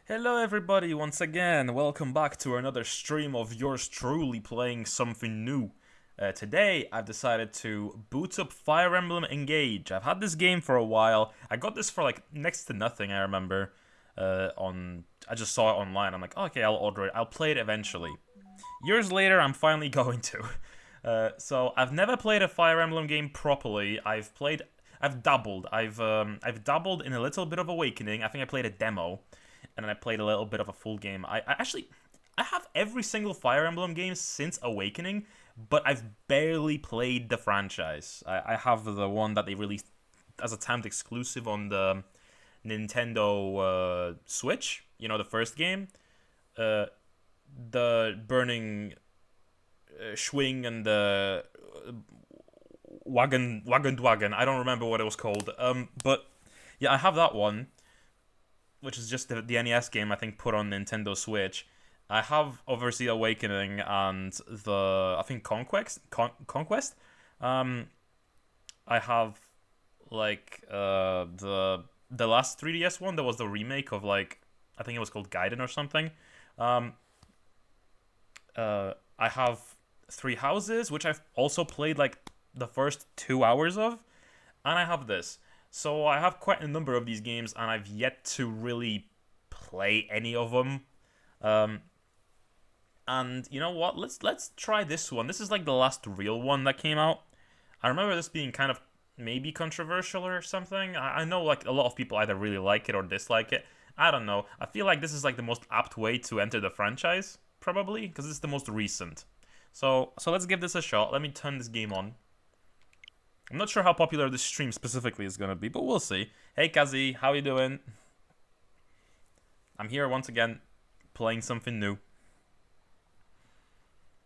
Hello everybody, once again, welcome back to another stream of yours truly playing something new. Today, I've decided to boot up Fire Emblem Engage. I've had this game for a while. I got this for like next to nothing, I remember. I just saw it online. I'm like, okay, I'll order it. I'll play it eventually. Years later, I'm finally going to. So I've never played a Fire Emblem game properly. I've dabbled. I've dabbled in a little bit of Awakening. I think I played a demo, and then I played a little bit of a full game. I have every single Fire Emblem game since Awakening, but I've barely played the franchise. I have the one that they released as a timed exclusive on the Nintendo Switch. You know, the first game, the burning swing and the wagon. I don't remember what it was called. But yeah, I have that one, which is just the NES game I think put on Nintendo Switch. I have obviously Awakening and the I think Conquest. I have like the last 3DS one that was the remake of like I think it was called Gaiden or something. Um, I have Three Houses, which I've also played like the first 2 hours of, and I have this. So I have quite a number of these games, and I've yet to really play any of them. Um, and you know what? Let's try this one. This is like the last real one that came out. I remember this being kind of maybe controversial or something. I know like a lot of people either really like it or dislike it. I don't know. I feel like this is like the most apt way to enter the franchise, probably, because it's the most recent. So let's give this a shot. Let me turn this game on. I'm not sure how popular this stream specifically is gonna be, but we'll see. Hey Kazi, how you doing? I'm here once again, playing something new.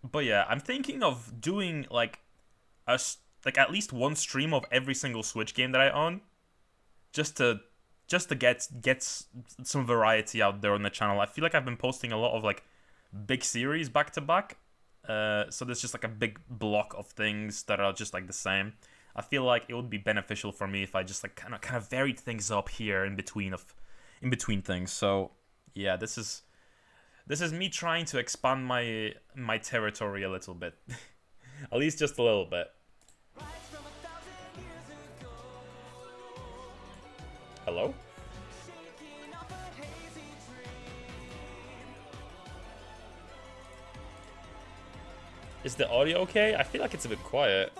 But yeah, I'm thinking of doing like like at least one stream of every single Switch game that I own, just to get some variety out there on the channel. I feel like I've been posting a lot of like big series back to back, so there's just like a big block of things that are just like the same. I feel like it would be beneficial for me if I just like kind of varied things up here in between things. So yeah, this is me trying to expand my territory a little bit, at least just a little bit. Hello? Is the audio okay? I feel like it's a bit quiet.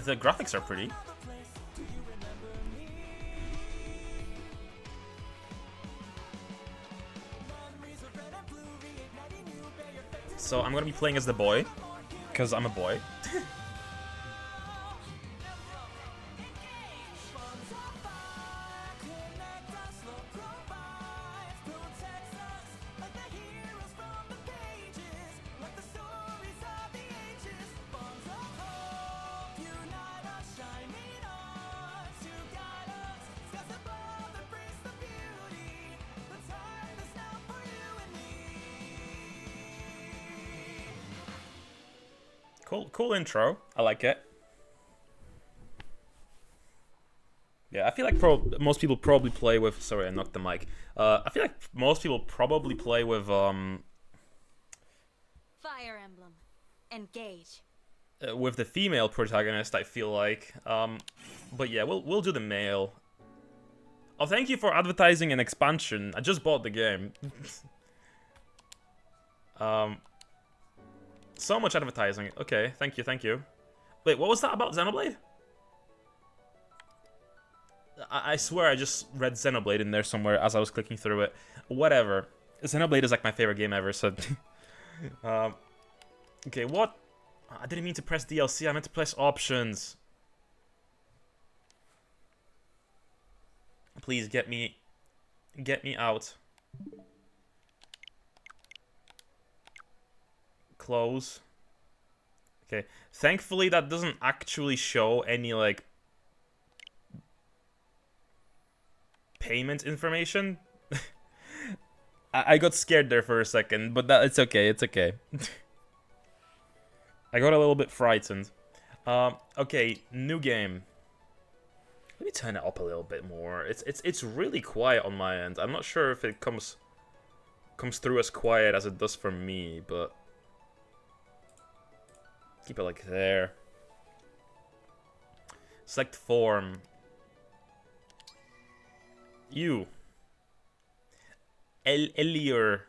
The graphics are pretty. So I'm gonna be playing as the boy, because I'm a boy. Cool intro. I like it. Yeah, I feel like most people probably play with. Sorry, I knocked the mic. I feel like most people probably play with Fire Emblem. Engage. with the female protagonist. I feel like. But yeah, we'll do the male. Oh, thank you for advertising an expansion. I just bought the game. So much advertising. Okay, thank you. Wait, what was that about Xenoblade? I swear I just read Xenoblade in there somewhere as I was clicking through it. Whatever. Xenoblade is like my favorite game ever, so... okay, what? I didn't mean to press DLC, I meant to press options. Please get me out. Close. Okay. Thankfully, that doesn't actually show any, like, payment information. I got scared there for a second, but it's okay, it's okay. I got a little bit frightened. Okay, new game. Let me turn it up a little bit more. It's really quiet on my end. I'm not sure if it comes through as quiet as it does for me, but keep it like there. Select form. You. Elior.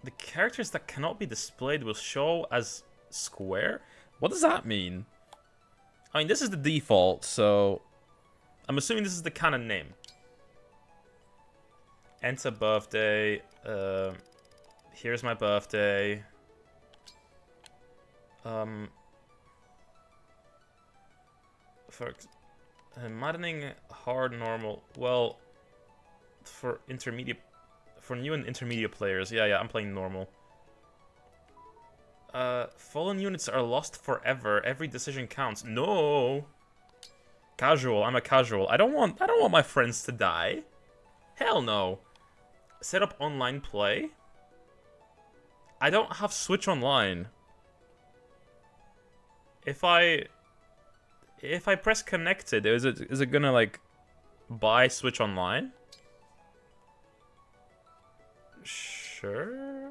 The characters that cannot be displayed will show as square? What does that mean? I mean, this is the default, so I'm assuming this is the canon name. Enter birthday. Here's my birthday. For maddening, hard, normal. Well, for intermediate. For new and intermediate players, yeah, I'm playing normal. Fallen units are lost forever. Every decision counts. No. Casual. I'm a casual. I don't want my friends to die. Hell no. Set up online play. I don't have Switch Online. If I press connected, is it gonna like buy Switch Online? Sure.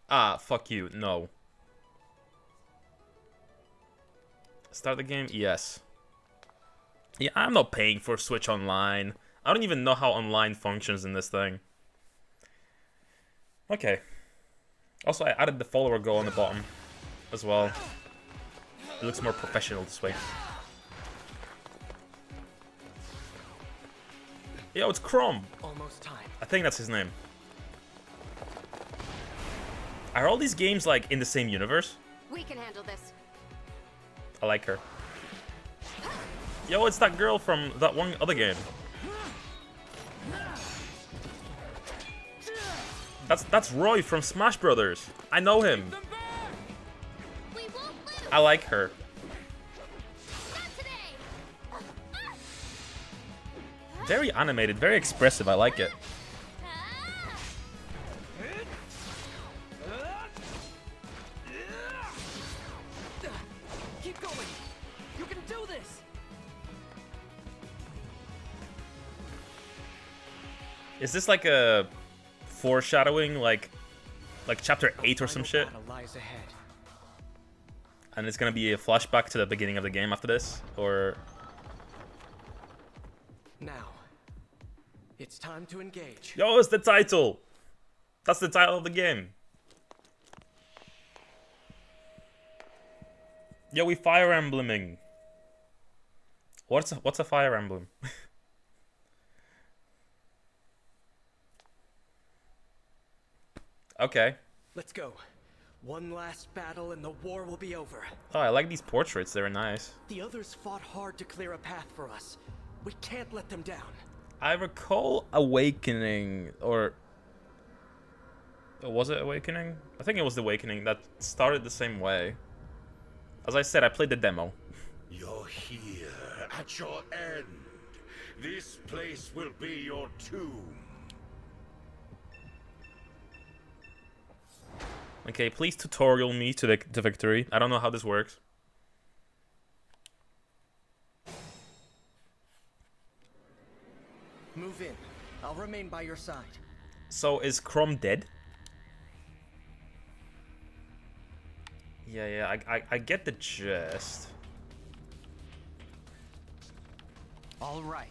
Ah, fuck you. No. Start the game? Yes. Yeah, I'm not paying for Switch Online. I don't even know how online functions in this thing. Okay. Also, I added the follower goal on the bottom as well. It looks more professional this way. Yo, it's Crom. Almost time. I think that's his name. Are all these games like in the same universe? We can handle this. I like her. Yo, it's that girl from that one other game. That's Roy from Smash Brothers. I know him. We won't lose. I like her. Not today. Very animated, very expressive. I like it. Keep going. You can do this. Is this like a foreshadowing, like chapter 8 or some shit? Lies ahead. And it's gonna be a flashback to the beginning of the game after this, or Now, it's time to engage. yo, it's the title. That's the title of the game. Yo, we Fire Embleming. What's a Fire Emblem? Okay. Let's go. One last battle and the war will be over. Oh, I like these portraits. They're nice. The others fought hard to clear a path for us. We can't let them down. I recall Awakening, or was it Awakening? I think it was the Awakening that started the same way. As I said, I played the demo. You're here at your end. This place will be your tomb. Okay, please tutorial me to the victory. I don't know how this works. Move in. I'll remain by your side. So is Crom dead? Yeah, I get the gist. All right.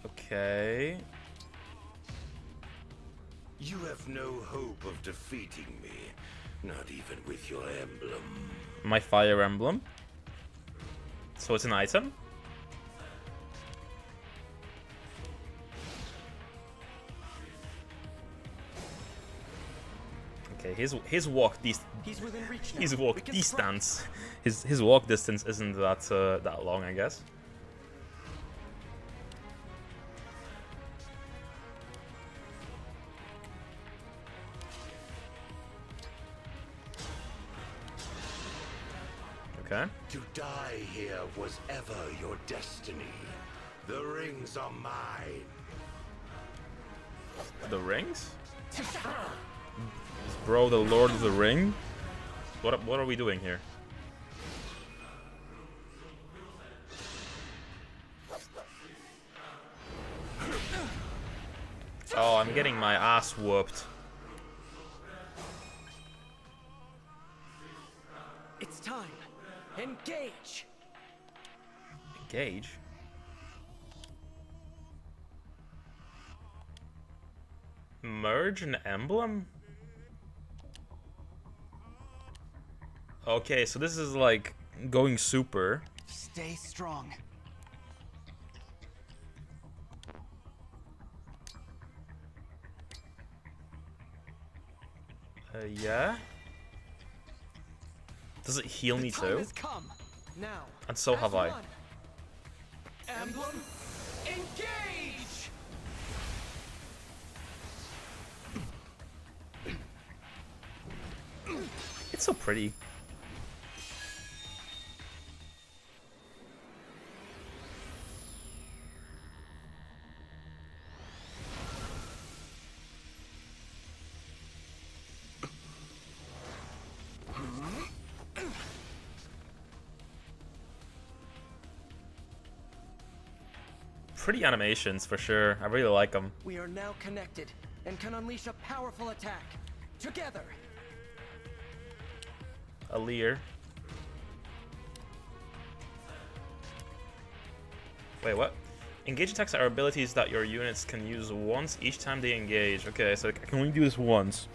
Okay. You have no hope of defeating me, not even with your emblem. My Fire Emblem. So it's an item? Okay, Okay, his walk He's within reach now. his We walk can strike. distance, his walk distance isn't that long, I guess. Okay. To die here was ever your destiny. The rings are mine. The rings? Is bro the Lord of the Ring? What are we doing here? Oh, I'm getting my ass whooped. It's time. Engage. Engage? Merge an emblem? Okay, so this is like going super. Stay strong. Yeah? Does it heal me The time too? has come. Now. And so as have I. one. Emblem, engage. It's so pretty. Pretty animations for sure. I really like them. We are now connected and can unleash a powerful attack. Together. A leer. Wait, what? Engage attacks are abilities that your units can use once each time they engage. Okay, so I can only do this once.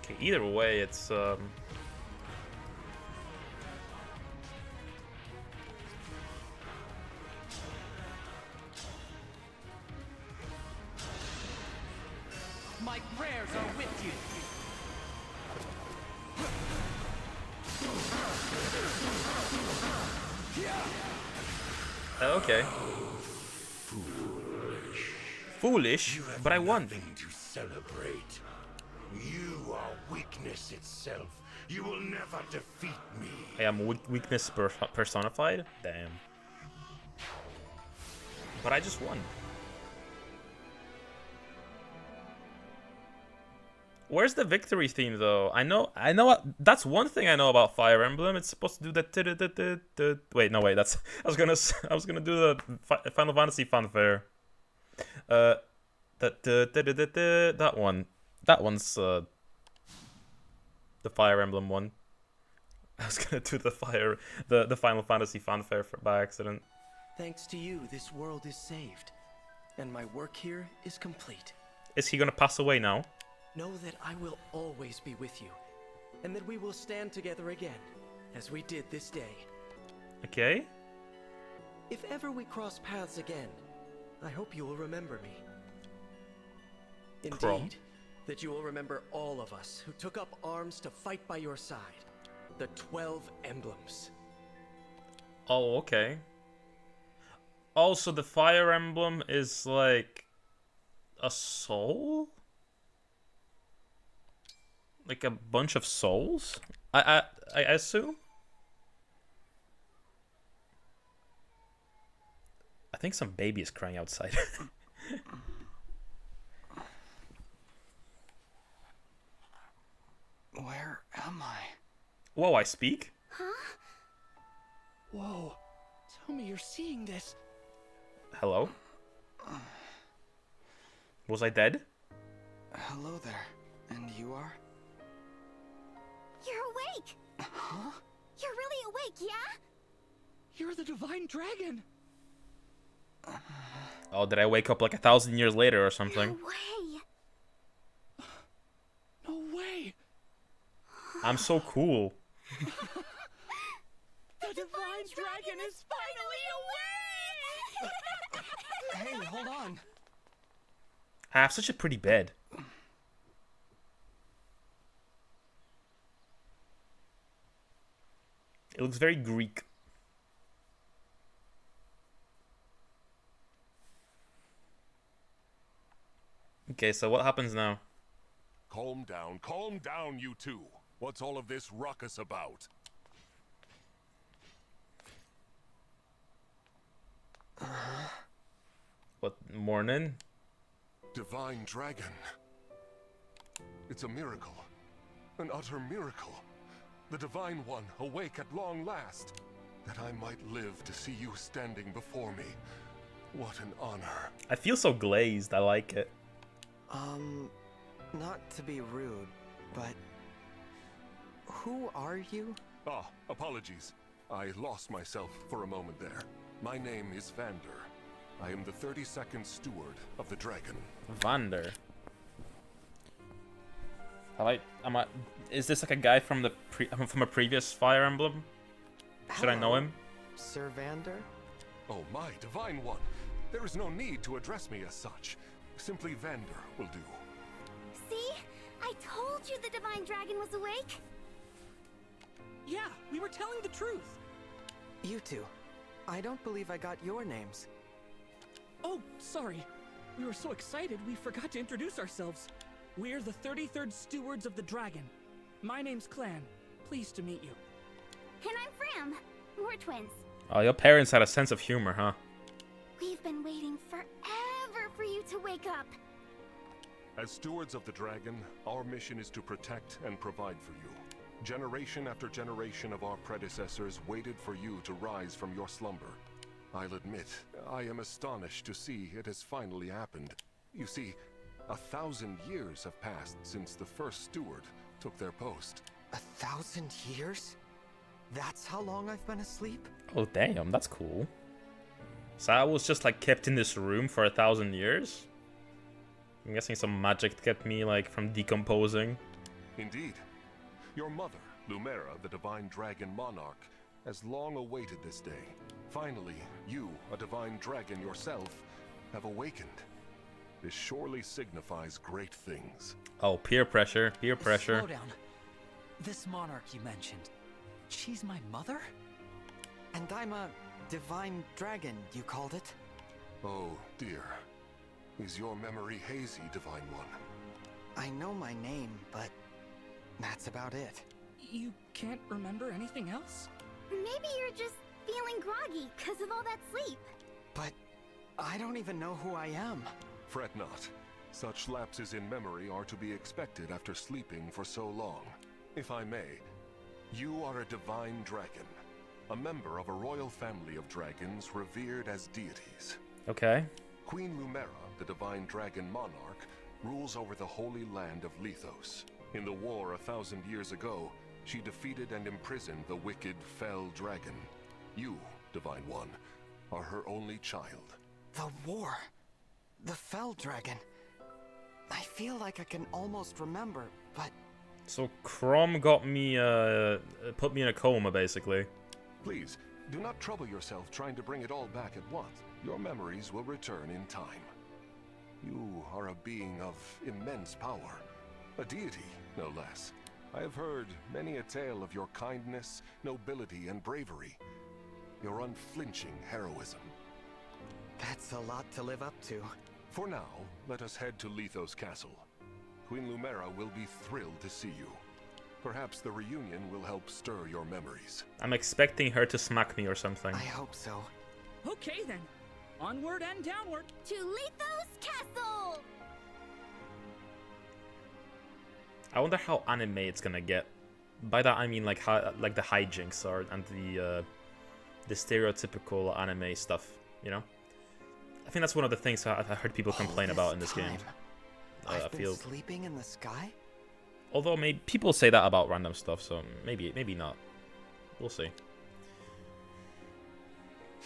Okay, either way, it's My prayers are with you. okay. Foolish, You have but I won. nothing to celebrate. You are weakness itself. You will never defeat me. I am weakness personified? Damn. But I just won. Where's the victory theme though? I know that's one thing I know about Fire Emblem. It's supposed to do that. Wait, no, wait. That's I was gonna do the Final Fantasy fanfare. That one. That one's the Fire Emblem one. I was gonna do the Final Fantasy fanfare by accident. Thanks to you, this world is saved. And my work here is complete. Is he gonna pass away now? Know that I will always be with you. And that we will stand together again, as we did this day. Okay. If ever we cross paths again, I hope you will remember me. Indeed, Chrome. that you will remember all of us who took up arms to fight by your side. The 12 emblems. Oh, okay. Also, the Fire Emblem is like a soul? Like a bunch of souls? I assume? I think some baby is crying outside. Where am I? Whoa, I speak? Whoa, tell me you're seeing this. Hello? Was I dead? Hello there. And you are? You're awake! Huh? You're really awake, yeah? You're the divine dragon. Oh, did I wake up like 1,000 years later or something? No way! No way. I'm so cool. The Divine Dragon is finally awake! Hey, hold on. I have such a pretty bed. It looks very Greek. Okay, so what happens now? Calm down, you two. What's all of this ruckus about? What, morning? Divine Dragon. It's a miracle. An utter miracle. The Divine One awake at long last. That I might live to see you standing before me. What an honor. I feel so glazed, I like it. Not to be rude, but who are you? Ah, apologies. I lost myself for a moment there. My name is Vander. I am the 32nd steward of the dragon. Vander. Is this like a guy from from a previous Fire Emblem? Should I know Hello, him? Sir Vander? Oh my Divine One. There is no need to address me as such. Simply Vander will do. See? I told you the Divine Dragon was awake. Yeah, we were telling the truth. You two. I don't believe I got your names. Oh, sorry. We were so excited we forgot to introduce ourselves. We're the 33rd Stewards of the Dragon. My name's Clan. Pleased to meet you. And I'm Fram. We're twins. Oh, your parents had a sense of humor, huh? We've been waiting forever for you to wake up. As stewards of the dragon, our mission is to protect and provide for you. Generation after generation of our predecessors waited for you to rise from your slumber. I'll admit, I am astonished to see it has finally happened. You see, 1,000 years have passed since the first steward took their post. 1,000 years? That's how long I've been asleep? Oh, damn, that's cool. So I was just like kept in this room for 1,000 years? I'm guessing some magic kept me like from decomposing. Indeed. Your mother, Lumera, the Divine Dragon Monarch, has long awaited this day. Finally, you, a Divine Dragon yourself, have awakened. This surely signifies great things. Oh, peer pressure, peer pressure. Slow down. This monarch you mentioned, she's my mother? And I'm a divine dragon, you called it? Oh, dear. Is your memory hazy, Divine One? I know my name, but that's about it. You can't remember anything else? Maybe you're just feeling groggy because of all that sleep. But I don't even know who I am. Fret not. Such lapses in memory are to be expected after sleeping for so long. If I may, you are a divine dragon, a member of a royal family of dragons revered as deities. Okay. Queen Lumera, the divine dragon monarch, rules over the holy land of Lethos. In the war 1,000 years ago, she defeated and imprisoned the wicked, fell dragon. You, Divine One, are her only child. The war. The Fell Dragon. I feel like I can almost remember, but So Crom got me, put me in a coma, basically. Please, do not trouble yourself trying to bring it all back at once. Your memories will return in time. You are a being of immense power. A deity, no less. I have heard many a tale of your kindness, nobility, and bravery. Your unflinching heroism. that's a lot to live up to. For now, let us head to Lethos Castle. Queen Lumera will be thrilled to see you. Perhaps the reunion will help stir your memories. I'm expecting her to smack me or something. I hope so. Okay then. Onward and downward. To Lethos Castle! I wonder how anime it's gonna get. By that I mean like how, like the hijinks are and the stereotypical anime stuff, you know? I think that's one of the things I heard people complain about in this game. I I've been feel, sleeping in the sky? although maybe people say that about random stuff, so maybe not. We'll see.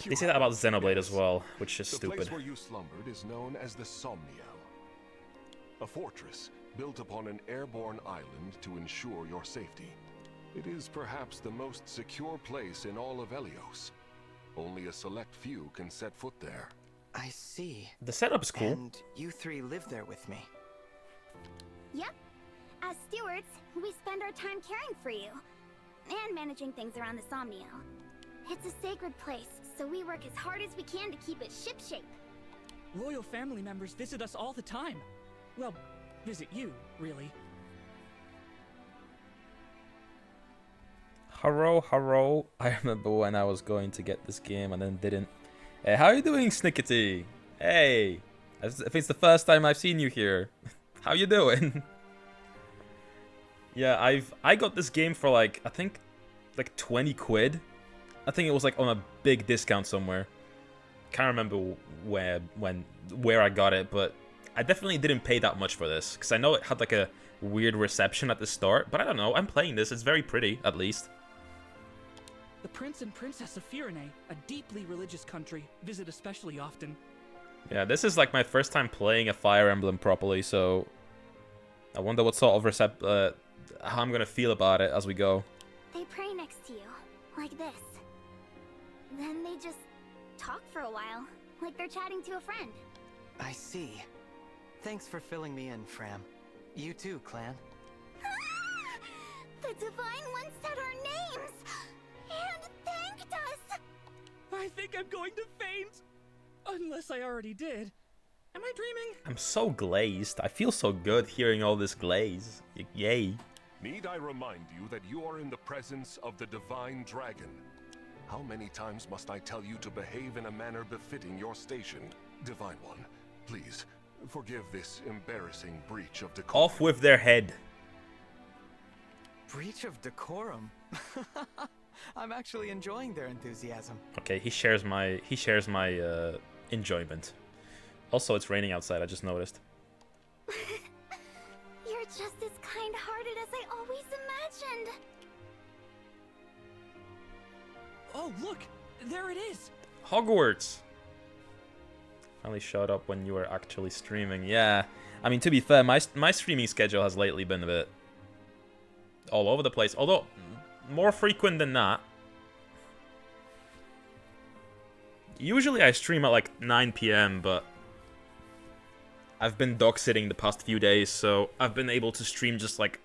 They say that about Xenoblade as well, which is The stupid. place where you slumbered is known as the Somniel. A fortress built upon an airborne island to ensure your safety. It is perhaps the most secure place in all of Helios. Only a select few can set foot there. I see. The setup's cool. And you three live there with me. Yep. As stewards, we spend our time caring for you. And managing things around the Somnio. It's a sacred place, so we work as hard as we can to keep it shipshape. Royal family members visit us all the time. Well, visit you, really. Haro. I remember when I was going to get this game and then didn't. Hey, how are you doing, Snickety? Hey, I think it's the first time I've seen you here. How you doing? Yeah, I got this game for like, I think, like 20 quid. I think it was like on a big discount somewhere. Can't remember where I got it, but I definitely didn't pay that much for this because I know it had like a weird reception at the start. But I don't know. I'm playing this. It's very pretty, at least. The Prince and Princess of Firene, a deeply religious country, visit especially often. Yeah, this is like my first time playing a Fire Emblem properly, so I wonder what sort of how I'm gonna feel about it as we go. They pray next to you, like this. Then they just talk for a while, like they're chatting to a friend. I see. Thanks for filling me in, Fram. You too, Clan. The Divine One said our names! And thanked us! I think I'm going to faint! Unless I already did. Am I dreaming? I'm so glazed. I feel so good hearing all this glaze. Yay. Need I remind you that you are in the presence of the Divine Dragon? How many times must I tell you to behave in a manner befitting your station? Divine One, please, forgive this embarrassing breach of decorum. Off with their head. Breach of decorum? I'm actually enjoying their enthusiasm. Okay, he shares my enjoyment. Also, it's raining outside, I just noticed. You're just as kind-hearted as I always imagined. Oh, look! There it is! Hogwarts! Finally showed up when you were actually streaming. Yeah, I mean, to be fair, my streaming schedule has lately been a bit all over the place. Although, more frequent than that. Usually I stream at like 9 p.m, but I've been dog sitting the past few days, so I've been able to stream just like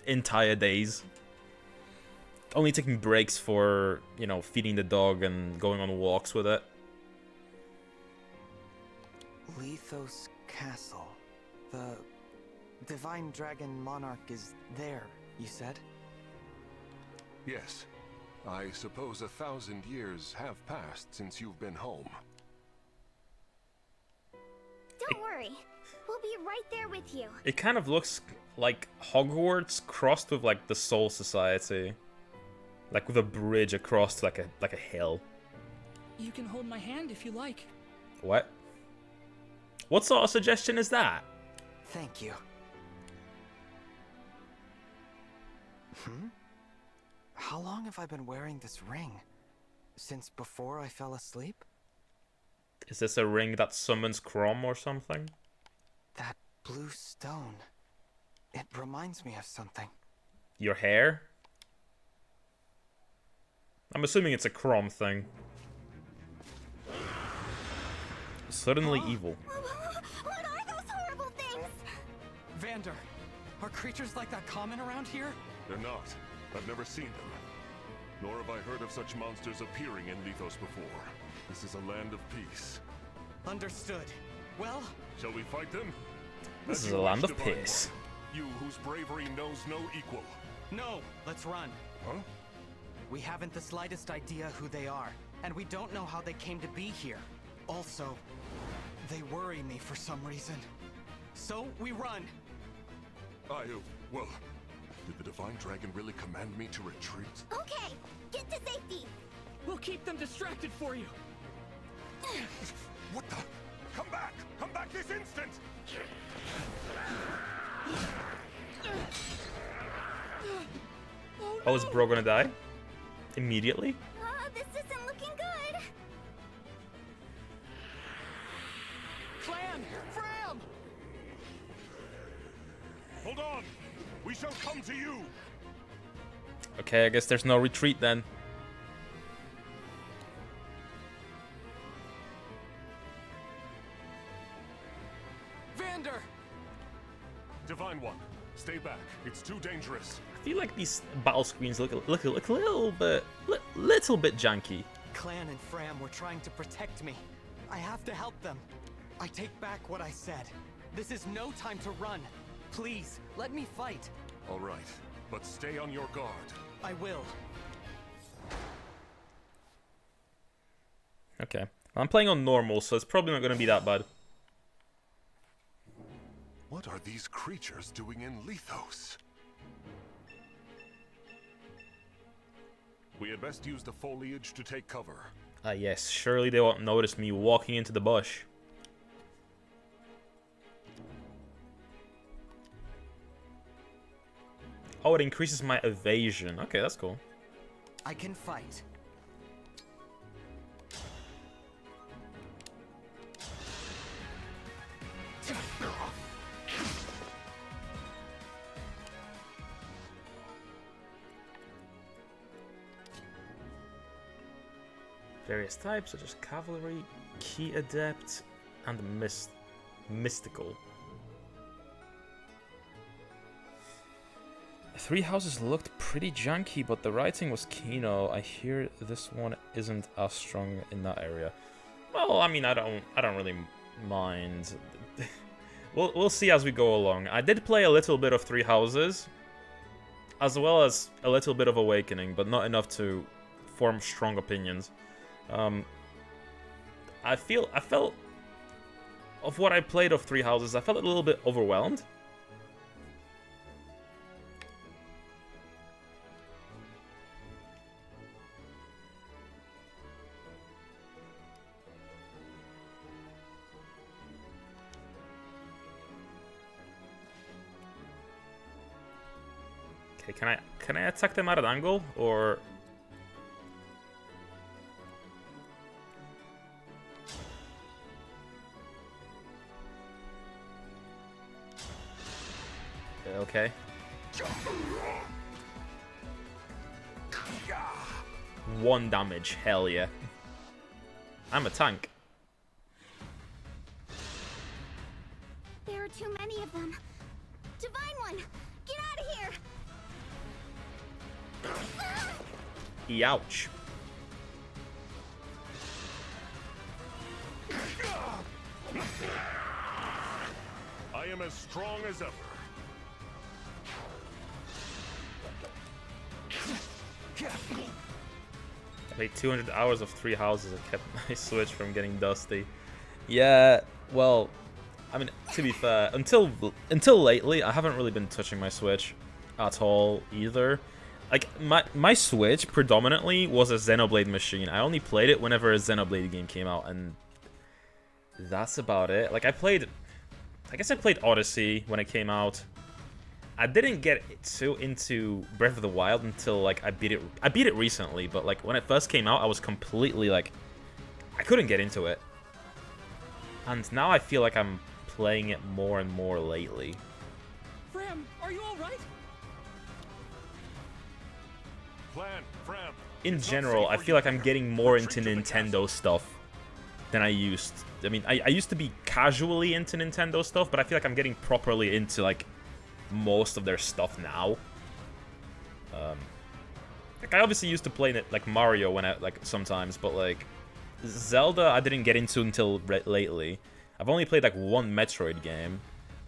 entire days. Only taking breaks for, you know, feeding the dog and going on walks with it. Lethos Castle. The Divine Dragon Monarch is there, you said? Yes. I suppose 1,000 years have passed since you've been home. Don't worry. We'll be right there with you. It kind of looks like Hogwarts crossed with like the Soul Society. Like with a bridge across like a hill. You can hold my hand if you like. What? What sort of suggestion is that? Thank you. How long have I been wearing this ring? Since before I fell asleep? Is this a ring that summons Crom or something? That blue stone. It reminds me of something. Your hair? I'm assuming it's a Crom thing. Suddenly evil. What are those horrible things? Vander, are creatures like that common around here? They're not. I've never seen them. Nor have I heard of such monsters appearing in Lethos before. This is a land of peace. Understood. Well, Shall we fight them? This As is you a land wish, of Divine peace. One. You whose bravery knows no equal. no, let's run. Huh? We haven't the slightest idea who they are, and we don't know how they came to be here. Also, they worry me for some reason. So, we run. Well, did the Divine Dragon really command me to retreat? Okay, get to safety. We'll keep them distracted for you. What the? Come back! Come back this instant! Oh, is Bro gonna die? Immediately? This isn't looking good. Clan! Fram! Hold on! We shall come to you! Okay, I guess there's no retreat then. Vander! Divine One, stay back. It's too dangerous. I feel like these battle screens look a little bit janky. Clan and Fram were trying to protect me. I have to help them. I take back what I said. This is no time to run. Please, let me fight. All right, but stay on your guard. I will. Okay. I'm playing on normal, so it's probably not going to be that bad. What are these creatures doing in Lethos? We had best use the foliage to take cover. Ah, yes. Surely they won't notice me walking into the bush. Oh, it increases my evasion. Okay, that's cool. I can fight. Various types, such as cavalry, key adept, and mystical. Three Houses looked pretty janky, but the writing was Kino. I hear this one isn't as strong in that area. Well, I mean, I don't really mind. We'll see as we go along. I did play a little bit of Three Houses, as well as a little bit of Awakening, but not enough to form strong opinions. I felt of what I played of Three Houses, I felt a little bit overwhelmed. Okay, can I attack them at an angle, or? Okay. 1 damage, hell yeah. I'm a tank. There are too many of them. Divine One, get out of here! Ouch. I am as strong as ever. I played 200 hours of Three Houses and kept my Switch from getting dusty. Yeah, well, I mean, to be fair, until lately, I haven't really been touching my Switch at all either. Like, my Switch predominantly was a Xenoblade machine. I only played it whenever a Xenoblade game came out, and that's about it. Like, I guess I played Odyssey when it came out. I didn't get too into Breath of the Wild until, like, I beat it recently, but, like, when it first came out, I was completely, like, I couldn't get into it. And now I feel like I'm playing it more and more lately. Fram, are you alright? Fram. In general, I feel like I'm getting more into Nintendo stuff than I used. I mean, I used to be casually into Nintendo stuff, but I feel like I'm getting properly into, like, most of their stuff now. Like, I obviously used to play like Mario when sometimes, but like Zelda I didn't get into until lately. I've only played like 1 Metroid game.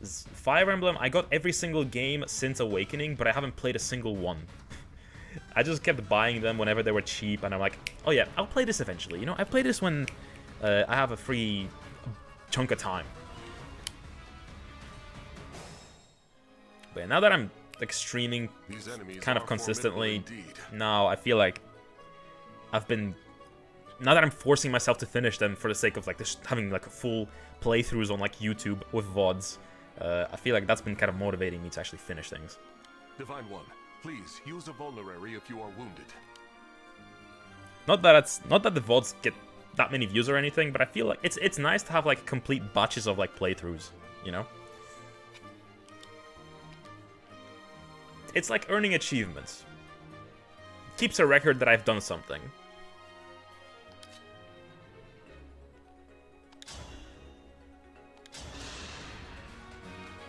Fire Emblem, I got every single game since Awakening, but I haven't played a single one. I just kept buying them whenever they were cheap, and I'm like, oh yeah, I'll play this eventually. You know, I play this when I have a free chunk of time. But now that I'm like streaming kind of consistently, now I feel like now that I'm forcing myself to finish them for the sake of like just having like full playthroughs on like YouTube with VODs, I feel like that's been kind of motivating me to actually finish things. Divine One, please use a vulnerary if you are wounded. Not that the VODs get that many views or anything, but I feel like it's nice to have like complete batches of like playthroughs, you know? It's like earning achievements. keeps a record that I've done something.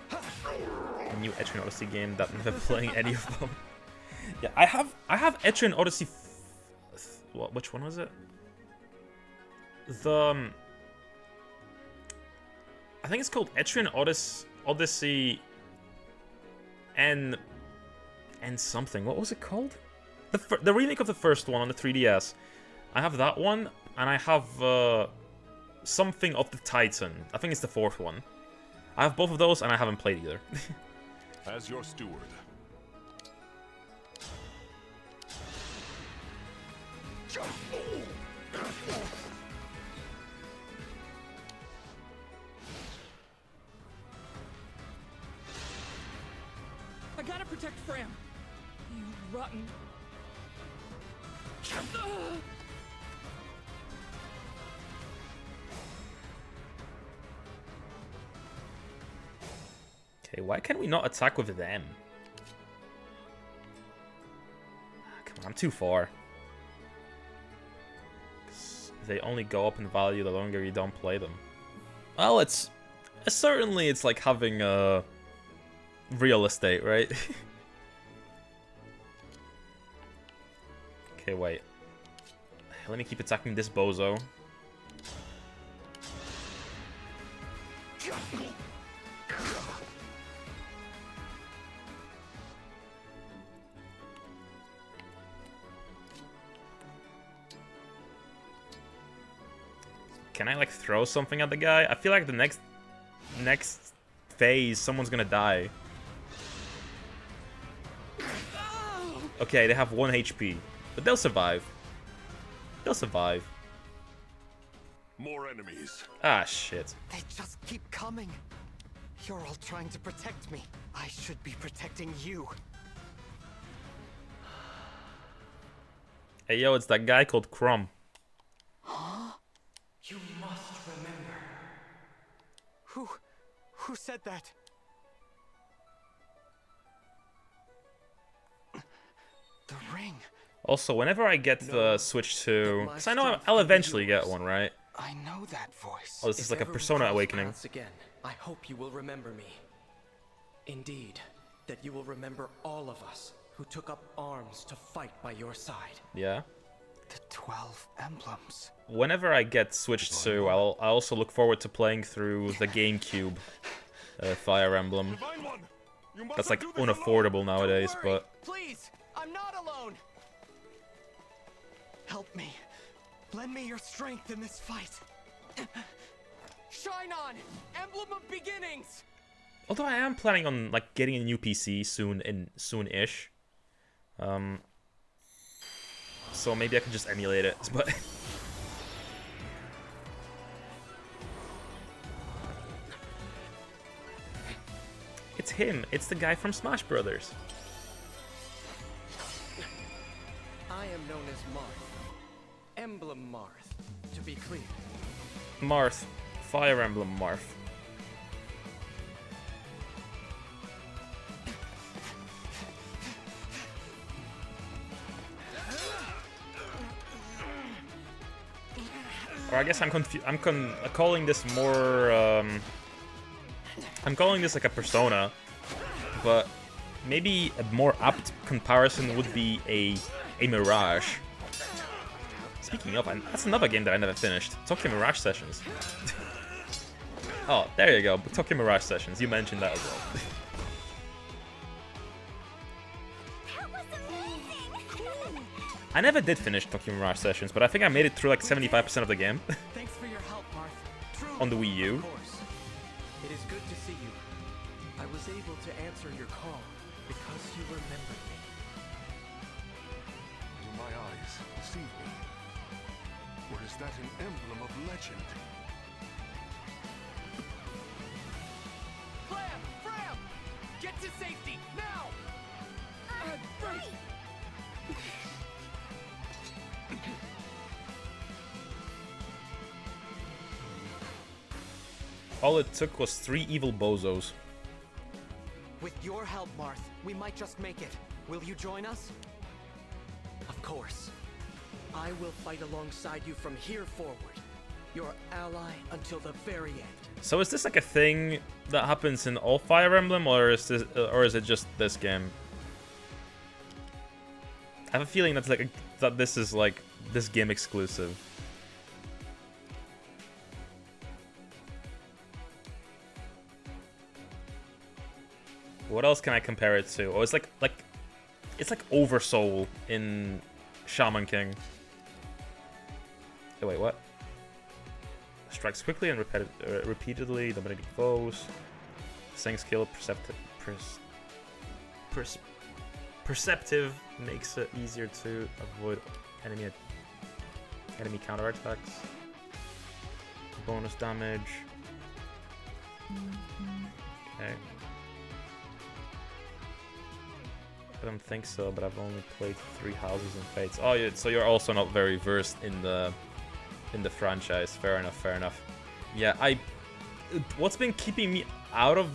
A new Etrian Odyssey game that I'm never playing any of them. Yeah, I have Etrian Odyssey. What? Which one was it? I think it's called Etrian Odyssey and something. What was it called? The remake of the first one on the 3DS. I have that one, and I have something of the Titan. I think it's the fourth one. I have both of those, and I haven't played either. As your steward. I gotta protect Fram. You rotten. Okay, why can't we not attack with them? Come on, I'm too far. They only go up in value the longer you don't play them. Well, it's certainly it's like having real estate, right? Okay, wait. Let me keep attacking this bozo. Can I, like, throw something at the guy? I feel like the next phase, someone's gonna die. Okay, they have 1 HP. But they'll survive. They'll survive. More enemies. Ah, shit. They just keep coming. You're all trying to protect me. I should be protecting you. Hey, yo, it's that guy called Crumb. You must remember. Who said that? The ring. Also, whenever I get the Switch to... Because I know I'll eventually get one, right? I know that voice. Oh, this is like a Persona Awakening. Again, I hope you will remember me. Indeed, that you will remember all of us who took up arms to fight by your side. Yeah? The 12 emblems. Whenever I get Switch 2, I'll also look forward to playing through the GameCube Fire Emblem. That's like unaffordable nowadays, but... Please, I'm not alone. Help me. Lend me your strength in this fight. Shine on, Emblem of Beginnings. Although I am planning on like getting a new PC soon-ish. So maybe I can just emulate it, but... It's him. It's the guy from Smash Brothers. I am known as Marth. Emblem Marth, to be clear. Marth. Fire Emblem Marth. Or I guess I'm calling this more, I'm calling this like a Persona, but maybe a more apt comparison would be a Mirage. Speaking of, that's another game that I never finished. Tokyo Mirage Sessions. Oh, there you go. Tokyo Mirage Sessions. You mentioned that as well. That was amazing! I never did finish Tokyo Mirage Sessions, but I think I made it through like 75% of the game. Thanks for your help, Marth. Truly. On the Wii U. Of course. It is good to see you. I was able to answer your call because you remembered me. Do my eyes deceive me? Or is that an emblem of legend? Fram! Get to safety, now! Right! All it took was 3 evil bozos. With your help, Marth, we might just make it. Will you join us? Of Of course. I will fight alongside you from here forward. Your ally until the very end. So is this like a thing that happens in all Fire Emblem, or is it just this game? I have a feeling that's like that this is like this game exclusive. What else can I compare it to? Oh, it's like Oversoul in Shaman King. Oh wait, what? Strikes quickly and repeatedly, dominating foes. Sing skill perceptive makes it easier to avoid enemy counterattacks. Bonus damage. Okay. I don't think so, but I've only played 3 Houses and Fates. Oh, yeah, so you're also not very versed in the franchise. Fair enough, fair enough. Yeah, what's been keeping me out of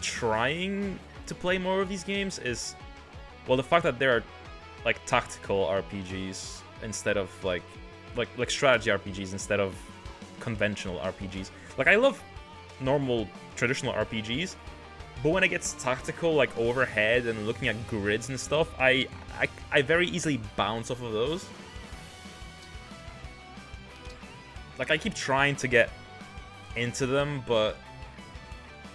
trying to play more of these games is, well, the fact that they're like tactical RPGs instead of like strategy RPGs instead of conventional RPGs. Like, I love normal traditional RPGs, but when it gets tactical, like overhead and looking at grids and stuff, I very easily bounce off of those. Like, I keep trying to get into them,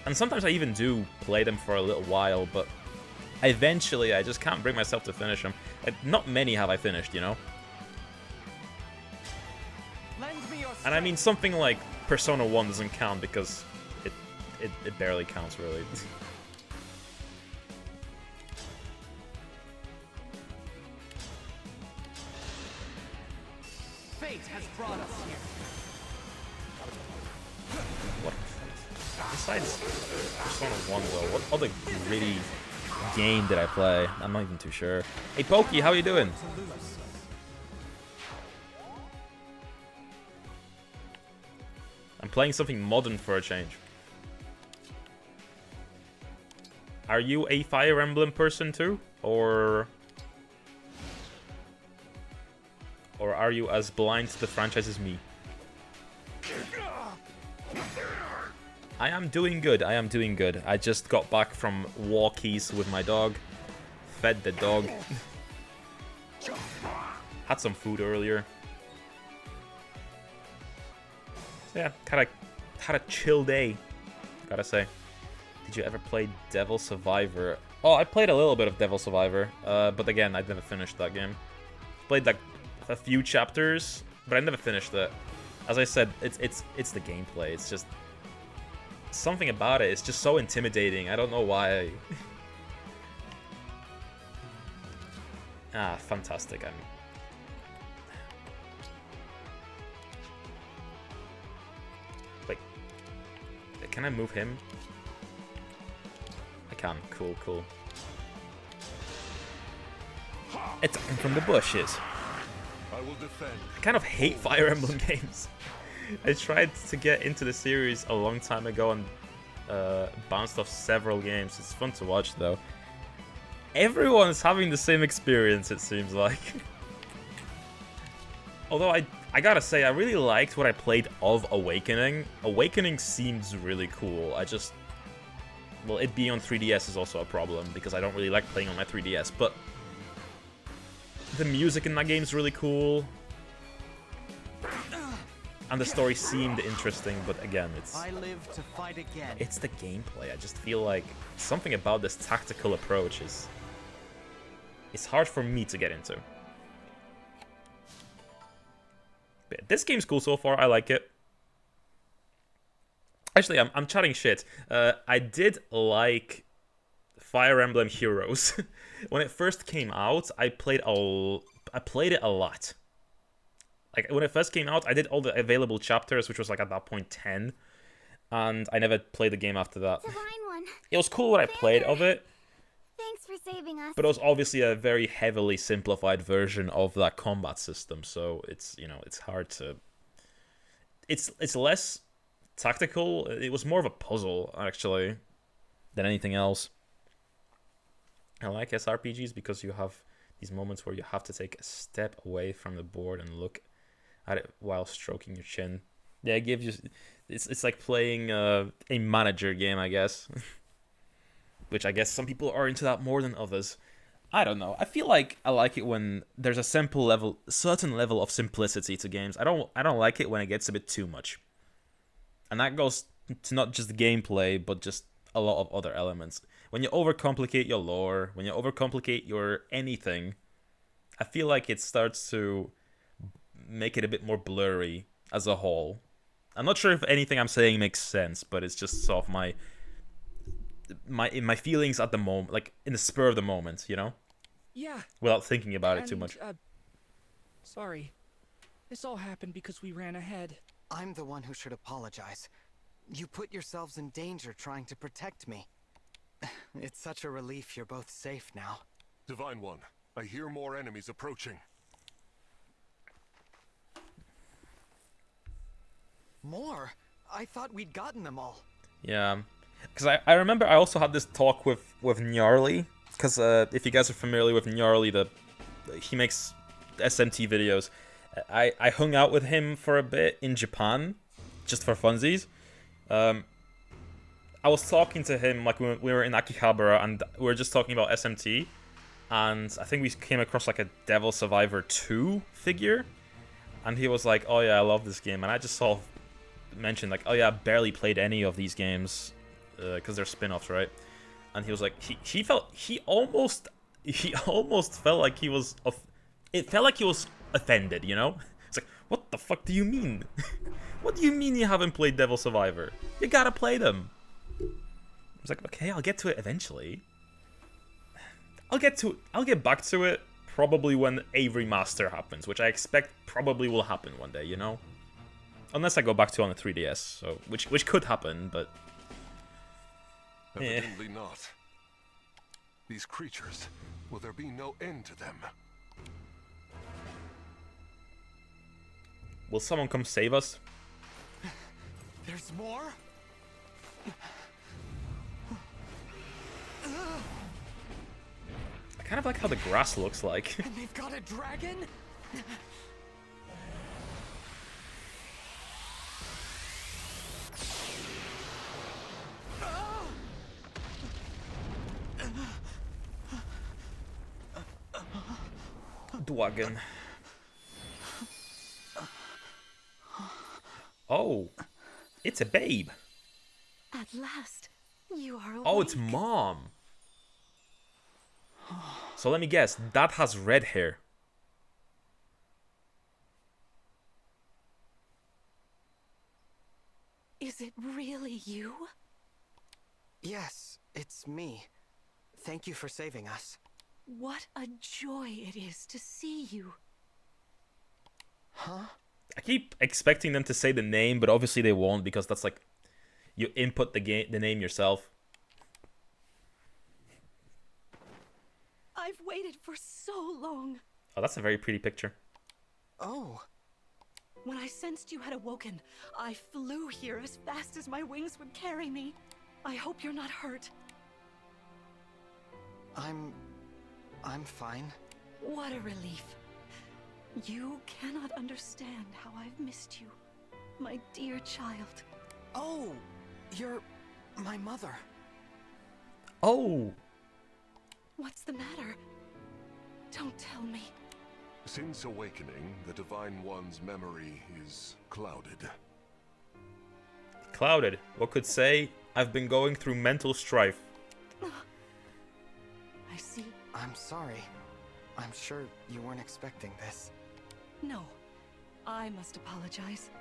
and sometimes I even do play them for a little while, but eventually I just can't bring myself to finish them. Not many have I finished, you know? And I mean, something like Persona 1 doesn't count because it barely counts, really. Fate has brought us here. What? Besides Persona 1, though, what other gritty game did I play? I'm not even too sure. Hey, Pokey, how you doing? I'm playing something modern for a change. Are you a Fire Emblem person too? Or are you as blind to the franchise as me? I am doing good, I am doing good. I just got back from walkies with my dog. Fed the dog. Had some food earlier. So yeah, had a chill day, gotta say. Did you ever play Devil Survivor? Oh, I played a little bit of Devil Survivor, but again, I never finished that game. Played like a few chapters, but I never finished it. As I said, it's the gameplay. It's just something about it. It's just so intimidating. I don't know why. Fantastic. Wait, can I move him? I can. Cool, cool. It's from the bushes. I will defend. I kind of hate Fire Emblem games. I tried to get into the series a long time ago and bounced off several games. It's fun to watch, though. Everyone's having the same experience, it seems like. Although I gotta say, I really liked what I played of Awakening. Awakening seems really cool. Well, it being on 3DS is also a problem, because I don't really like playing on my 3DS, but the music in that game is really cool. And the story seemed interesting, but again, I live to fight again. It's the gameplay. I just feel like something about this tactical approach it's hard for me to get into. But this game's cool so far. I like it. Actually, I'm chatting shit. I did like Fire Emblem Heroes. When it first came out, I played it a lot. Like, when it first came out, I did all the available chapters, which was like at that point 10, and I never played the game after that. Divine One. It was cool what I played of it, Thanks for saving us. but it was obviously a very heavily simplified version of that combat system, so it's, you know, it's hard to... It's less tactical. It was more of a puzzle, actually, than anything else. I like SRPGs because you have These moments where you have to take a step away from the board and look at it while stroking your chin. Yeah, it gives you. It's like playing a manager game, I guess. Which I guess some people are into that more than others. I don't know. I feel like I like it when there's a certain level of simplicity to games. I don't like it when it gets a bit too much. And that goes to not just gameplay, but just a lot of other elements. When you overcomplicate your lore, when you overcomplicate your anything, I feel like it starts to make it a bit more blurry as a whole. I'm not sure if anything I'm saying makes sense, but it's just sort of my feelings at the moment, like in the spur of the moment, you know? Yeah. Without thinking about it too much. Sorry. This all happened because we ran ahead. I'm the one who should apologize. You put yourselves in danger trying to protect me. It's such a relief you're both safe now. Divine One, I hear more enemies approaching. More? I thought we'd gotten them all. Yeah. Because I remember I also had this talk with Gnarly. Because if you guys are familiar with Gnarly, he makes SMT videos. I hung out with him for a bit in Japan, just for funsies. I was talking to him like when we were in Akihabara, and we were just talking about SMT. And I think we came across like a Devil Survivor 2 figure. And he was like, oh yeah, I love this game. And I just saw mentioned like, oh yeah, I barely played any of these games. Because they're spin-offs, right? And he was like, he almost felt like he was, it felt like he was offended, you know? It's like, what the fuck do you mean? What do you mean you haven't played Devil Survivor? You gotta play them. I was like, okay, I'll get to it eventually. I'll get back to it probably when a remaster happens, which I expect probably will happen one day, you know? Unless I go back to it on the 3DS, so which could happen, but Evidently not. These creatures, will there be no end to them? Will someone come save us? There's more? I kind of like how the grass looks like. And they've got a dragon? Dragon. Oh, it's a babe. At last, you are awake. Oh, it's Mom. So let me guess, that has red hair. Is it really you? Yes, it's me. Thank you for saving us. What a joy it is to see you. Huh? I keep expecting them to say the name, but obviously they won't because that's like you input the name yourself. I've waited for so long. Oh, that's a very pretty picture. Oh. When I sensed you had awoken, I flew here as fast as my wings would carry me. I hope you're not hurt. I'm fine. What a relief. You cannot understand how I've missed you, my dear child. Oh, you're my mother. Oh. What's the matter? Don't tell me. Since awakening, the Divine One's memory is clouded. Clouded. What could say? I've been going through mental strife. I see. I'm sorry. I'm sure you weren't expecting this. No, I must apologize.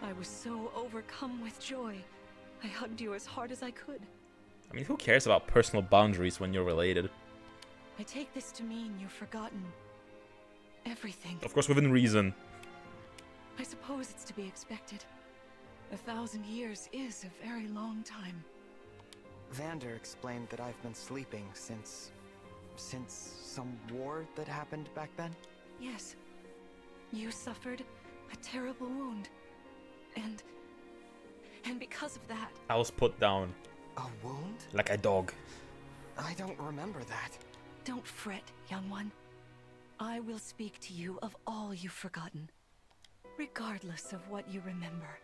I was so overcome with joy. I hugged you as hard as I could. I mean, who cares about personal boundaries when you're related? I take this to mean you've forgotten everything. Of course, within reason. I suppose it's to be expected. 1,000 years is a very long time. Vander explained that I've been sleeping since some war that happened back then? Yes. You suffered a terrible wound. And because of that... I was put down. A wound? Like a dog. I don't remember that. Don't fret, young one. I will speak to you of all you've forgotten. Regardless of what you remember,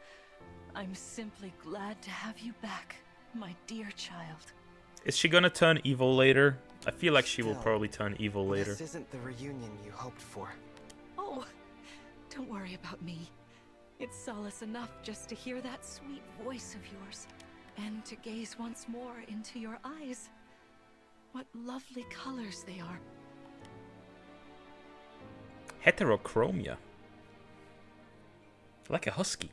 I'm simply glad to have you back, my dear child. Is she gonna turn evil later? I feel like she will Still, probably turn evil later. This isn't the reunion you hoped for. Oh, don't worry about me. It's solace enough just to hear that sweet voice of yours, and to gaze once more into your eyes. What lovely colors they are. Heterochromia. Like a husky.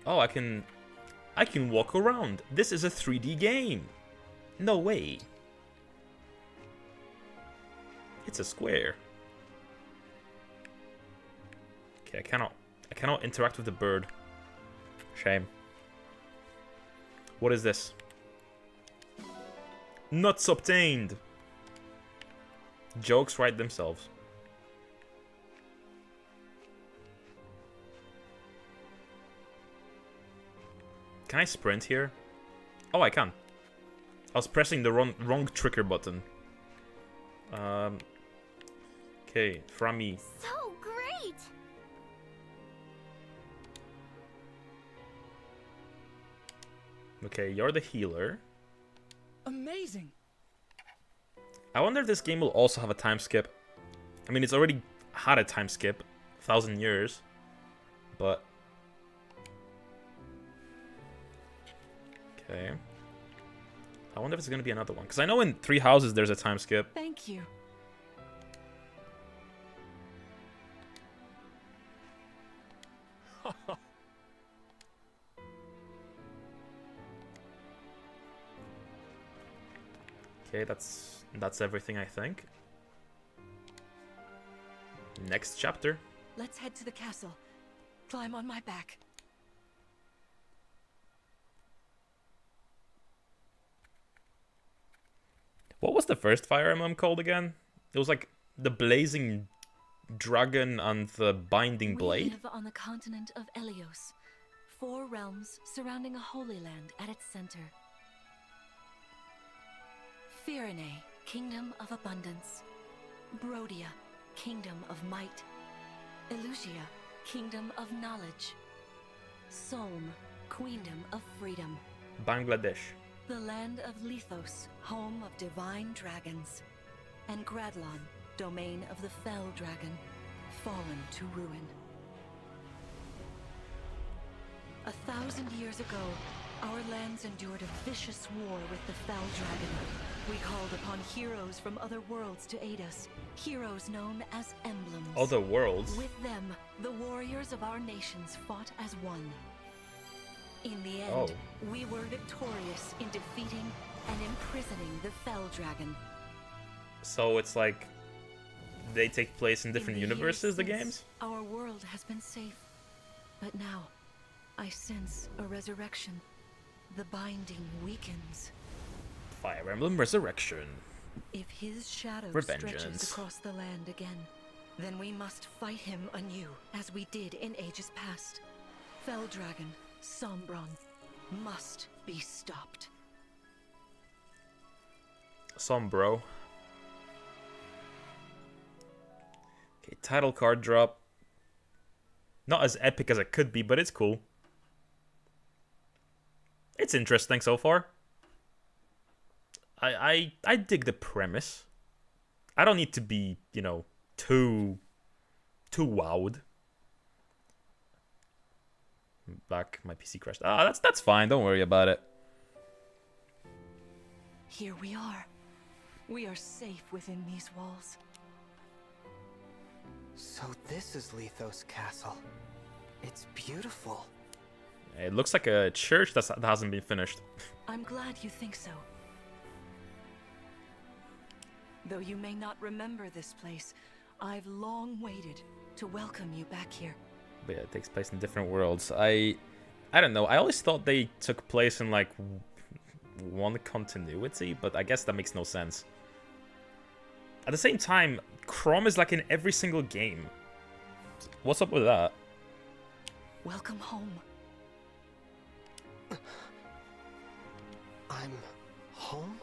Oh, I can walk around. This is a 3D game. No way. It's a square. Okay, I cannot interact with the bird. Shame. What is this? Nuts obtained. Jokes write themselves. Can I sprint here? Oh, I can. I was pressing the wrong trigger button. Okay, from me. So great! Okay, you're the healer. Amazing. I wonder if this game will also have a time skip. I mean, it's already had a time skip, 1,000 years, but... Okay. I wonder if it's going to be another one. Because I know in Three Houses there's a time skip. Thank you. Okay, that's everything, I think. Next chapter. Let's head to the castle. Climb on my back. What was the first Fire Emblem called again? It was like the Blazing Dragon and the Binding Blade. We live on the continent of Elios. 4 realms surrounding a holy land at its center. Firene, Kingdom of Abundance. Brodia, Kingdom of Might. Elusia, Kingdom of Knowledge. Solm, Queendom of Freedom. Bangladesh. The land of Lithos, home of divine dragons. And Gradlon, domain of the fell dragon, fallen to ruin. 1,000 years ago, our lands endured a vicious war with the fell dragon. We called upon heroes from other worlds to aid us, heroes known as Emblems. Other worlds? With them, the warriors of our nations fought as one. In the end, we were victorious in defeating and imprisoning the fell dragon. So it's like they take place in different universes, the games? Our world has been safe, but now I sense a resurrection. The binding weakens. Fire Emblem Resurrection. If his shadow Revengeance. stretches across the land again, then we must fight him anew, as we did in ages past. Fell dragon, Sombron, must be stopped. Sombro. Okay, title card drop. Not as epic as it could be, but it's cool. It's interesting so far. I dig the premise. I don't need to be, you know, too wowed. Back, my PC crashed. Ah, that's fine. Don't worry about it. Here we are. We are safe within these walls. So this is Lithos Castle. It's beautiful. It looks like a church that hasn't been finished. I'm glad you think so. Though you may not remember this place, I've long waited to welcome you back here. But yeah, it takes place in different worlds. I don't know. I always thought they took place in like one continuity, but I guess that makes no sense. At the same time, Chrom is like in every single game. What's up with that? Welcome home. I'm home?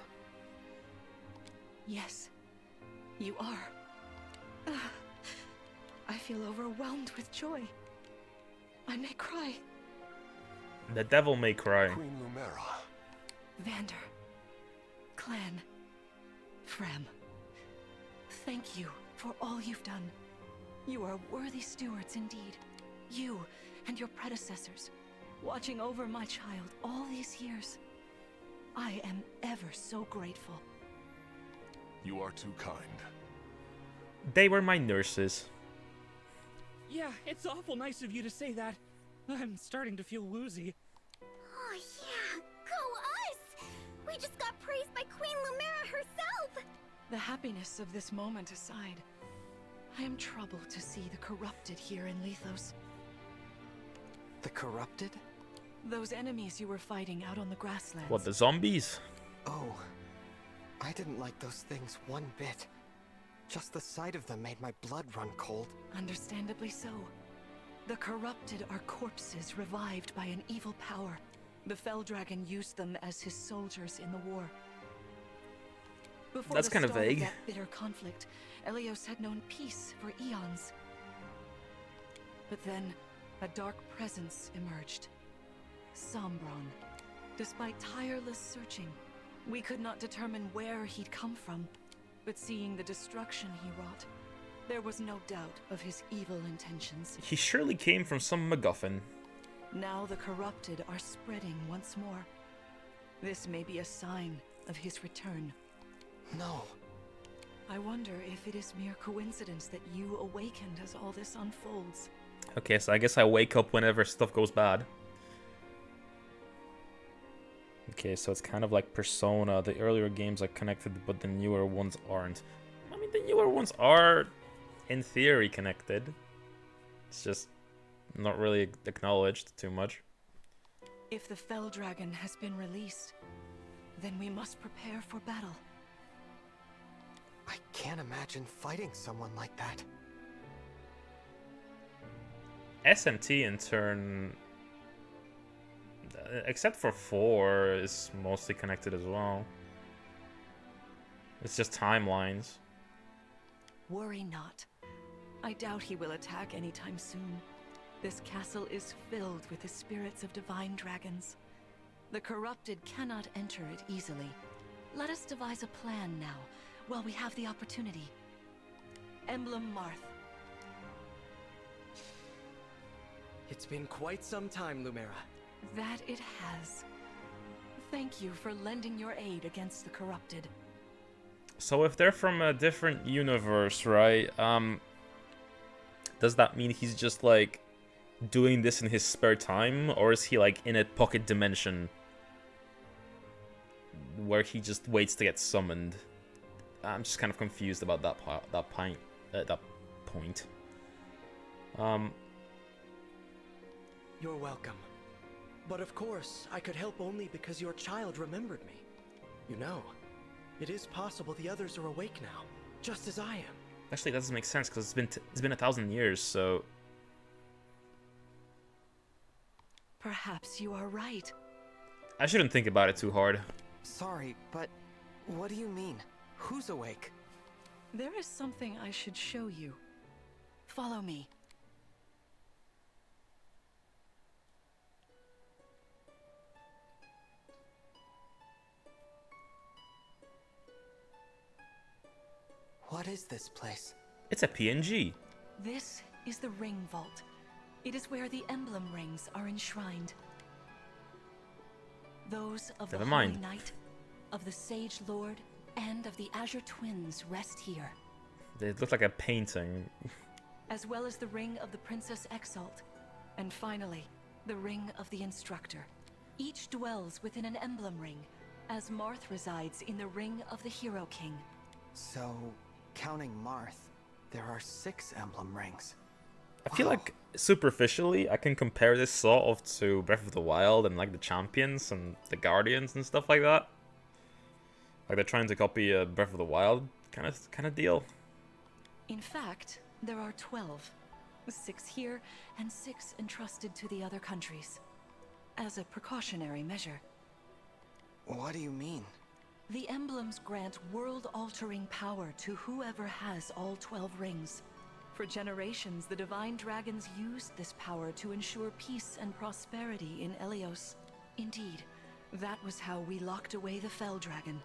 Yes, you are. I feel overwhelmed with joy. I may cry. The devil may cry. Queen Lumera. Vander, Clan, Frem, thank you for all you've done. You are worthy stewards indeed. You and your predecessors, watching over my child all these years. I am ever so grateful. You are too kind. They were my nurses. Yeah, it's awful nice of you to say that. I'm starting to feel woozy. Oh yeah, go us! We just got praised by Queen Lumera herself! The happiness of this moment aside, I am troubled to see the corrupted here in Lethos. The corrupted? Those enemies you were fighting out on the grasslands. What, the zombies? Oh, I didn't like those things one bit. Just the sight of them made my blood run cold. Understandably so. The corrupted are corpses revived by an evil power. The Fell Dragon used them as his soldiers in the war. Before That's the kind of start vague. that bitter conflict, Elios had known peace for eons. But then, a dark presence emerged. Sombron. Despite tireless searching, we could not determine where he'd come from. But seeing the destruction he wrought, there was no doubt of his evil intentions. He surely came from some MacGuffin. Now the corrupted are spreading once more. This may be a sign of his return. No. I wonder if it is mere coincidence that you awakened as all this unfolds. Okay, so I guess I wake up whenever stuff goes bad. Okay, so it's kind of like Persona. The earlier games are connected, but the newer ones aren't. I mean, the newer ones are, in theory, connected. It's just not really acknowledged too much. If the Fell Dragon has been released, then we must prepare for battle. I can't imagine fighting someone like that. SMT, in turn, except for 4, is mostly connected as well. It's just timelines. Worry not. I doubt he will attack anytime soon. This castle is filled with the spirits of divine dragons. The corrupted cannot enter it easily. Let us devise a plan now, while we have the opportunity. Emblem Marth. It's been quite some time, Lumera. That it has. Thank you for lending your aid against the corrupted. So if they're from a different universe, right? Does that mean he's just like doing this in his spare time, or is he like in a pocket dimension where he just waits to get summoned? I'm just kind of confused about that point. You're welcome. But of course, I could help only because your child remembered me. You know, it is possible the others are awake now, just as I am. Actually, that doesn't make sense because it's been 1,000 years, so Perhaps you are right. I shouldn't think about it too hard. Sorry, but what do you mean? Who's awake? There is something I should show you. Follow me. What is this place? It's a PNG. This is the Ring Vault. It is where the Emblem rings are enshrined. Those of the Never Holy mind. Knight, of the Sage Lord, and of the Azure Twins rest here, They look like a painting. as well as the Ring of the Princess Exalt, and finally, the Ring of the Instructor. Each dwells within an Emblem ring, as Marth resides in the Ring of the Hero King. So, counting Marth, there are 6 emblem rings. I feel like superficially I can compare this sort of to Breath of the Wild and like the Champions and the Guardians and stuff like that. Like they're trying to copy a Breath of the Wild kind of deal. In fact, there are 12, 6 here and 6 entrusted to the other countries, as a precautionary measure. What do you mean? The emblems grant world-altering power to whoever has all 12 rings. For generations, the divine dragons used this power to ensure peace and prosperity in Elios. Indeed, that was how we locked away the Fell Dragon.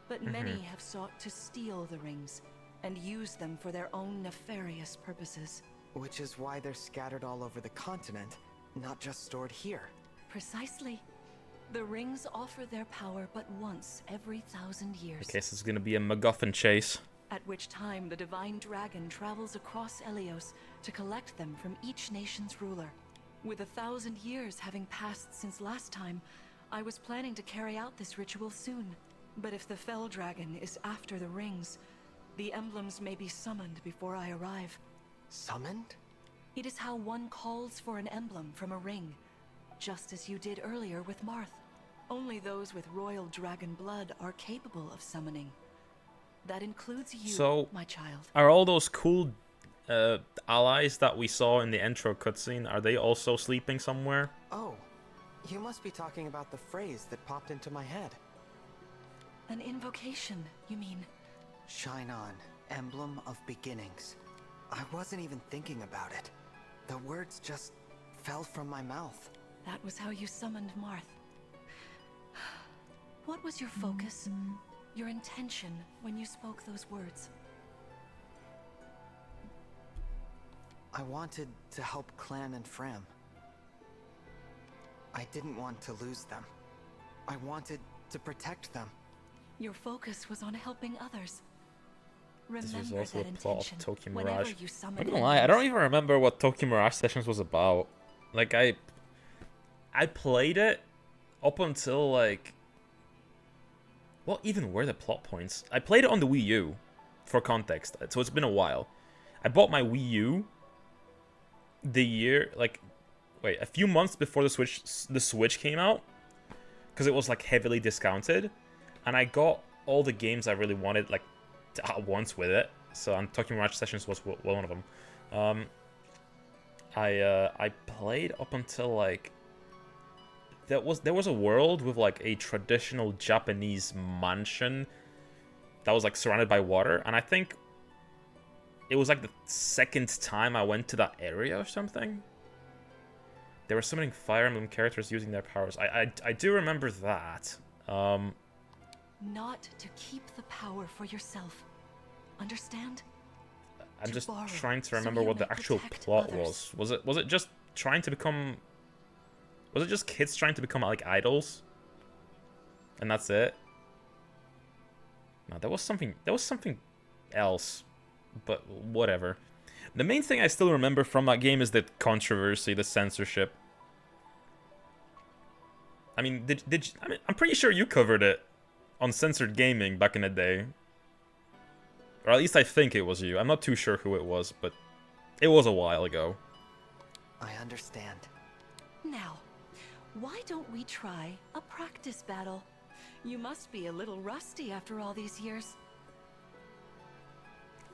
But many have sought to steal the rings and use them for their own nefarious purposes. Which is why they're scattered all over the continent, not just stored here. Precisely. The rings offer their power but once every 1,000 years. Okay, so it's gonna be a MacGuffin chase. At which time the divine dragon travels across Elios to collect them from each nation's ruler. With 1,000 years having passed since last time, I was planning to carry out this ritual soon. But if the Fell Dragon is after the rings, the emblems may be summoned before I arrive. Summoned? It is how one calls for an emblem from a ring, just as you did earlier with Marth. Only those with royal dragon blood are capable of summoning. That includes you, So, my child. Are all those cool allies that we saw in the intro cutscene, are they also sleeping somewhere? Oh, you must be talking about the phrase that popped into my head. An invocation, you mean? Shine on, emblem of beginnings. I wasn't even thinking about it. The words just fell from my mouth. That was how you summoned Marth. What was your focus? Your intention when you spoke those words? I wanted to help Clan and Fram. I didn't want to lose them. I wanted to protect them. Your focus was on helping others. This was Remember also a that plot of intention Tokyo whenever Mirage. you I'm summon not gonna lie, I don't emblems. even remember what Tokyo Mirage Sessions was about. Like, I played it up until, like... What even were the plot points? I played it on the Wii U, for context, so it's been a while. I bought my Wii U the year, like... Wait, a few months before the Switch came out, because it was, like, heavily discounted, and I got all the games I really wanted, like, at once with it. So, and Tokyo Mirage Sessions was one of them. I played up until, like, there was a world with, like, a traditional Japanese mansion that was, like, surrounded by water, and I think it was, like, the second time I went to that area or something. They were summoning Fire Emblem characters using their powers. I do remember that. Not to keep the power for yourself. Understand? I'm To just borrow, trying to so remember you what the may actual protect plot others. was. Was it just trying to become... Was it just kids trying to become, like, idols? And that's it? No, there was something else. But whatever. The main thing I still remember from that game is the controversy, the censorship. I mean, I'm pretty sure you covered it on Censored Gaming back in the day. Or at least I think it was you. I'm not too sure who it was, but it was a while ago. I understand. Now, why don't we try a practice battle? You must be a little rusty after all these years.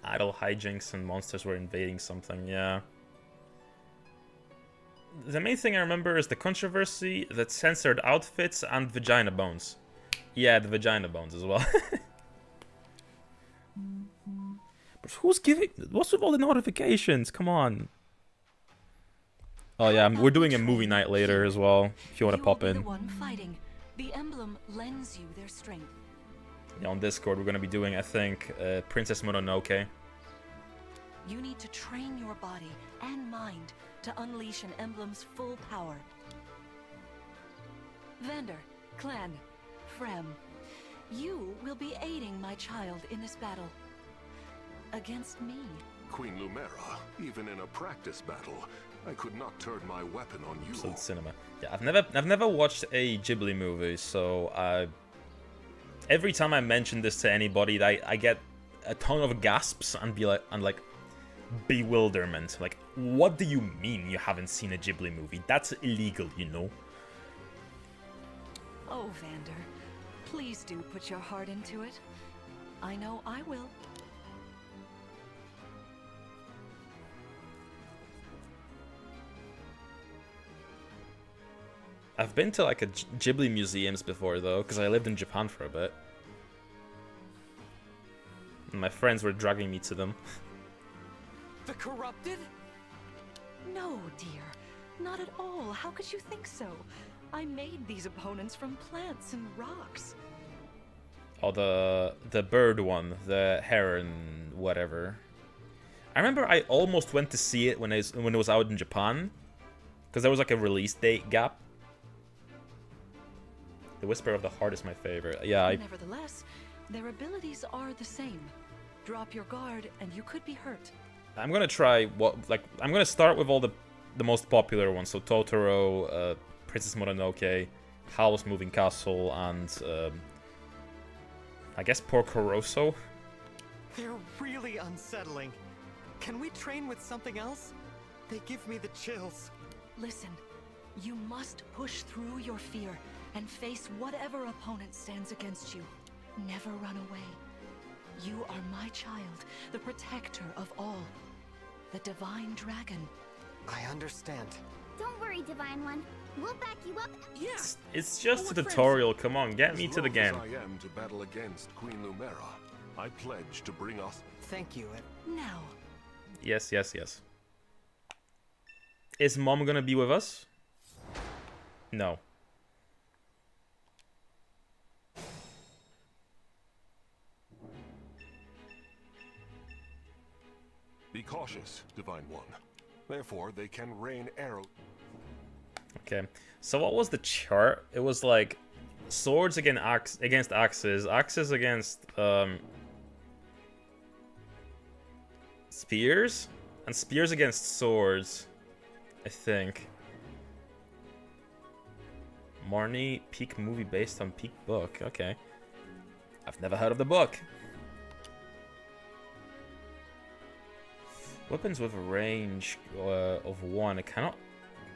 Idle hijinks and monsters were invading something, yeah. The main thing I remember is the controversy, the censored outfits, and vagina bones. Yeah, the vagina bones as well. But who's giving... What's with all the notifications? Come on. Oh yeah, we're doing a movie night later as well, if you want to pop You will be in. the one fighting. The emblem lends you their strength. Yeah, on Discord, we're going to be doing, I think, Princess Mononoke. You need to train your body and mind to unleash an emblem's full power. Vander, Clan, Frem, you will be aiding my child in this battle. Against me. Queen Lumera, even in a practice battle, I could not turn my weapon on you. Absolute cinema. Yeah, I've never watched a Ghibli movie, so every time I mention this to anybody, I get a ton of gasps and bewilderment. Like, what do you mean you haven't seen a Ghibli movie? That's illegal, you know. Oh, Vander, please do put your heart into it. I know I will. I've been to like a Ghibli museums before though, because I lived in Japan for a bit. And my friends were dragging me to them. The corrupted? No, dear. Not at all. How could you think so? I made these opponents from plants and rocks. Oh, the bird one, the heron, whatever. I remember I almost went to see it when it was out in Japan, because there was like a release date gap. The Whisper of the Heart is my favorite. Yeah. Nevertheless, their abilities are the same. Drop your guard, and you could be hurt. I'm gonna try I'm gonna start with all the most popular ones. So Totoro, Princess Mononoke, Howl's Moving Castle, and I guess Porco Rosso. They're really unsettling. Can we train with something else? They give me the chills. Listen, you must push through your fear and face whatever opponent stands against you. Never run away. You are my child, the protector of all. The Divine Dragon. I understand. Don't worry, Divine One. We'll back you up. Yeah. It's just a What tutorial. Come on, get me to the game. As long as I am to battle against Queen Lumera, I pledge to bring us. Thank you. Now. Yes, yes, yes. Is Mom gonna be with us? No. Be cautious, Divine One. Therefore, they can rain arrows. Okay. So what was the chart? It was like swords against axes, axes against spears, and spears against swords, I think. Marnie, peak movie based on peak book. Okay. I've never heard of the book. Weapons with a range of 1 cannot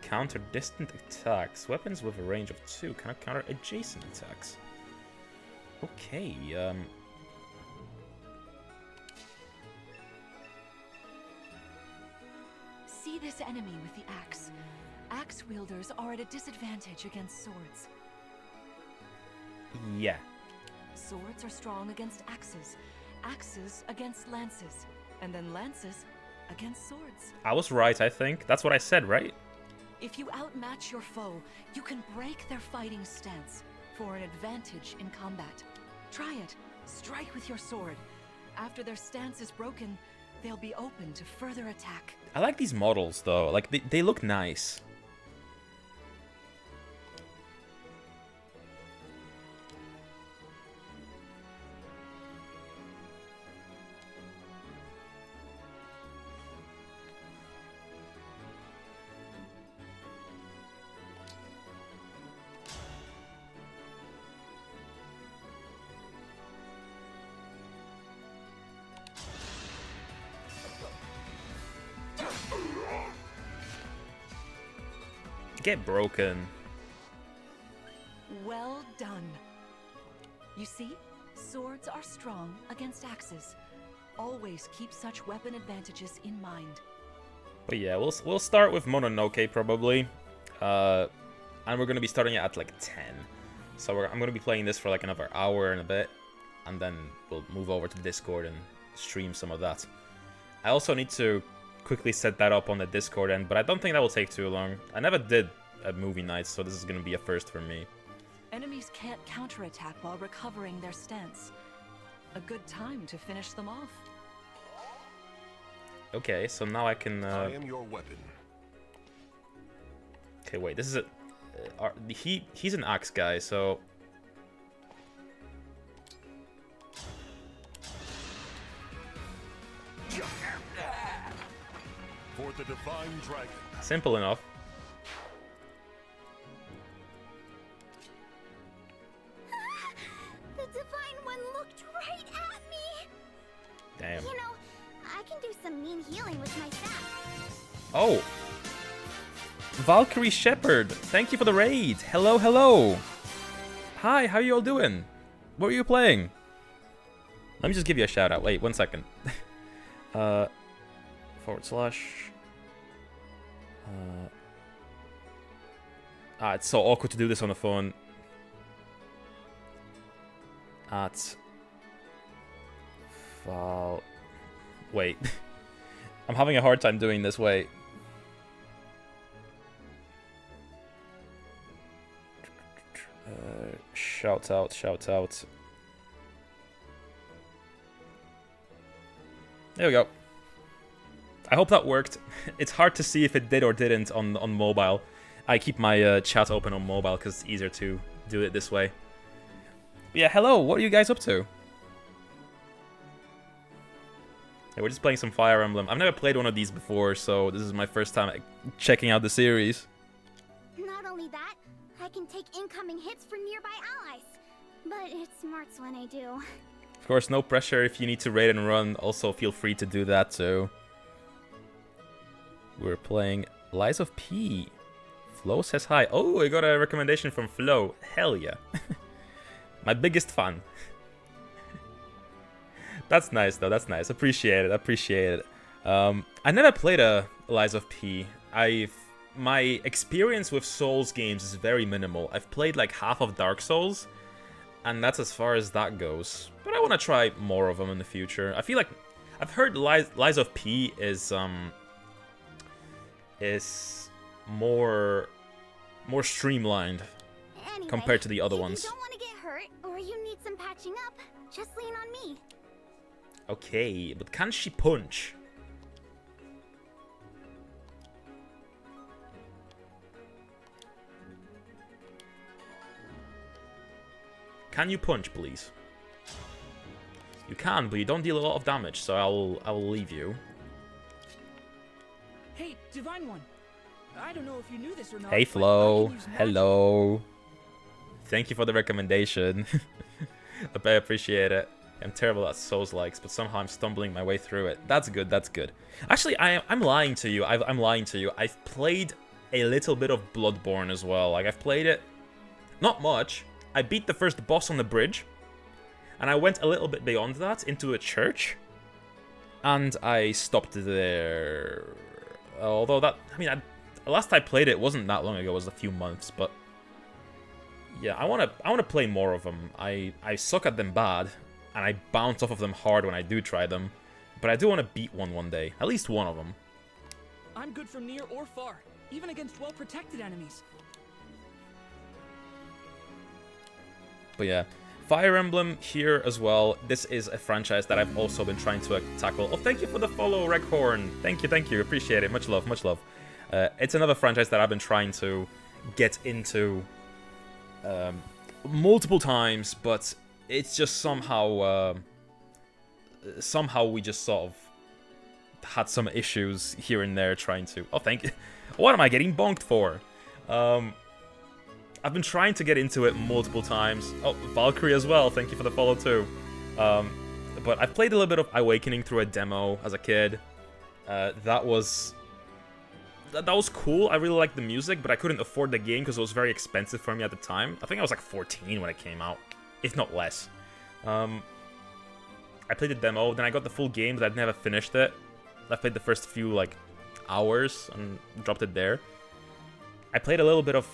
counter distant attacks. Weapons with a range of 2 cannot counter adjacent attacks. Okay, See this enemy with the axe. Axe wielders are at a disadvantage against swords. yeah. Swords are strong against axes, axes against lances, and then lances against swords. I was right, I think. That's what I said, right? If you outmatch your foe, you can break their fighting stance for an advantage in combat. Try it. Strike with your sword. After their stance is broken, they'll be open to further attack. I like these models, though. Like, they look nice. Get broken. Well done. You see, swords are strong against axes. Always keep such weapon advantages in mind. But yeah, we'll start with Mononoke probably, and we're gonna be starting it at like 10. So I'm gonna be playing this for like another hour and a bit, and then we'll move over to Discord and stream some of that. I also need to quickly set that up on the Discord end, but I don't think that will take too long. I never did a movie night, so this is gonna be a first for me. Enemies can't counterattack while recovering their stance. A good time to finish them off. Okay, so now I can. I am your weapon. Okay, wait. This is a. He's an axe guy, so. For the Divine Dragon. Simple enough. The Divine One looked right at me. Damn. You know, I can do some mean healing with my staff. Oh. Valkyrie Shepherd, thank you for the raid. Hello, hello. Hi, how you all doing? What were you playing? Let me just give you a shout out. Wait, 1 second. // Ah, it's so awkward to do this on the phone. Wait. I'm having a hard time doing this, wait. Shout out, shout out. There we go. I hope that worked. It's hard to see if it did or didn't on mobile. I keep my chat open on mobile because it's easier to do it this way. But yeah, hello, what are you guys up to? Yeah, we're just playing some Fire Emblem. I've never played one of these before, so this is my first time checking out the series. Not only that, I can take incoming hits from nearby allies. But it smarts when I do. Of course, no pressure if you need to raid and run. Also, feel free to do that too. We're playing Lies of P. Flo says hi. Oh, I got a recommendation from Flo. Hell yeah. My biggest fan. That's nice though, that's nice. Appreciate it, appreciate it. I never played a Lies of P. My experience with Souls games is very minimal. I've played like half of Dark Souls, and that's as far as that goes. But I want to try more of them in the future. I feel like I've heard Lies of P is more streamlined Anyway, compared to the other if ones. you don't want to get hurt, or you need some patching up, just lean on me. Okay, but can she punch? Can you punch, please? You can, but you don't deal a lot of damage, so I will leave you. Hey, Divine One. I don't know if you knew this or not. Hey, but I Flo. can use magic. Hello. Thank you for the recommendation. I appreciate it. I'm terrible at Souls-likes, but somehow I'm stumbling my way through it. That's good, that's good. Actually, I'm lying to you. I'm lying to you. I've played a little bit of Bloodborne as well. Like, I've played it. Not much. I beat the first boss on the bridge. And I went a little bit beyond that into a church. And I stopped there. Although that... I mean, last I played it wasn't that long ago. It was a few months, but... Yeah, I wanna play more of them. I suck at them bad. And I bounce off of them hard when I do try them. But I do want to beat one day. At least one of them. I'm good from near or far, even against well-protected enemies. But yeah, Fire Emblem here as well. This is a franchise that I've also been trying to tackle. Oh, thank you for the follow, Reghorn. Thank you. Appreciate it. Much love, much love. It's another franchise that I've been trying to get into multiple times, but it's just somehow we just sort of had some issues here and there trying to... Oh, thank you. What am I getting bonked for? I've been trying to get into it multiple times. Oh, Valkyrie as well. Thank you for the follow too. But I played a little bit of Awakening through a demo as a kid. That was cool. I really liked the music, but I couldn't afford the game because it was very expensive for me at the time. I think I was like 14 when it came out, if not less. I played the demo, then I got the full game, but I'd never finished it. I played the first few like hours and dropped it there. I played a little bit of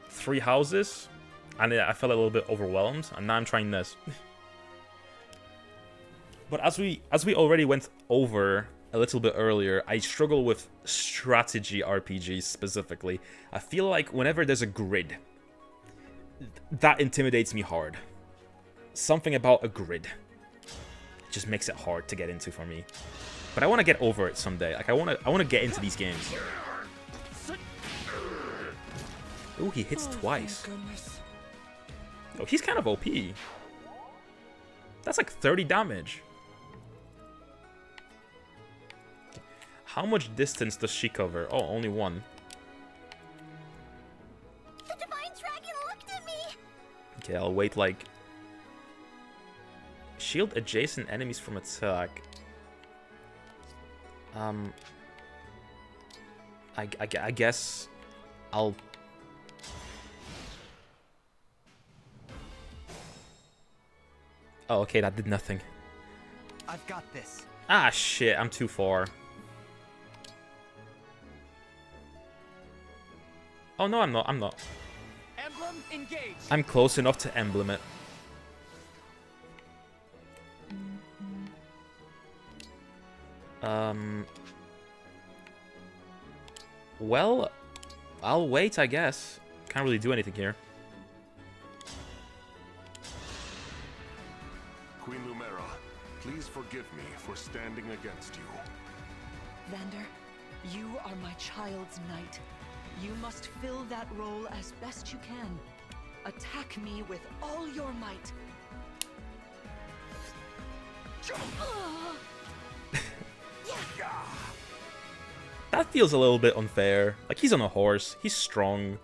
Three Houses, and I felt a little bit overwhelmed, and now I'm trying this. But as we already went over a little bit earlier, I struggle with strategy RPGs specifically. I feel like whenever there's a grid, that intimidates me hard. Something about a grid just makes it hard to get into for me. But I want to get over it someday. Like I want to get into these games. Ooh, he hits twice. Oh, he's kind of OP. That's like 30 damage. How much distance does she cover? Oh, only one. The Divine Dragon looked at me! Okay, I'll wait like... Shield adjacent enemies from attack. I guess I'll... Oh, okay, that did nothing. I've got this. Ah, shit, I'm too far. Oh, no, I'm not. Emblem, engage! I'm close enough to emblem it. Well, I'll wait, I guess. Can't really do anything here. Queen Lumera, please forgive me for standing against you. Vander, you are my child's knight. You must fill that role as best you can. Attack me with all your might. That feels a little bit unfair. Like, he's on a horse. He's strong.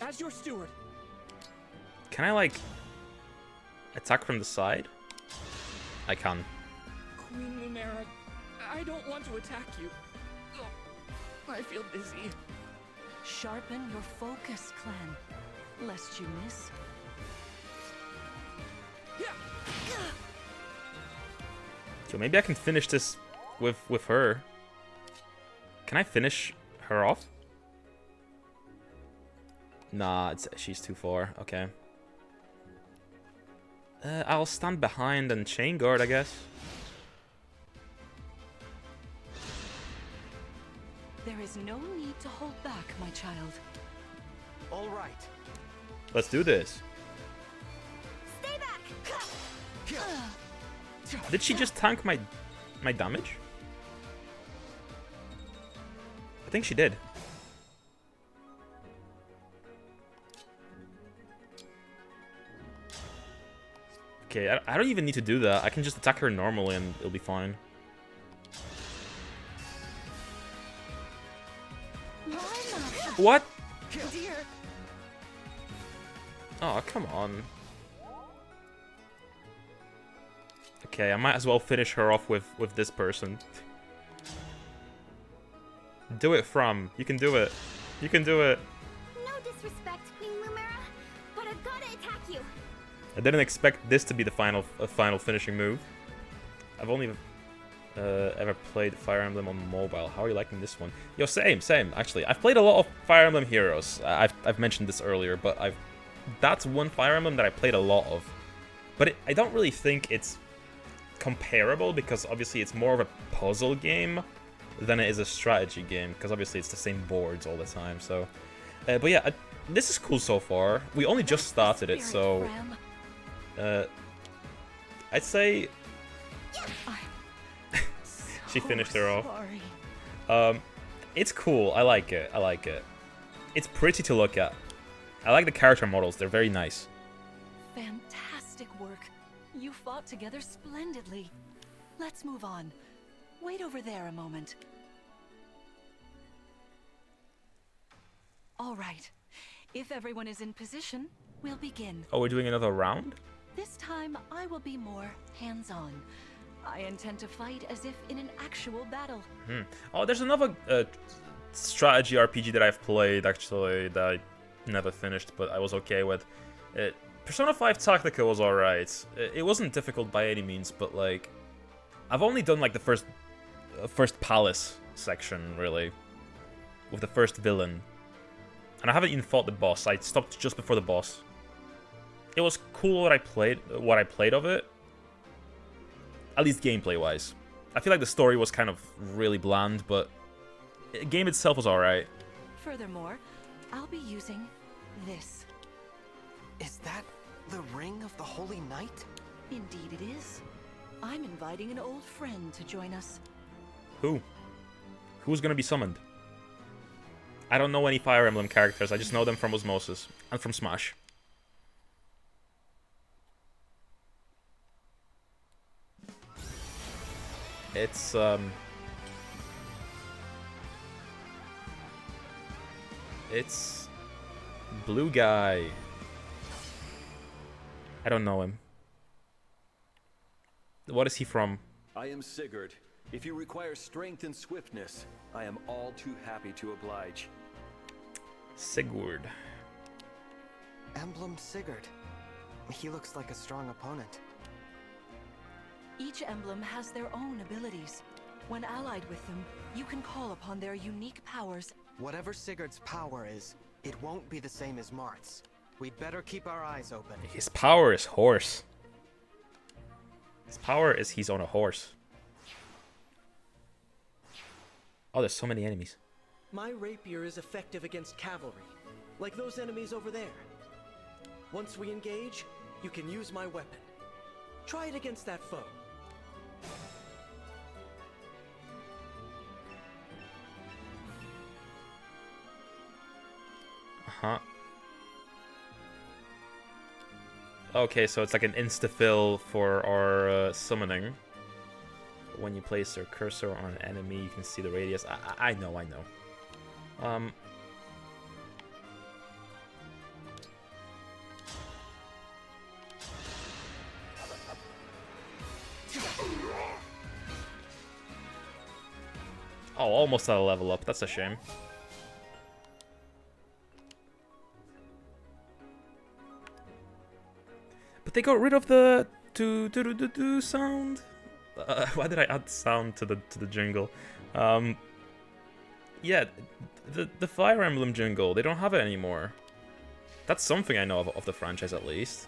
As your steward. Can I, like, attack from the side? I can. Queen Lumera, I don't want to attack you. Oh, I feel dizzy. Sharpen your focus, Clan, lest you miss. So maybe I can finish this with her. Can I finish her off? Nah, she's too far. Okay. I'll stand behind and chain guard, I guess. There is no need to hold back, my child. All right. Let's do this. Stay back! Did she just tank my damage? I think she did. Okay, I don't even need to do that. I can just attack her normally and it'll be fine. What? Dear. Oh, come on. Okay, I might as well finish her off with this person. Do it, From. You can do it. You can do it. No disrespect, Queen Lumera, but I've got to attack you. I didn't expect this to be the final finishing move. I've only ever played Fire Emblem on mobile. How are you liking this one? Yo, same, actually. I've played a lot of Fire Emblem Heroes. I've mentioned this earlier, but that's one Fire Emblem that I played a lot of. But I don't really think it's comparable, because obviously it's more of a puzzle game than it is a strategy game, because obviously it's the same boards all the time. So but yeah, this is cool so far. We only just started it, so I'd say she finished her off. It's cool. I like it. It's pretty to look at. I like the character models. They're very nice. Fantastic work. You fought together splendidly. Let's move on. Wait over there a moment. All right. If everyone is in position, we'll begin. Oh, we're doing another round? This time, I will be more hands-on. I intend to fight as if in an actual battle. Oh, there's another strategy RPG that I've played, actually, that I never finished, but I was okay with. Persona 5 Tactica was alright. It wasn't difficult by any means, but, like, I've only done, like, the first palace section, really, with the first villain. And I haven't even fought the boss. I stopped just before the boss. It was cool what I played of it. At least gameplay-wise. I feel like the story was kind of really bland, but the game itself was alright. Furthermore, I'll be using this. Is that the Ring of the Holy Knight? Indeed it is. I'm inviting an old friend to join us. Who? Who's gonna be summoned? I don't know any Fire Emblem characters, I just know them from Osmosis and from Smash. It's blue guy. I don't know him. What is he from? I am Sigurd. If you require strength and swiftness, I am all too happy to oblige. Sigurd. Emblem Sigurd. He looks like a strong opponent. Each emblem has their own abilities. When allied with them, you can call upon their unique powers Whatever Sigurd's power is, it won't be the same as Mart's. We'd better keep our eyes open. His power is horse. His power is he's on a horse. Oh, there's so many enemies. My rapier is effective against cavalry, like those enemies over there. Once we engage, you can use my weapon. Try it against that foe. Uh-huh. Okay, so it's like an insta-fill for our summoning. When you place your cursor on an enemy, you can see the radius. I know. Oh, almost at a level up. That's a shame. But they got rid of the do sound. Why did I add sound to the jingle? Yeah, the Fire Emblem jingle. They don't have it anymore. That's something I know of the franchise at least.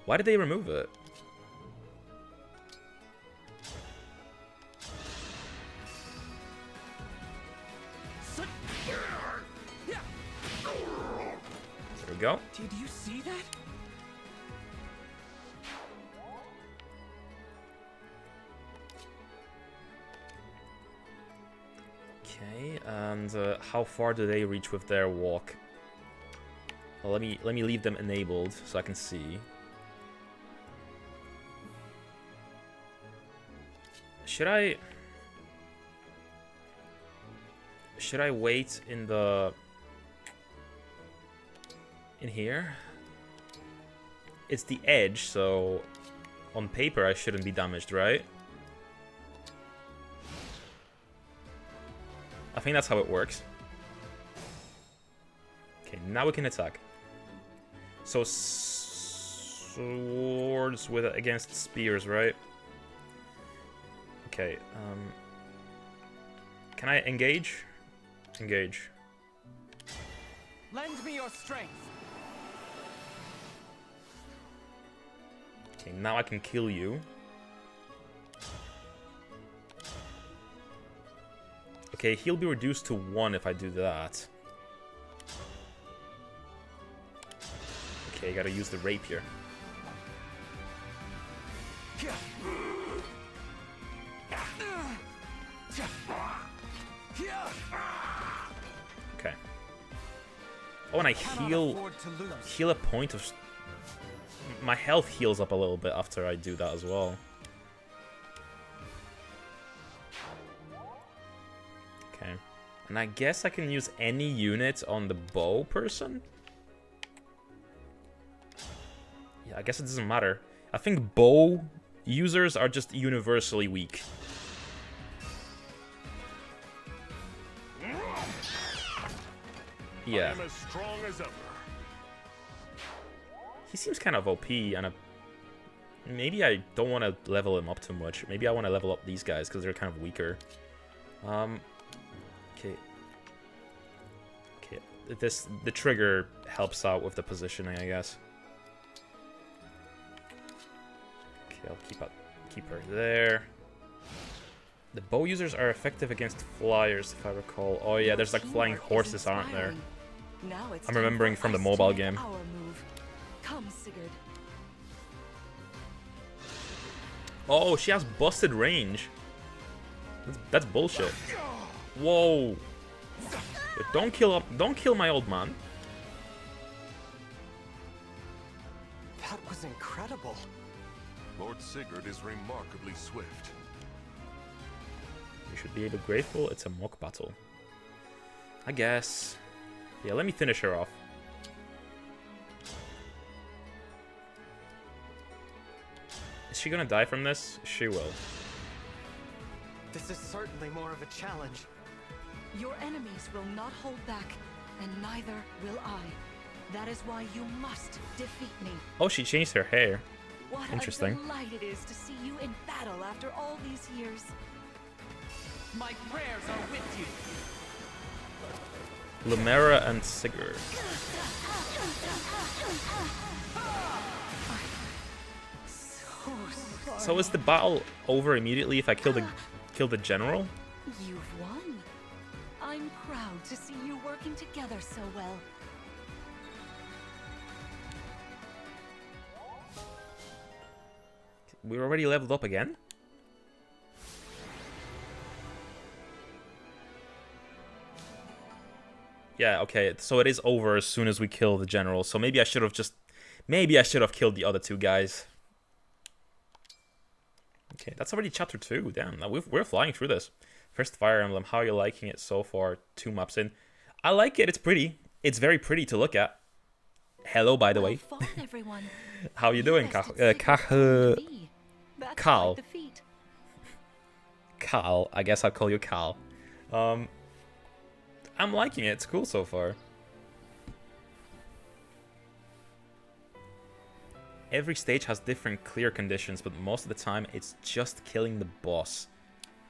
Why did they remove it? There we go. Did you see that? Okay, and how far do they reach with their walk? Well, let me leave them enabled so I can see. Should I wait in here? It's the edge, so on paper I shouldn't be damaged, right? I think that's how it works. Okay, now we can attack. So swords with against spears, right? Okay, can I engage? Engage. Lend me your strength. Okay, now I can kill you. Okay, he'll be reduced to 1 if I do that. Okay, gotta use the rapier. Okay. Oh, and I heal a point of... My health heals up a little bit after I do that as well. Okay. And I guess I can use any unit on the bow person? Yeah, I guess it doesn't matter. I think bow users are just universally weak. Yeah. I'm as strong as ever. He seems kind of OP, and maybe I don't want to level him up too much. Maybe I want to level up these guys because they're kind of weaker. Okay. Okay. The trigger helps out with the positioning, I guess. Okay, I'll keep her there. The bow users are effective against flyers, if I recall. Oh yeah, there's like flying horses, aren't there? I'm remembering from the mobile game. Come, Sigurd. Oh, she has busted range. That's bullshit. Whoa. Don't kill my old man. That was incredible. Lord Sigurd is remarkably swift. You should be grateful it's a mock battle. I guess. Yeah, let me finish her off. Is she gonna die from this? She will. This is certainly more of a challenge. Your enemies will not hold back, and neither will I. That is why you must defeat me. Oh, she changed her hair. What Interesting. a delight it is to see you in battle after all these years. My prayers are with you. Lumera and Sigurd. So is the battle over immediately if I kill the general? You've won. I'm proud to see you working together so well. We're already leveled up again? Yeah, okay, so it is over as soon as we kill the general. So maybe I should have killed the other two guys. Okay, that's already chapter 2. Damn, now we're flying through this. First Fire Emblem, how are you liking it so far? 2 maps in. I like it, it's pretty. It's very pretty to look at. Hello, by the way. Fought, everyone. How you doing, Carl? Carl, I guess I'll call you Carl. I'm liking it, it's cool so far. Every stage has different clear conditions, but most of the time it's just killing the boss.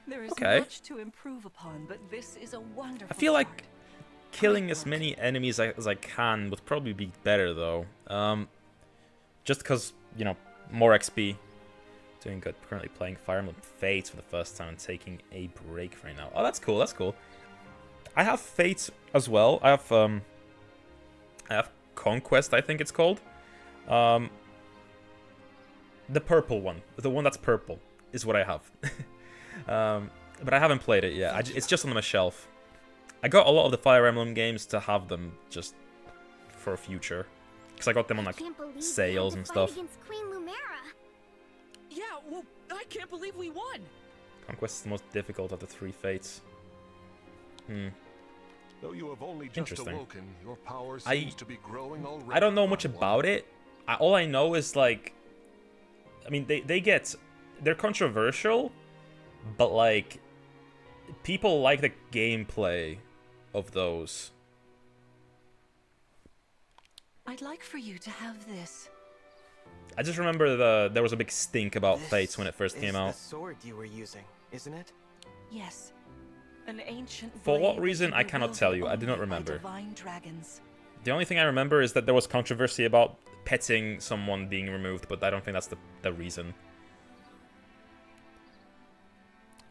There is much to improve upon, but this is a wonderful I feel like killing as many enemies as I can would probably be better though. Just because, you know, more XP. Doing good. Currently playing Fire Emblem Fates for the first time and taking a break right now. Oh, that's cool, that's cool. I have Fates as well. I have Conquest, I think it's called. The purple one. The one that's purple is what I have. But I haven't played it yet. It's just on my shelf. I got a lot of the Fire Emblem games to have them just for future. Because I got them on like sales and stuff. Yeah, well, I can't believe we won. Conquest is the most difficult of the 3 Fates. Though you have only just Interesting. awoken, your power seems to be growing already. I don't know much about it. All I know is like, I mean, they're controversial, but like, people like the gameplay of those. I'd like for you to have this. I just remember there was a big stink about Fates when it first came out. The sword you were using, isn't it? Yes. An ancient For what blade reason, that I can be cannot tell you. I wielded do not only by remember. divine dragons. The only thing I remember is that there was controversy about petting someone being removed, but I don't think that's the reason.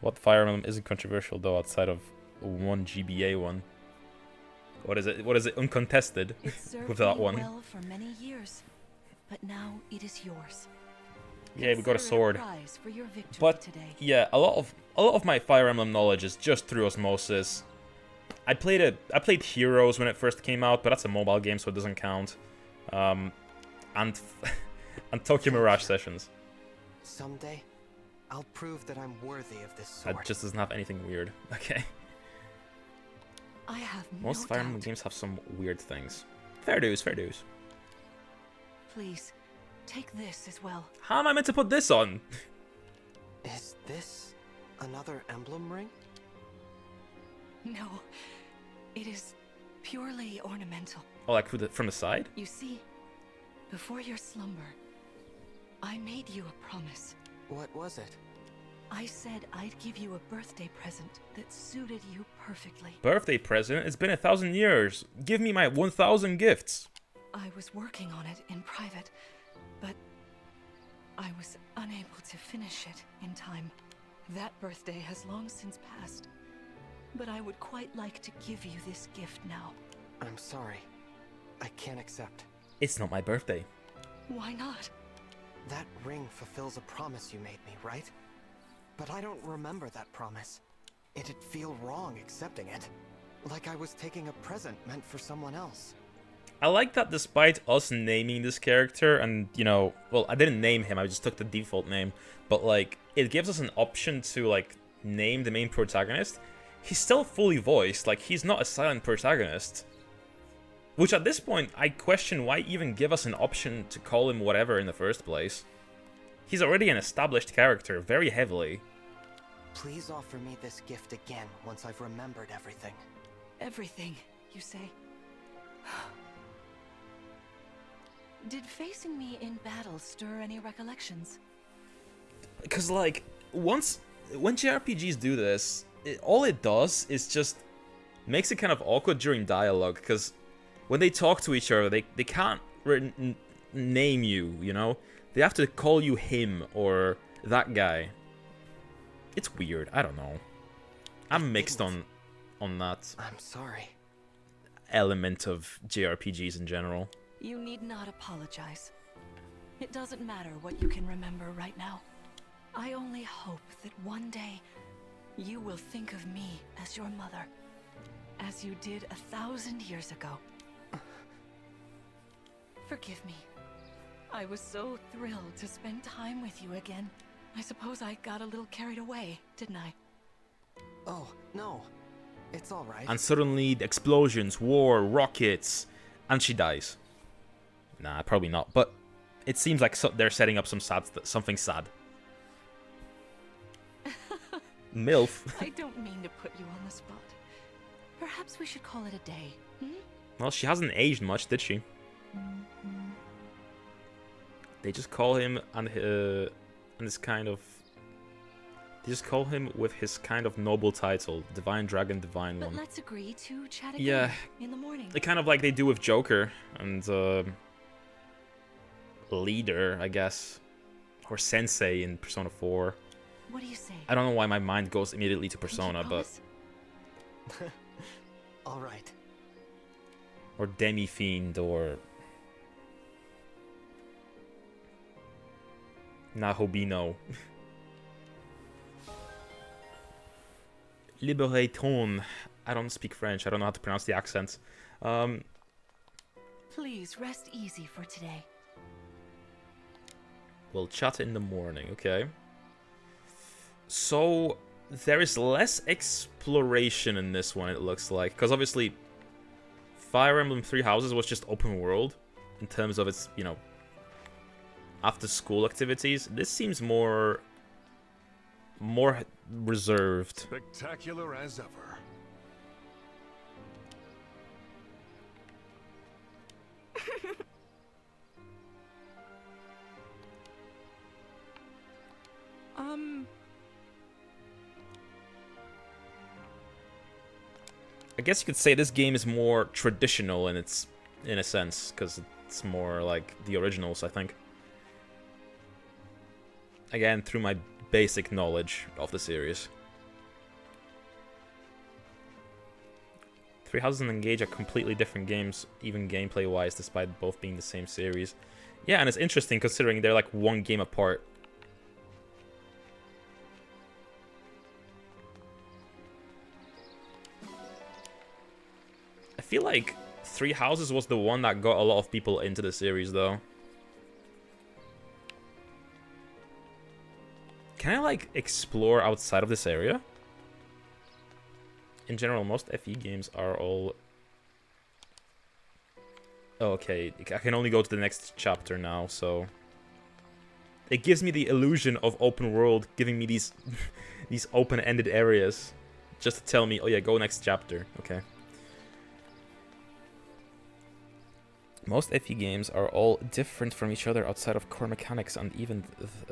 What Fire Emblem isn't controversial though, outside of one GBA one? What is it? What is it? Uncontested It served with that you one. well for many years, but now it is yours. Yeah, we got a Consider sword. it a prize for your victory But today. yeah, a lot of my Fire Emblem knowledge is just through osmosis. I played Heroes when it first came out, but that's a mobile game, so it doesn't count. And Tokyo Mirage Sessions. Someday, I'll prove that I'm worthy of this sword. That just doesn't have anything weird. Okay. I have Most no Fire Emblem doubt. games have some weird things. Fair dues, fair dues. Please, take this as well. How am I meant to put this on? Is this another emblem ring? No, it is purely ornamental. Oh, like from the side? You see, before your slumber, I made you a promise. What was it? I said I'd give you a birthday present that suited you perfectly. Birthday present? It's been 1,000 years. Give me my 1,000 gifts. I was working on it in private, but I was unable to finish it in time. That birthday has long since passed, but I would quite like to give you this gift now. I'm sorry. I can't accept. It's not my birthday. Why not? That ring fulfills a promise you made me, right? But I don't remember that promise. It'd feel wrong accepting it. Like I was taking a present meant for someone else. I like that despite us naming this character and, you know, well, I didn't name him, I just took the default name, but like, it gives us an option to like, name the main protagonist. He's still fully voiced, like, he's not a silent protagonist. Which at this point, I question why even give us an option to call him whatever in the first place. He's already an established character, very heavily. Please offer me this gift again once I've remembered everything. Everything, you say? Did facing me in battle stir any recollections? Because, like, when JRPGs do this, all it does is just makes it kind of awkward during dialogue, because when they talk to each other, they can't name you, you know? They have to call you him or that guy. It's weird, I don't know. I'm mixed on that I'm sorry. element of JRPGs in general. You need not apologize. It doesn't matter what you can remember right now. I only hope that one day you will think of me as your mother, as you did 1,000 years ago. Forgive me. I was so thrilled to spend time with you again. I suppose I got a little carried away, didn't I? Oh, no. It's all right. And suddenly, explosions, war, rockets, and she dies. Nah, probably not, but it seems like they're setting up something sad. MILF. I don't mean to put you on the spot. Perhaps we should call it a day, hmm? Well, she hasn't aged much, did she? They just call him and this kind of... They just call him with his kind of noble title, Divine Dragon, Divine One. But let's agree to chat again Yeah. in the morning. Kind of like they do with Joker and Leader, I guess, or Sensei in Persona 4. What do you say? I don't know why my mind goes immediately to Persona, but All right. or Demi Fiend or Nahobino. Liberaton. I don't speak French. I don't know how to pronounce the accents. Please rest easy for today. We'll chat in the morning, okay? So, there is less exploration in this one, it looks like. Because obviously, Fire Emblem Three Houses was just open world in terms of its, you know, after-school activities. This seems more reserved. Spectacular as ever. I guess you could say this game is more traditional in a sense, because it's more like the originals, I think. Again, through my basic knowledge of the series. Three Houses and Engage are completely different games, even gameplay-wise, despite both being the same series. Yeah, and it's interesting considering they're like one game apart. I feel like Three Houses was the one that got a lot of people into the series, though. Can I, like, explore outside of this area? In general, most FE games are all... Oh, okay, I can only go to the next chapter now, so... It gives me the illusion of open world, giving me these these open-ended areas. Just to tell me, oh yeah, go next chapter. Okay. Most FE games are all different from each other outside of core mechanics, and even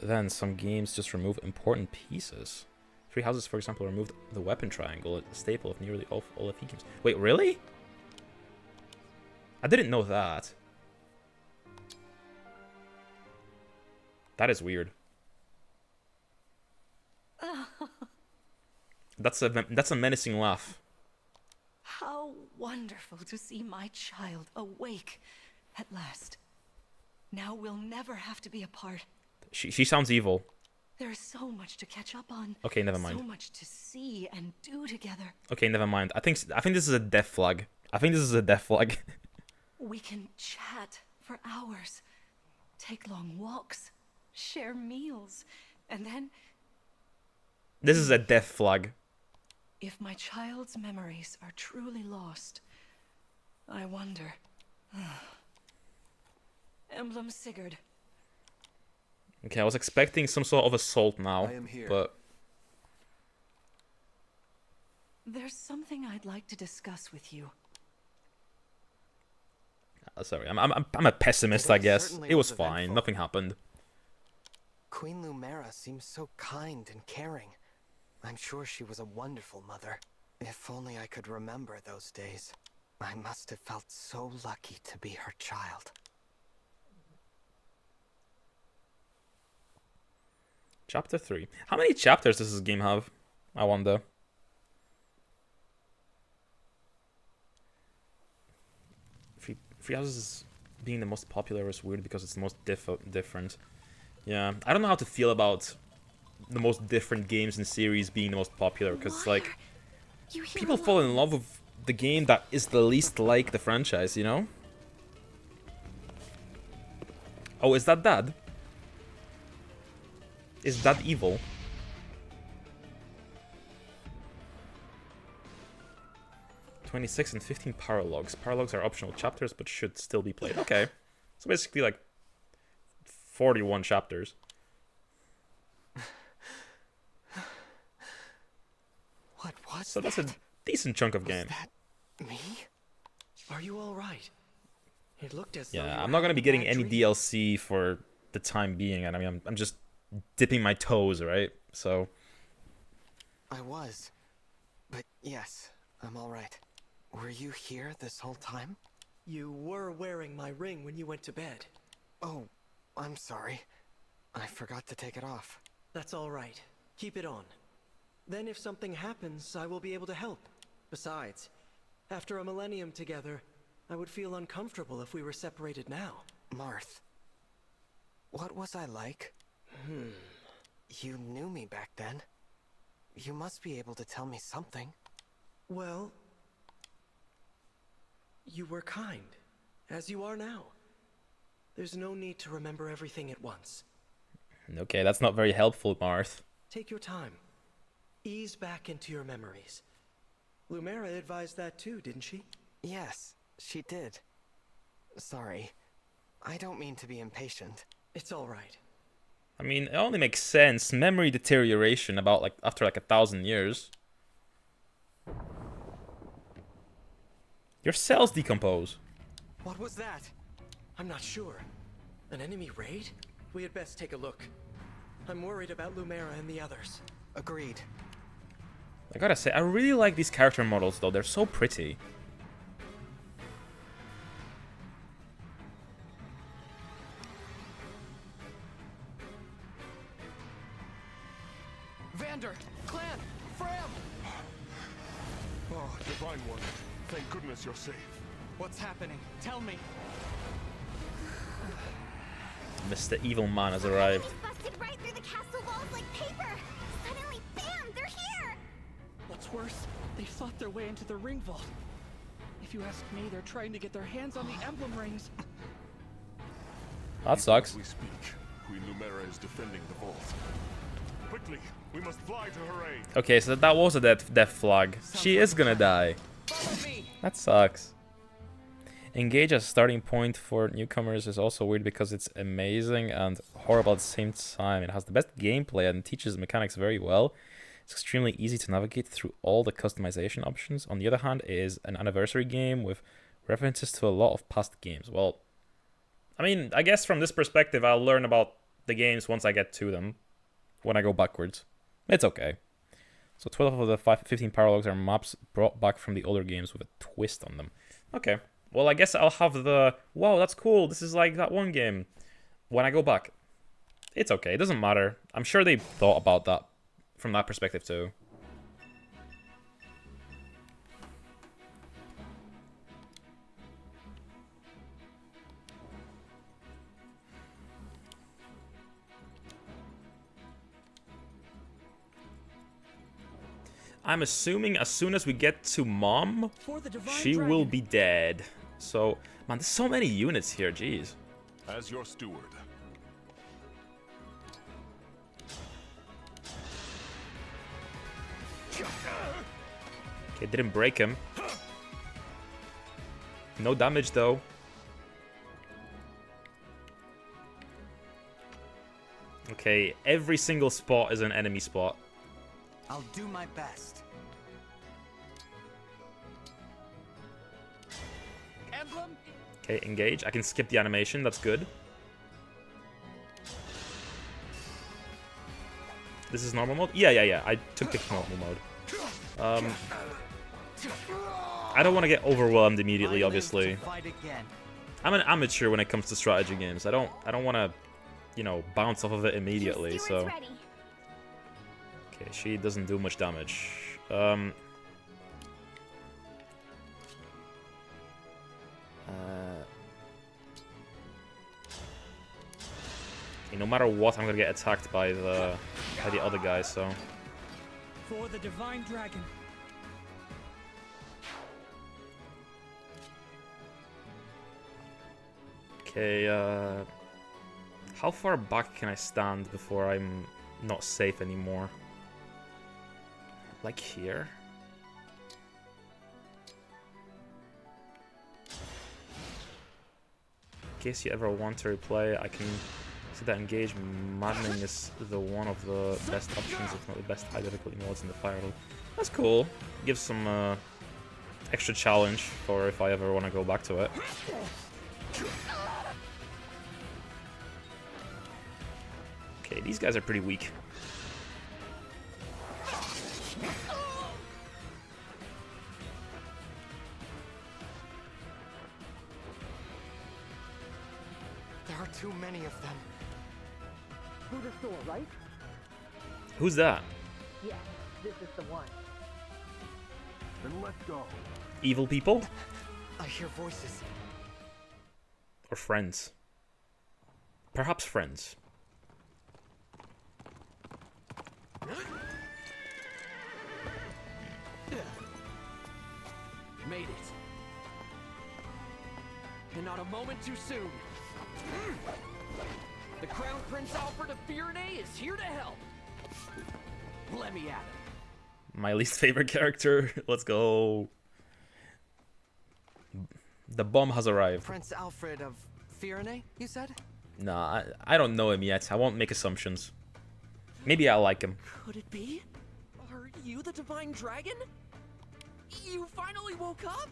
then, some games just remove important pieces. Three Houses, for example, removed the weapon triangle, a staple of nearly all FE games. Wait, really? I didn't know that. That is weird. That's a menacing laugh. How wonderful to see my child awake at last. Now we'll never have to be apart. She sounds evil. There is so much to catch up on. Okay, never mind. So much to see and do together. Okay, never mind. I think this is a death flag. I think this is a death flag. We can chat for hours, take long walks, share meals, and then... This is a death flag. If my child's memories are truly lost, I wonder... Emblem Sigurd. Okay, I was expecting some sort of assault now, I am here. but... There's something I'd like to discuss with you. Sorry, I'm a pessimist, I guess. Certainly It was was fine. eventful. Nothing happened. Queen Lumera seems so kind and caring. I'm sure she was a wonderful mother. If only I could remember those days. I must have felt so lucky to be her child. Chapter 3. How many chapters does this game have? I wonder. Free Houses being the most popular is weird because it's the most different. Yeah, I don't know how to feel about the most different games in series being the most popular, because like people fall in love with the game that is the least like the franchise, you know? Oh, is that Dad? Is that evil? "26 and 15 paralogs. Paralogs are optional chapters, but should still be played." Okay. So basically like 41 chapters. What was So that? that's a decent chunk of Was game. that me? Are you all right? It looked as though you Yeah, were I'm not gonna be having a getting bad any dream. DLC for the time being, and I mean, I'm just dipping my toes, right? So, I was. But yes, I'm all right. Were you here this whole time? You were wearing my ring when you went to bed. Oh, I'm sorry. I forgot to take it off. That's all right. Keep it on. Then if something happens, I will be able to help. Besides, after a millennium together, I would feel uncomfortable if we were separated now. Marth, what was I like? You knew me back then. You must be able to tell me something. Well, you were kind, as you are now. There's no need to remember everything at once. okay, that's not very helpful, Marth. Take your time. Ease back into your memories. Lumera advised that too, didn't she? Yes, she did. Sorry. I don't mean to be impatient. It's all right. I mean, it only makes sense. Memory deterioration about like after like 1,000 years. Your cells decompose. What was that? I'm not sure. An enemy raid? We had best take a look. I'm worried about Lumera and the others. Agreed. I gotta say, I really like these character models though. They're so pretty. Vander! Clan! Fram! Oh, Divine One. Thank goodness you're safe. What's happening? Tell me. Mr. Evil Man has arrived. Enemies busted right through the castle walls like paper. Suddenly, bam! They're here. What's worse, they fought their way into the ring vault. If you ask me, they're trying to get their hands on the emblem rings. That sucks. As we speak, Queen Lumera is defending the vault. Quickly, we must fly to her aid. Okay, so that was a death flag. She is gonna die. Follow me! That sucks. Engage as a starting point for newcomers is also weird because it's amazing and horrible at the same time. It has the best gameplay and teaches mechanics very well. It's extremely easy to navigate through all the customization options. On the other hand, it is an anniversary game with references to a lot of past games. Well, I mean, I guess from this perspective, I'll learn about the games once I get to them. When I go backwards. It's okay. So 12 of the 15 paralogs are maps brought back from the older games with a twist on them. Okay. Well, I guess I'll have the... Wow, that's cool. This is like that one game. When I go back. It's okay. It doesn't matter. I'm sure they thought about that from that perspective too. I'm assuming as soon as we get to Mom, For the divine she will dragon. be dead. So, man, there's so many units here, jeez. As your steward. Okay, didn't break him. No damage though. Okay, every single spot is an enemy spot. I'll do my best. Emblem? Okay, engage. I can skip the animation, that's good. This is normal mode? Yeah. I took the normal mode. I don't want to get overwhelmed immediately, I live obviously. to fight again. I'm an amateur when it comes to strategy games. I don't want to, you know, bounce off of it immediately, Your so... steward's ready. Okay, she doesn't do much damage. Okay, no matter what, I'm gonna get attacked by the other guy, so... For the Divine Dragon. Okay, how far back can I stand before I'm not safe anymore? Like here? In case you ever want to replay, I can see that Engage Maddening is one of the best options, if not the best high difficulty modes in the Fire Roll. That's cool. Gives some extra challenge for if I ever want to go back to it. Okay, these guys are pretty weak. There are too many of them. Through the door, right? Who's that? Yeah, this is the one. Then let's go. Evil people? I hear voices. Or friends? Perhaps friends. Made it. And not a moment too soon. The Crown Prince Alfred of Firenze is here to help. Let me at him. My least favorite character. Let's go. The bomb has arrived. Prince Alfred of Firenze, you said? Nah, I don't know him yet. I won't make assumptions. Maybe I like him. Could it be? Are you the Divine Dragon? You finally woke up?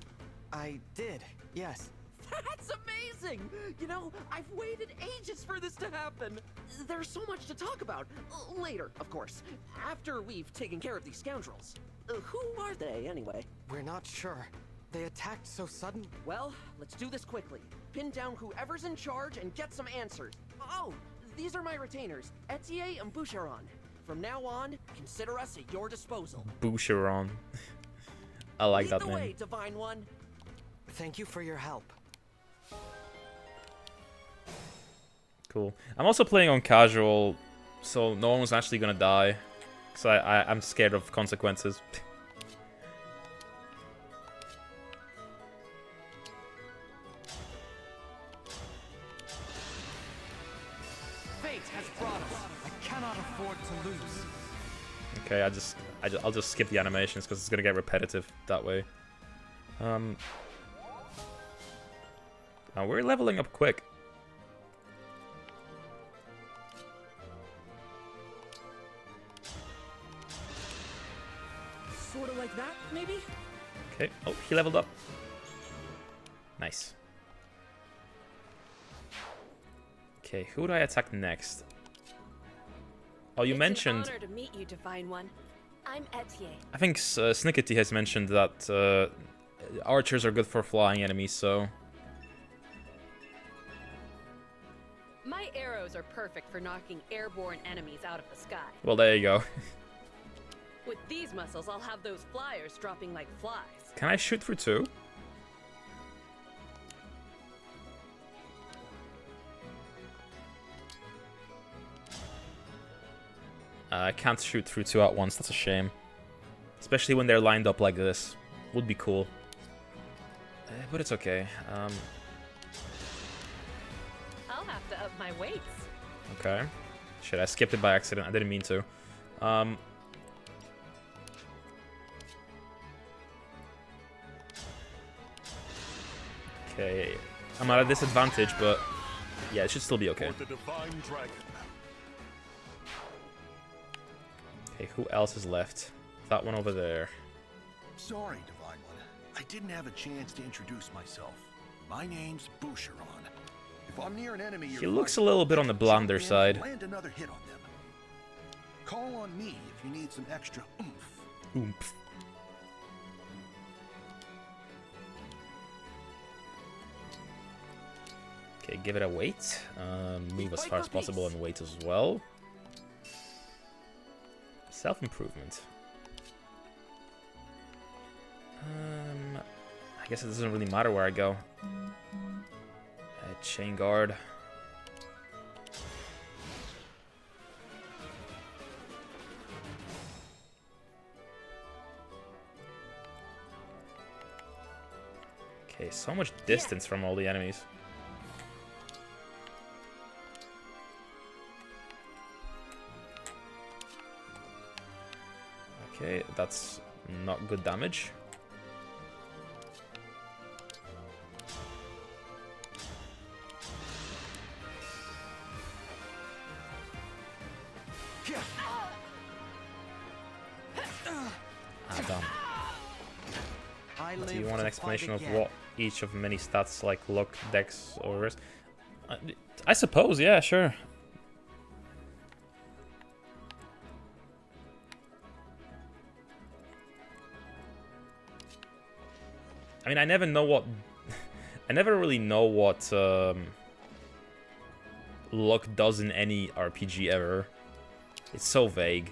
I did, yes. That's amazing! You know, I've waited ages for this to happen. There's so much to talk about. Later, of course. After we've taken care of these scoundrels. Who are they, anyway? We're not sure. They attacked so sudden. Well, let's do this quickly. Pin down whoever's in charge and get some answers. Oh, these are my retainers, Etier and Boucheron. From now on, consider us at your disposal. Boucheron. I like Lead that the name. way, Divine One. Thank you for your help. Cool. I'm also playing on casual, so no one's actually gonna die. So I'm scared of consequences. Fate has brought us. I cannot afford to lose. Okay, I'll just skip the animations because it's gonna get repetitive that way. Now we're leveling up quick. Sort of like that, maybe? Okay. Oh, he leveled up. Nice. Okay, who do I attack next? Oh, you mentioned... It's an honor to meet you, Divine One. I'm Etier. I think Snickety has mentioned that archers are good for flying enemies, so... My arrows are perfect for knocking airborne enemies out of the sky. Well, there you go. With these muscles, I'll have those flyers dropping like flies. Can I shoot through two? I can't shoot through two at once, that's a shame. Especially when they're lined up like this. Would be cool. But it's okay. I'll have to up my weights. Okay. Shit, I skipped it by accident. I didn't mean to. Okay. I'm at a disadvantage, but yeah, it should still be okay. For the Divine Dragon. Okay, who else is left? That one over there. Sorry, Divine One. I didn't have a chance to introduce myself. My name's Boucheron. If I'm near an enemy, He looks a little bit on the blander side. Land another hit on them. Call on me if you need some extra oomph. Oomph. Okay, give it a wait. Move as far as possible and wait as well. Self-improvement. I guess it doesn't really matter where I go. Chain guard. Okay, so much distance from all the enemies. Okay, that's not good damage. Damn. Do you want an explanation of what each of many stats like luck, dex, or risk? I suppose, yeah, sure. I mean, I never know what... I never really know what luck does in any RPG ever. It's so vague.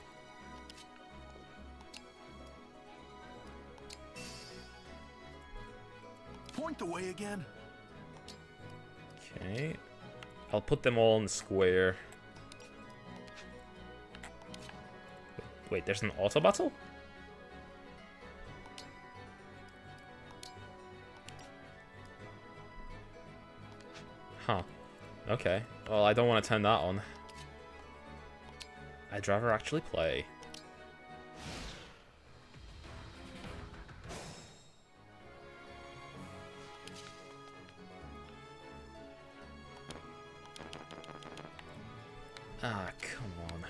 Point the way again. Okay. I'll put them all in the square. Wait, there's an auto battle? Huh. Okay. Well, I don't want to turn that on. I'd rather actually play. Ah, come on.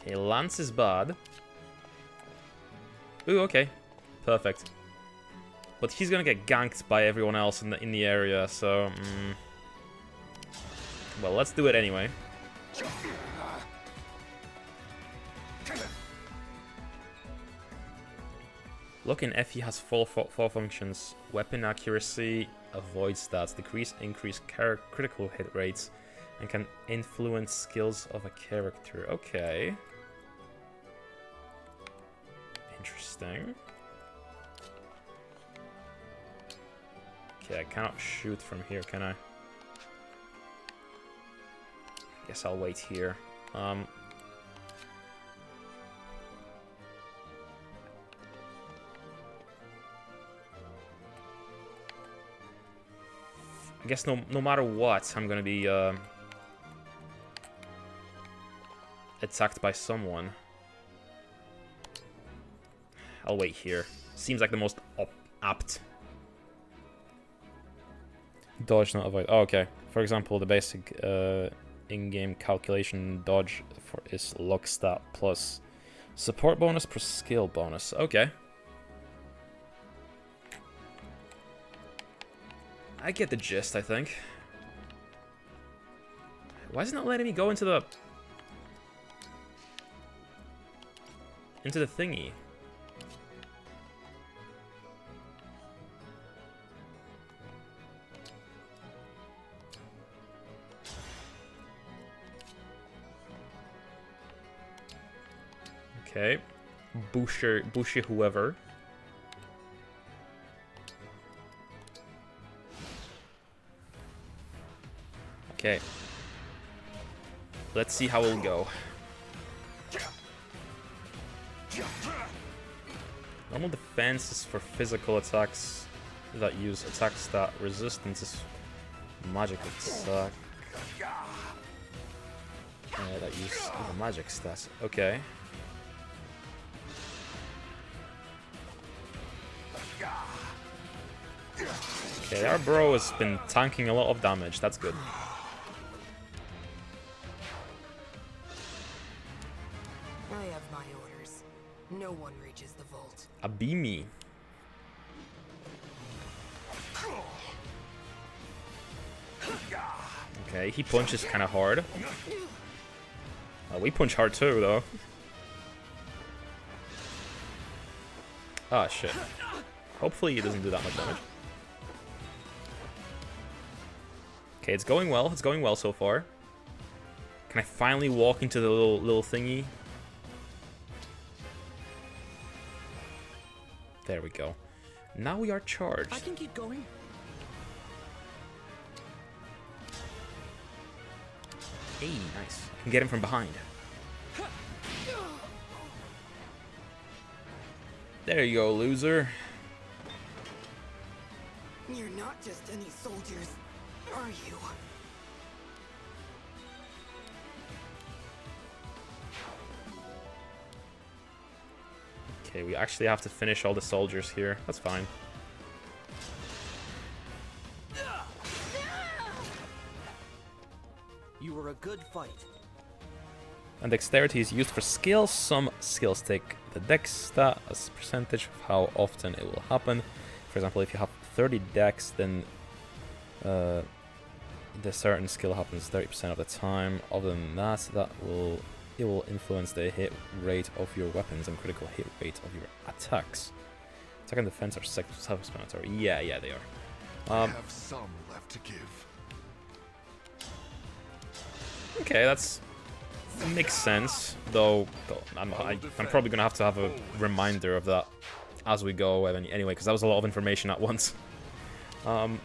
Okay, Lance is bad. Ooh, okay. Perfect. But he's gonna get ganked by everyone else in the area, so... Well, let's do it anyway. Look in F, he has four functions. Weapon accuracy, avoid stats, increase critical hit rates, and can influence skills of a character. Okay. Interesting. Okay, I cannot shoot from here, can I? Guess I'll wait here. I guess no matter what, I'm gonna be attacked by someone. I'll wait here. Seems like the most apt. Dodge, not avoid. Oh, okay. For example, the basic in-game calculation dodge is luck stat plus support bonus plus skill bonus. Okay. I get the gist, I think. Why is it not letting me go into the thingy? Okay. Bushy whoever. Okay. Let's see how it'll go. Normal defense is for physical attacks that use attack stat. Resistance is magic attack. That use magic stats. Okay. Okay, our bro has been tanking a lot of damage. That's good. I have my orders. No one reaches the vault. Abimi. Okay, he punches kind of hard. We punch hard too, though. Ah, shit. Hopefully it doesn't do that much damage. Okay, it's going well. It's going well so far. Can I finally walk into the little thingy? There we go. Now we are charged. I can keep going. Hey, nice. I can get him from behind. There you go, loser. You're not just any soldiers, are you? Okay, we actually have to finish all the soldiers here. That's fine. You were a good fight. And dexterity is used for skills. Some skills take the dex stat as percentage of how often it will happen. For example, if you have 30 dex, then the certain skill happens 30% of the time. Other than that, it will influence the hit rate of your weapons and critical hit rate of your attacks. Attack and defense are self-explanatory. Yeah, they are. I have some left to give. Okay, that makes sense. Though I'm probably gonna have to have a reminder of that as we go anyway, because that was a lot of information at once. Okay,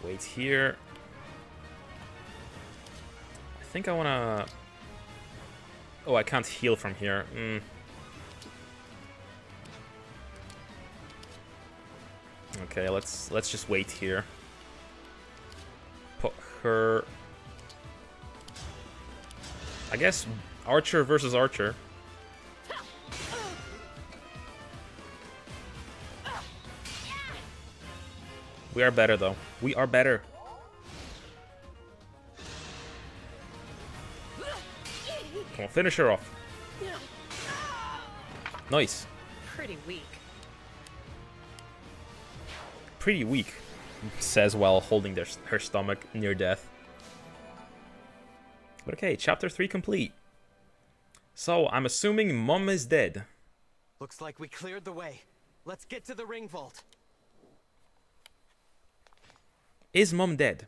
wait here. I think I wanna. Oh, I can't heal from here. Okay, let's just wait here. Put her. I guess archer versus archer. We are better though. We are better. Come on, finish her off. Nice. Pretty weak. Pretty weak, says while holding her stomach near death. But okay, chapter 3 complete. So, I'm assuming Mom is dead. Looks like we cleared the way. Let's get to the ring vault. Is Mom dead?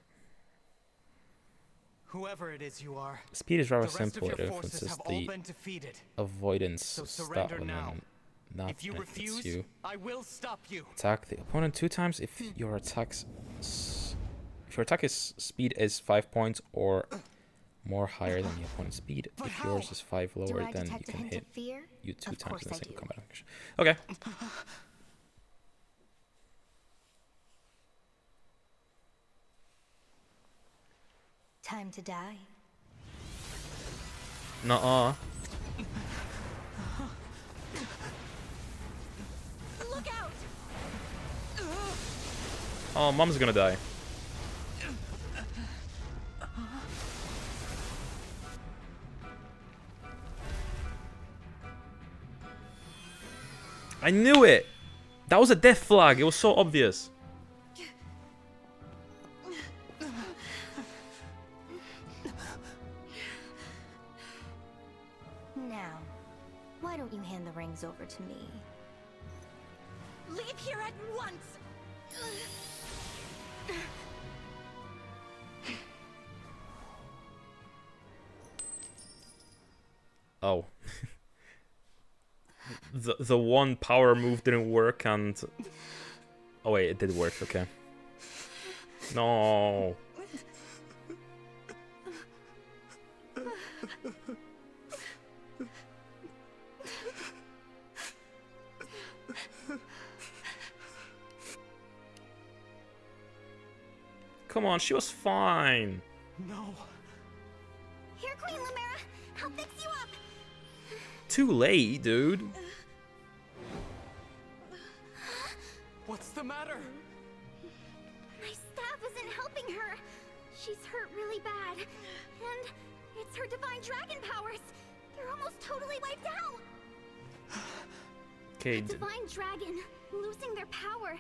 Whoever it is you are, Speed is rather the rest simple. of It your forces influences have all the been defeated. avoidance So stat surrender when now. not If you benefits refuse, you. I will stop you. Attack the opponent 2 times if your attack is speed is 5 points or more higher than the opponent's speed. If yours is 5 lower, then you can hit you 2 times in the same combat action. Okay. Time to die. Nuh-uh. Look out! Oh, Mom's gonna die. I knew it! That was a death flag, it was so obvious. Now, why don't you hand the rings over to me? Leave here at once! Oh. The one power move didn't work and... Oh wait, it did work, okay. No. Come on, she was fine. No. Here, Queen Lumera, I'll fix you up. Too late, dude. What's the matter? My staff isn't helping her. She's hurt really bad. And it's her divine dragon powers. They're almost totally wiped out. Okay. Divine dragon, losing their power.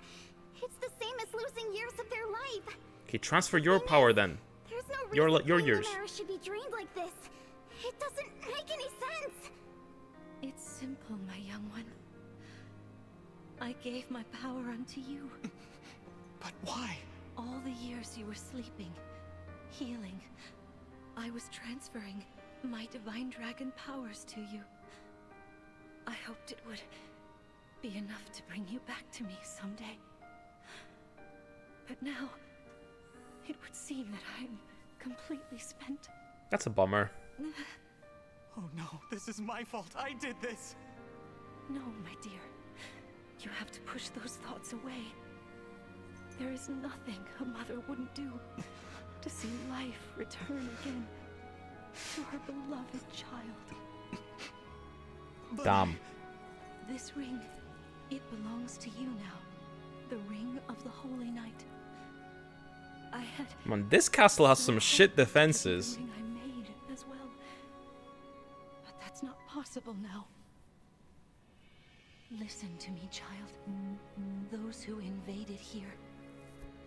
It's the same as losing years of their life. Okay, transfer your power then. There's no reason your Queen years. Lumera should be drained like this. It doesn't make any sense. It's simple, my young one. I gave my power unto you. But why? All the years you were sleeping, healing, I was transferring my divine dragon powers to you. I hoped it would be enough to bring you back to me someday. But now, it would seem that I'm completely spent. That's a bummer. Oh no, this is my fault. I did this. No, my dear. You have to push those thoughts away. There is nothing a mother wouldn't do to see life return again to her beloved child. Damn. This ring, it belongs to you now. The ring of the Holy Night. I had... Man, this castle has some shit defenses. The ring I made as well. But that's not possible now. Listen to me, child. Those who invaded here,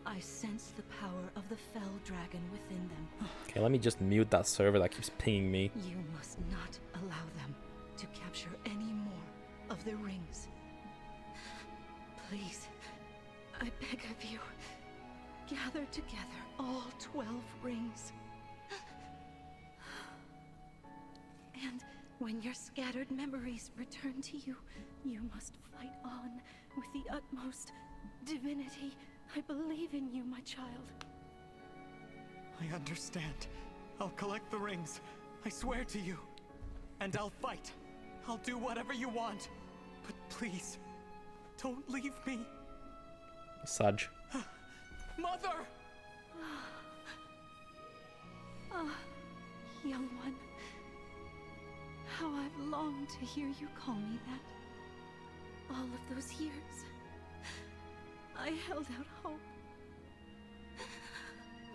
I sense the power of the fell dragon within them. Okay, let me just mute that server that keeps pinging me. You must not allow them to capture any more of the rings. Please, I beg of you, gather together all 12 rings. And when your scattered memories return to you, you must fight on with the utmost divinity. I believe in you, my child. I understand. I'll collect the rings. I swear to you. And I'll fight. I'll do whatever you want. But please, don't leave me. Saj. Mother! Ah, young one. How I've longed to hear you call me that. All of those years, I held out hope.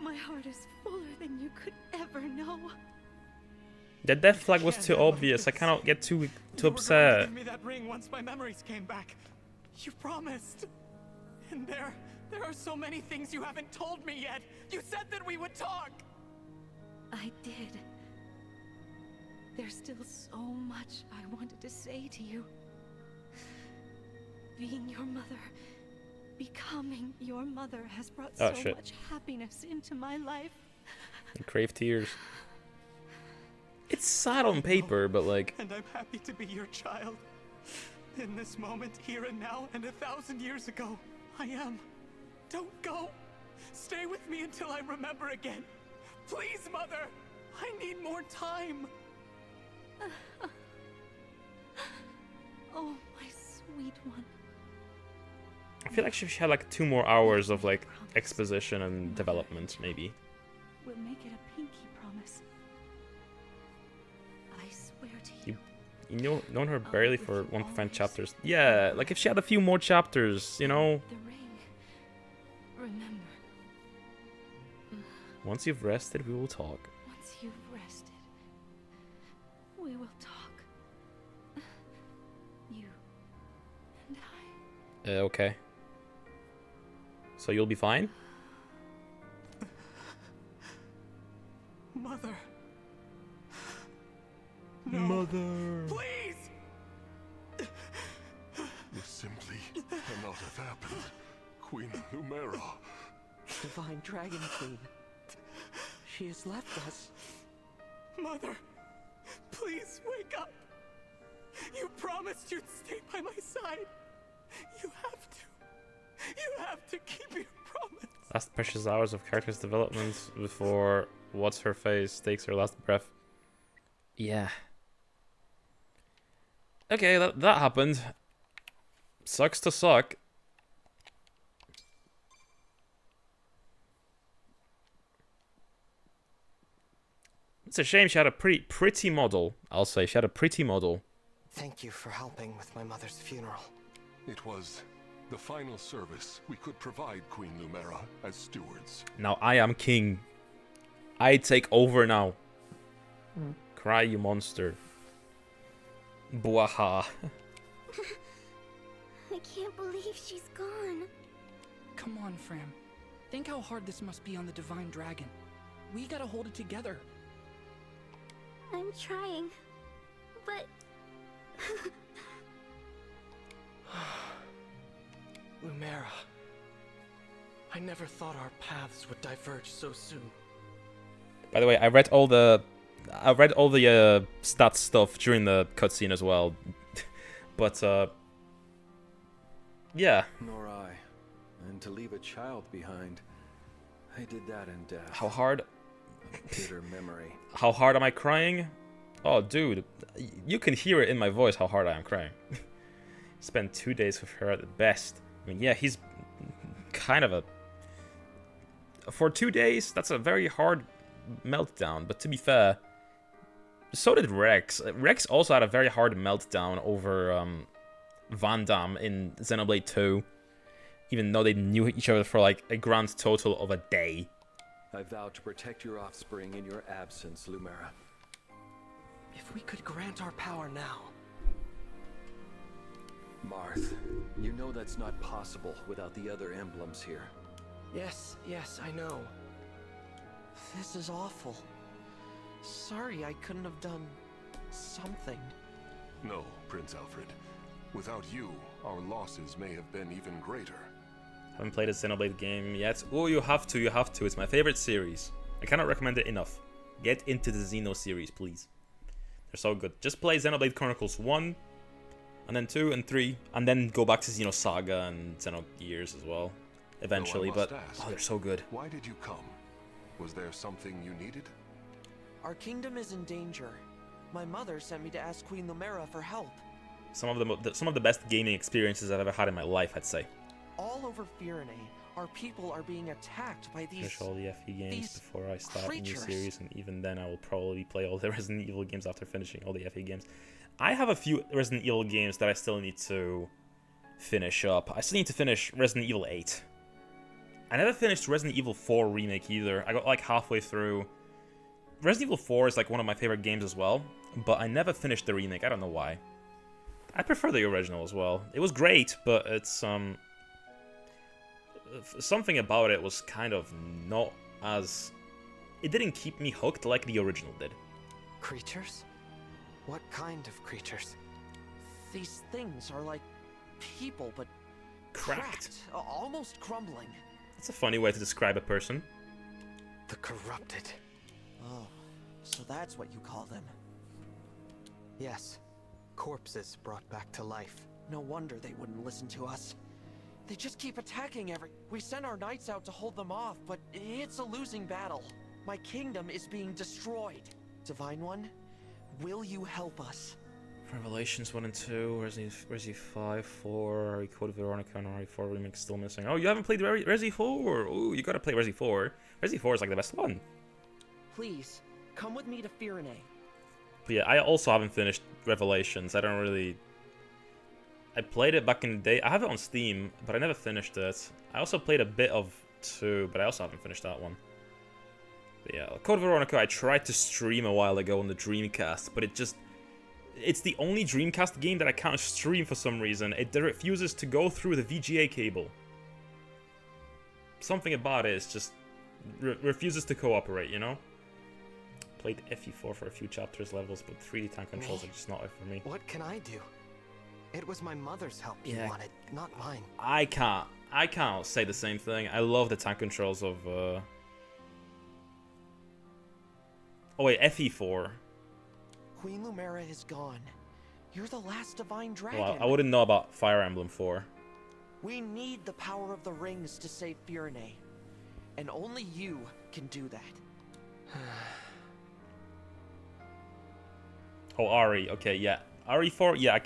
My heart is fuller than you could ever know. The death flag was too obvious. I cannot get too upset. Give me that ring once my memories came back. You promised. And there are so many things you haven't told me yet. You said that we would talk. I did. There's still so much I wanted to say to you. Being your mother, becoming your mother has brought so much happiness into my life. I crave tears. It's sad on paper, but like... And I'm happy to be your child. In this moment, here and now, and 1,000 years ago, I am. Don't go. Stay with me until I remember again. Please, Mother. I need more time. Oh, my sweet one. I feel like she had like 2 more hours of like exposition and development, maybe. We'll make it a pinky promise. I swear to you. You known her barely for 1.5 chapters. Yeah, like if she had a few more chapters, you know. The ring. Remember. Once you've rested, we will talk. Once you've rested, we will talk. You and I. Okay. So you'll be fine? Mother. No. Mother. Please! This simply cannot have happened. Queen Lumera. Divine Dragon Queen. She has left us. Mother, please wake up. You promised you'd stay by my side. You have to. You have to keep your promise. Last precious hours of character's development before what's-her-face takes her last breath. Yeah. Okay, that happened. Sucks to suck. It's a shame she had a pretty model. I'll say she had a pretty model. Thank you for helping with my mother's funeral. It was the final service we could provide Queen Lumera as stewards. Now I am king. I take over now. Cry, you monster. Bwaha. I can't believe she's gone. Come on, Fram. Think how hard this must be on the Divine Dragon. We gotta hold it together. I'm trying, but... Lumera. I never thought our paths would diverge so soon. By the way, I read all the stats stuff during the cutscene as well. But yeah. Nor I. And to leave a child behind, I did that in death. How hard? Bitter memory. How hard am I crying? Oh, dude, you can hear it in my voice how hard I am crying. Spent 2 days with her at the best. I mean, yeah, he's kind of a... For 2 days, that's a very hard meltdown. But to be fair, so did Rex. Rex also had a very hard meltdown over Van Damme in Xenoblade 2. Even though they knew each other for like a grand total of a day. I vow to protect your offspring in your absence, Lumera. If we could grant our power now. Marth, you know that's not possible without the other emblems here. Yes, I know. This is awful. Sorry I couldn't have done something. No, Prince Alfred. Without you, our losses may have been even greater. Haven't played a Xenoblade game yet. Oh, you have to. It's my favorite series. I cannot recommend it enough. Get into the Xeno series, please. They're so good. Just play Xenoblade Chronicles 1, and then 2 and 3, and then go back to Xenosaga and Xenogears as well, eventually, but oh, they're so good. Why did you come? Was there something you needed? Our kingdom is in danger. My mother sent me to ask Queen Lumera for help. Some of the best gaming experiences I've ever had in my life, I'd say. All over Firene, our people are being attacked by these... Finish all the FE games before I start creatures. a new series, and even then I will probably play all the Resident Evil games after finishing all the FE games. I have a few Resident Evil games that I still need to finish up. I still need to finish Resident Evil 8. I never finished Resident Evil 4 Remake either. I got like halfway through. Resident Evil 4 is like one of my favorite games as well, but I never finished the remake. I don't know why. I prefer the original as well. It was great, but it's something about it was kind of not as... It didn't keep me hooked like the original did. Creatures? What kind of creatures? These things are like people, but cracked, almost crumbling. That's a funny way to describe a person. The corrupted. Oh, so that's what you call them. Yes, corpses brought back to life. No wonder they wouldn't listen to us. They just keep attacking We sent our knights out to hold them off, but it's a losing battle. My kingdom is being destroyed. Divine One, will you help us? Revelations 1 and 2, Resi 5, 4, RE Code Veronica, and RE 4 Remake still missing. Oh, you haven't played Resi 4? Oh, you gotta play Resi 4. Resi 4 is like the best one. Please, come with me to Firene. But yeah, I also haven't finished Revelations. I don't really... I played it back in the day. I have it on Steam, but I never finished it. I also played a bit of 2, but I also haven't finished that one. But yeah, Code Veronica I tried to stream a while ago on the Dreamcast, but it just... It's the only Dreamcast game that I can't stream for some reason. It refuses to go through the VGA cable. Something about it is just... refuses to cooperate, you know? Played FE4 for a few chapters, levels, but 3D tank controls are just not it for me. What can I do? It was my mother's help you wanted, not mine. I can't say the same thing. I love the tank controls of... Oh wait, FE4. Queen Lumera is gone. You're the last divine dragon. Well, I wouldn't know about Fire Emblem 4. We need the power of the rings to save Firene. And only you can do that. Oh, RE. Okay, yeah. RE4, yeah, I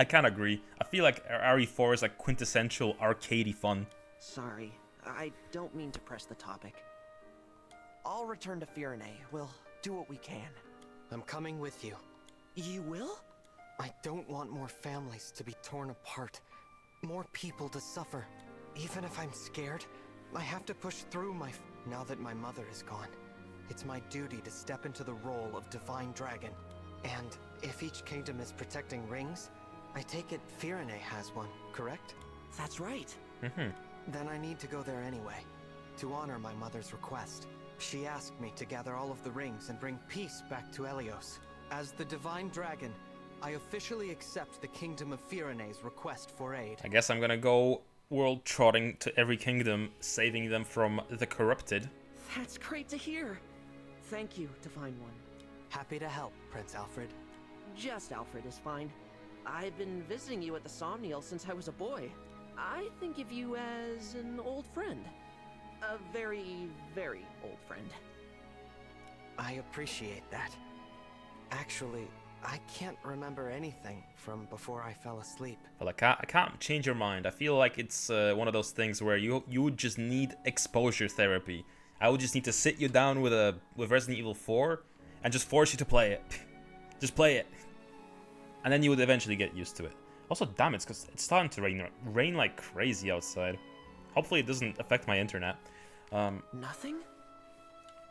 can't agree. I feel like RE4 is like quintessential arcadey fun. Sorry, I don't mean to press the topic. I'll return to Firene. We'll do what we can. I'm coming with you. You will? I don't want more families to be torn apart. More people to suffer. Even if I'm scared, I have to push through Now that my mother is gone, it's my duty to step into the role of Divine Dragon. And if each kingdom is protecting rings, I take it Firene has one, correct? That's right. Then I need to go there anyway, to honor my mother's request. She asked me to gather all of the rings and bring peace back to Helios. As the Divine Dragon, I officially accept the Kingdom of Firene's request for aid. I guess I'm gonna go world trotting to every kingdom, saving them from the corrupted. That's great to hear. Thank you, Divine One. Happy to help, Prince Alfred. Just Alfred is fine. I've been visiting you at the Somniel since I was a boy. I think of you as an old friend. A very, very old friend. I appreciate that. Actually, I can't remember anything from before I fell asleep. Well, I can't change your mind. I feel like it's one of those things where you would just need exposure therapy. I would just need to sit you down with Resident Evil 4 and just force you to play it. Just play it. And then you would eventually get used to it. Also, damn it, because it's starting to rain like crazy outside. Hopefully it doesn't affect my internet. Nothing?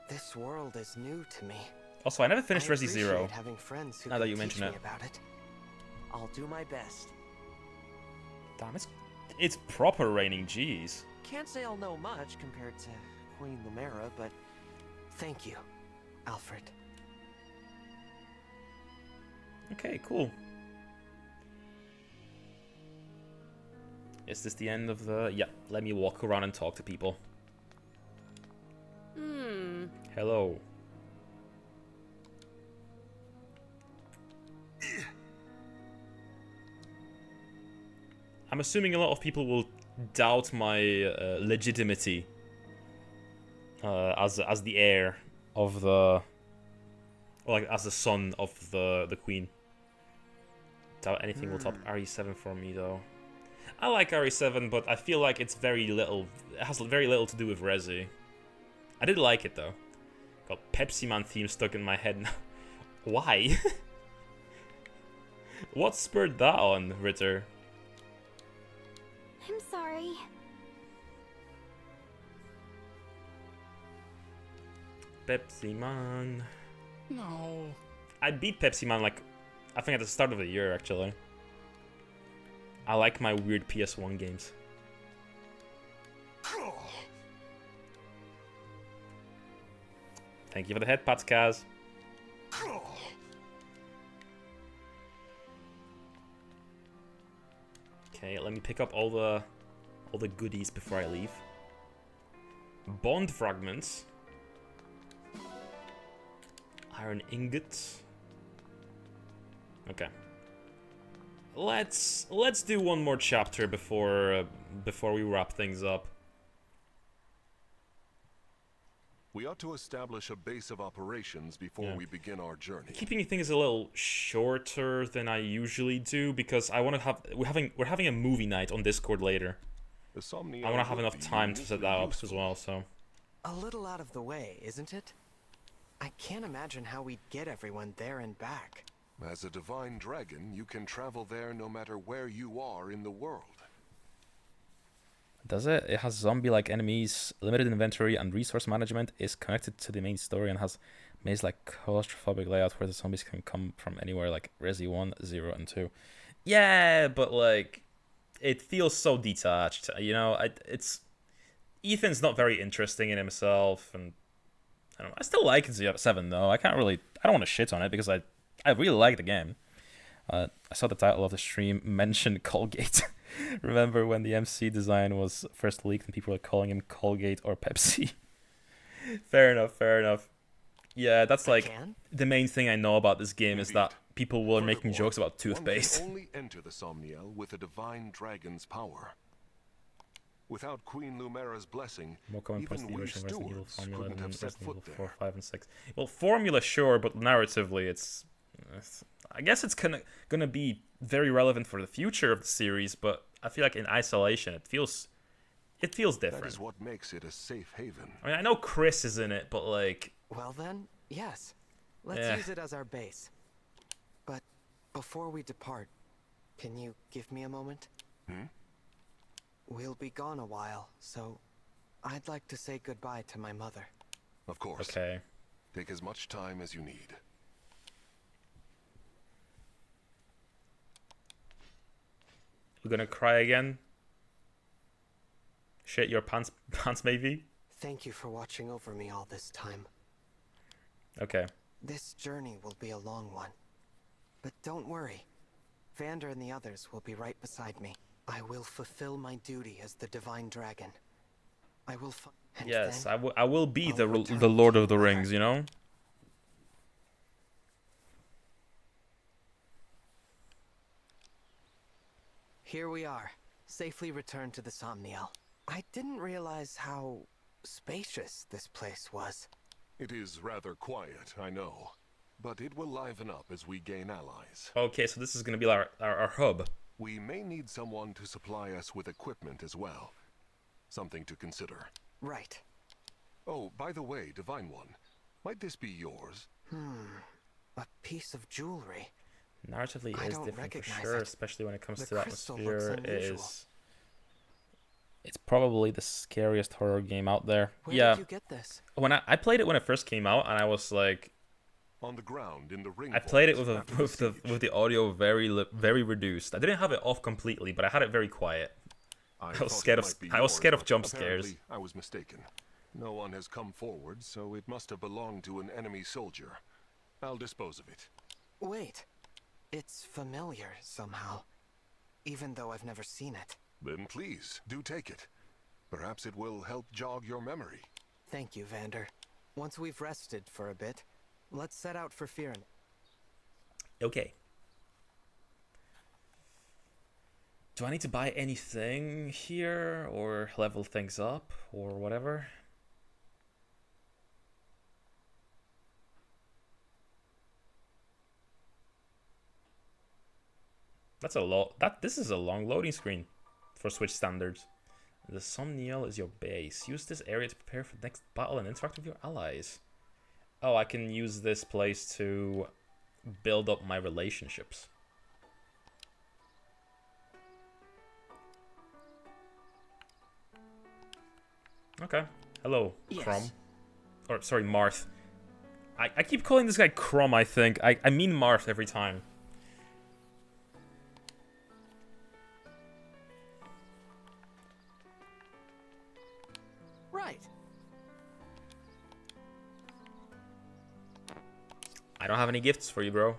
This world is new to me. Also, I never finished Resi Zero. Having friends who now that you mention it. About it. I'll do my best. Damn, it's proper raining, jeez. Can't say I'll know much compared to Queen Lumera, but thank you, Alfred. Okay, cool. Is this the end of the... Yeah, let me walk around and talk to people. Hello. I'm assuming a lot of people will doubt my legitimacy as the heir of the... Or like as the son of the queen. Doubt anything will top RE7 for me though. I like RE7, but I feel like it's very little. It has very little to do with Resi. I did like it though. Got Pepsi Man theme stuck in my head now. Why? What spurred that on, Ritter? I'm sorry. Pepsi Man. No. I beat Pepsi Man like, I think at the start of the year actually. I like my weird PS1 games. Thank you for the head pats, Kaz. Okay, let me pick up all the goodies before I leave. Bond fragments. Iron ingots. Okay. Let's do one more chapter before we wrap things up. We ought to establish a base of operations before we begin our journey. Keeping things a little shorter than I usually do because I want to have we're having a movie night on Discord later. I want to have enough time to set that up as well. So a little out of the way, isn't it? I can't imagine how we'd get everyone there and back. As a divine dragon, you can travel there no matter where you are in the world. Does it? It has zombie-like enemies, limited inventory, and resource management. Is connected to the main story and has maze-like claustrophobic layout where the zombies can come from anywhere, like Resi 1, 0, and 2. Yeah, but like, it feels so detached. You know, it's Ethan's not very interesting in himself, and I don't know. I still like 7 though. I don't want to shit on it because I really like the game. I saw the title of the stream mention Colgate. Remember when the MC design was first leaked and people were calling him Colgate or Pepsi? Fair enough. Yeah, that's like the main thing I know about this game is that people were making jokes about Toothpaste. One can only enter the Somniel with a divine dragon's power. Without Queen Lumera's blessing, even we stewards couldn't have set foot there. 4, 5, and 6. Well, formula sure, but narratively it's I guess it's gonna be very relevant for the future of the series, but I feel like in isolation it feels different. That is what makes it a safe haven. I mean, I know Chris is in it, but like... Well then, yes. Let's use it as our base. But before we depart, can you give me a moment? We'll be gone a while, so I'd like to say goodbye to my mother. Of course. Okay. Take as much time as you need. We're gonna cry again? Shit your pants maybe? Thank you for watching over me all this time. Okay. This journey will be a long one. But don't worry. Vander and the others will be right beside me. I will fulfill my duty as the Divine Dragon. I will Yes, I will be the Lord of the Rings, you know? Here we are, safely returned to the Somniel. I didn't realize how spacious this place was. It is rather quiet, I know. But it will liven up as we gain allies. Okay, so this is gonna be our hub. We may need someone to supply us with equipment as well. Something to consider. Right. Oh, by the way, Divine One, might this be yours? A piece of jewelry. Narratively, it is different for sure, especially when it comes to crystal looks atmosphere. unusual. It's probably the scariest horror game out there. Where yeah. did you get this? When I played it when it first came out, and I was like, on the ground in the ring. I played it with the audio very reduced. I didn't have it off completely, but I had it very quiet. I was scared of jump scares. I was mistaken. No one has come forward, so it must have belonged to an enemy soldier. I'll dispose of it. Wait. It's familiar somehow, even though I've never seen it. Then please, do take it. Perhaps it will help jog your memory. Thank you, Vander. Once we've rested for a bit, let's set out for Firen. Okay. Do I need to buy anything here, or level things up, or whatever? That's a lot. This is a long loading screen for Switch standards. The Somniel is your base. Use this area to prepare for the next battle and interact with your allies. Oh, I can use this place to build up my relationships. Okay. Hello, yes. Crom. Or, sorry, Marth. I keep calling this guy Crom, I think. I mean Marth every time. Right. I don't have any gifts for you, bro.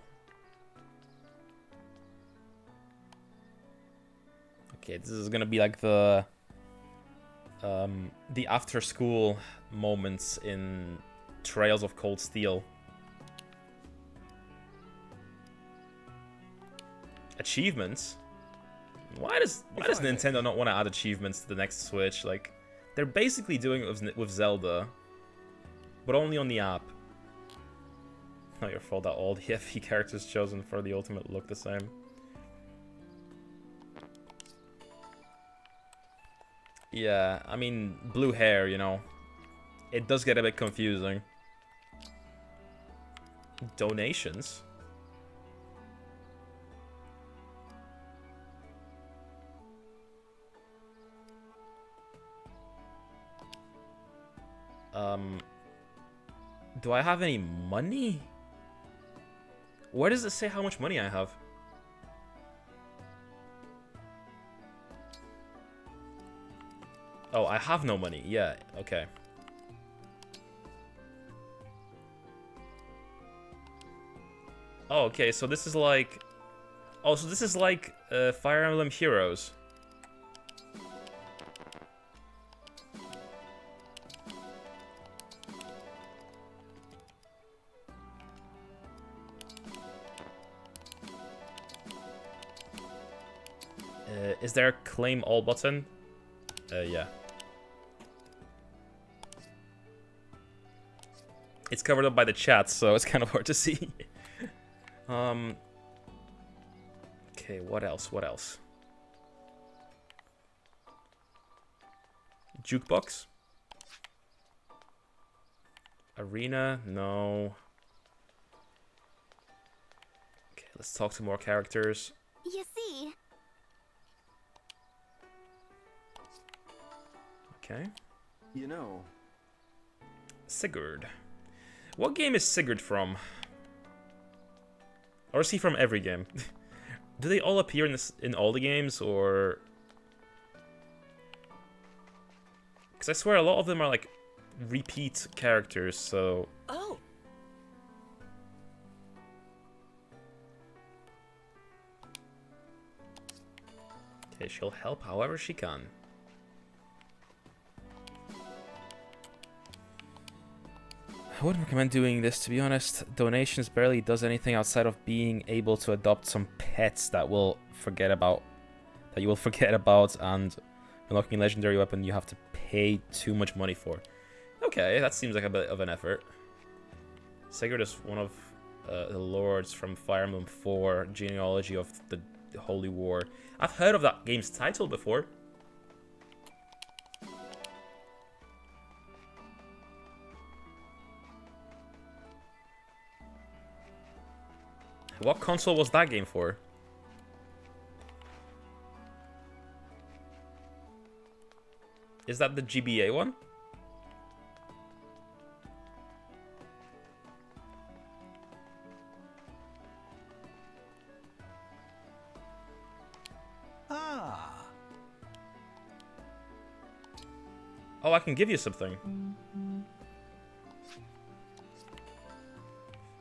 Okay, this is gonna be like the after school moments in Trails of Cold Steel. Achievements? Why does Nintendo not want to add achievements to the next Switch? Like, they're basically doing it with Zelda, but only on the app. Not your fault that all the FE characters chosen for the ultimate look the same. Yeah, I mean, blue hair, you know. It does get a bit confusing. Donations? Do I have any money? Where does it say how much money I have? Oh, I have no money. Yeah, okay. Oh, okay, so this is like... Oh, so this is like Fire Emblem Heroes. Is there a claim all button? Yeah. It's covered up by the chat, so it's kind of hard to see. Okay, what else? What else? Jukebox? Arena? No. Okay, let's talk to more characters. You see, Okay. You know, Sigurd. What game is Sigurd from? Or is he from every game? Do they all appear in all the games, or? Because I swear a lot of them are like repeat characters. So. Oh. Okay, she'll help however she can. I wouldn't recommend doing this, to be honest. Donations barely does anything outside of being able to adopt some pets that will forget about, that you will forget about, and unlocking a legendary weapon you have to pay too much money for. Okay, that seems like a bit of an effort. Sigurd is one of the lords from Fire Emblem 4, Genealogy of the Holy War. I've heard of that game's title before. What console was that game for? Is that the GBA one? Ah. Oh, I can give you something.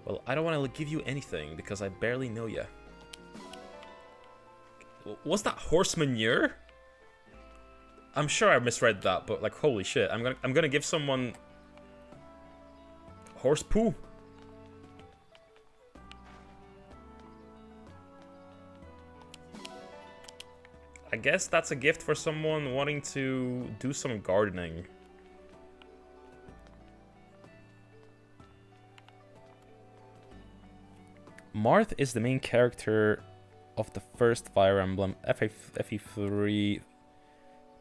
Well, I don't want to give you anything because I barely know you. Was that horse manure? I'm sure I misread that, but like, holy shit! I'm gonna give someone horse poo. I guess that's a gift for someone wanting to do some gardening. Marth is the main character of the first Fire Emblem, FE3,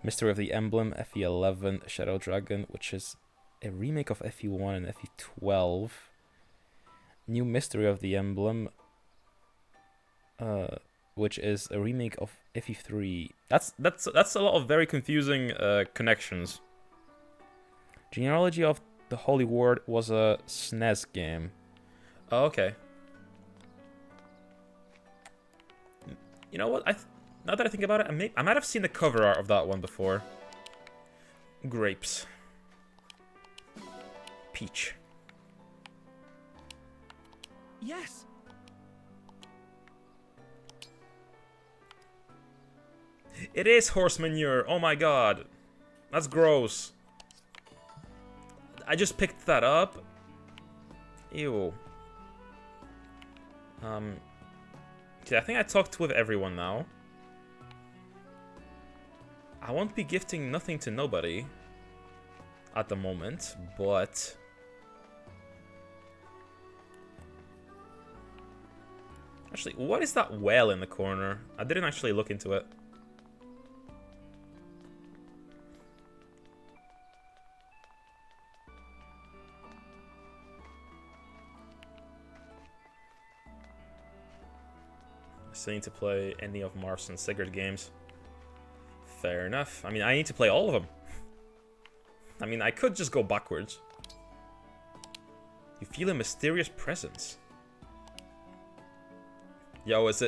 Mystery of the Emblem, FE11, Shadow Dragon, which is a remake of FE1 and FE12. New Mystery of the Emblem, which is a remake of FE3. That's a lot of very confusing connections. Genealogy of the Holy War was a SNES game. Oh, okay. You know what? Now that I think about it, I might have seen the cover art of that one before. Grapes. Peach. Yes. It is horse manure. Oh my god. That's gross. I just picked that up. Ew. Okay, I think I talked with everyone now. I won't be gifting nothing to nobody at the moment, but actually, what is that well in the corner? I didn't actually look into it. I still need to play any of Mars and Sigurd games. Fair enough. I mean, I need to play all of them. I mean, I could just go backwards. You feel a mysterious presence. Yo, is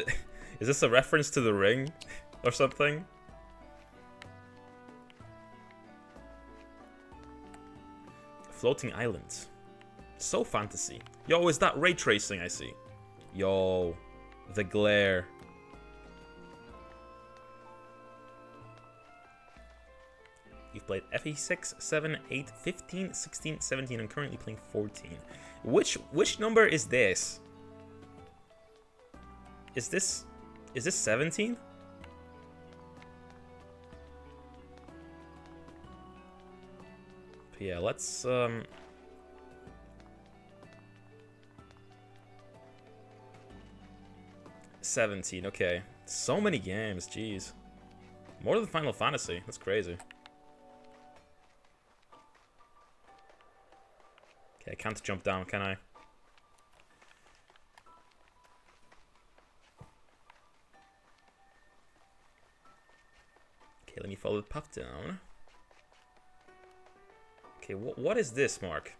this a reference to The Ring or something? Floating islands. So fantasy. Yo, is that ray tracing I see? Yo, the glare. You've played FE6, 7, 8, 15, 16, 17, and currently playing 14. Which number is this? Is this 17? Yeah, let's 17, okay. So many games, jeez. More than Final Fantasy, that's crazy. Okay, I can't jump down, can I? Okay, let me follow the path down. Okay, what is this, Mark?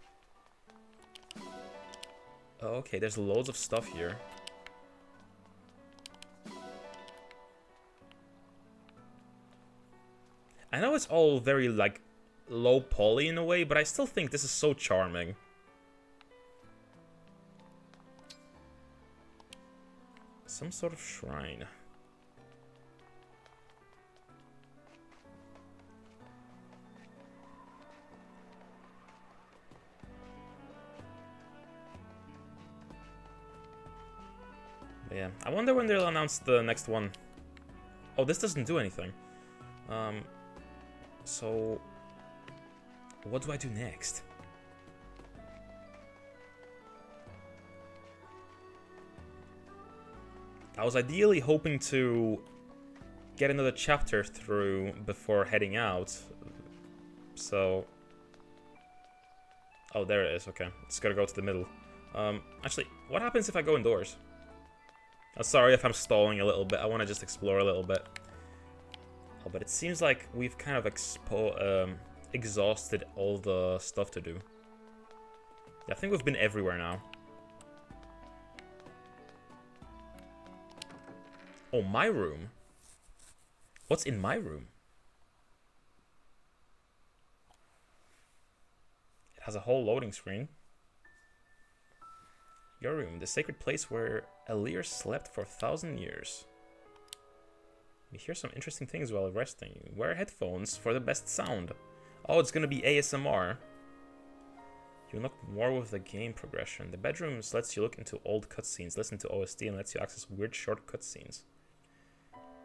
Oh, okay, there's loads of stuff here. I know it's all very, like, low poly in a way, but I still think this is so charming. Some sort of shrine. But yeah, I wonder when they'll announce the next one. Oh, this doesn't do anything. So what do I do next? I was ideally hoping to get another chapter through before heading out. So... Oh, there it is. Okay. Just gotta go to the middle. Actually, what happens if I go indoors? I'm sorry if I'm stalling a little bit. I want to just explore a little bit. Oh, but it seems like we've kind of exhausted all the stuff to do. Yeah, I think we've been everywhere now. Oh, my room? What's in my room? It has a whole loading screen. Your room, the sacred place where Elir slept for 1,000 years. You hear some interesting things while resting. Wear headphones for the best sound. Oh, it's gonna be ASMR. You unlock more with the game progression. The bedrooms lets you look into old cutscenes, listen to OST, and lets you access weird short cutscenes.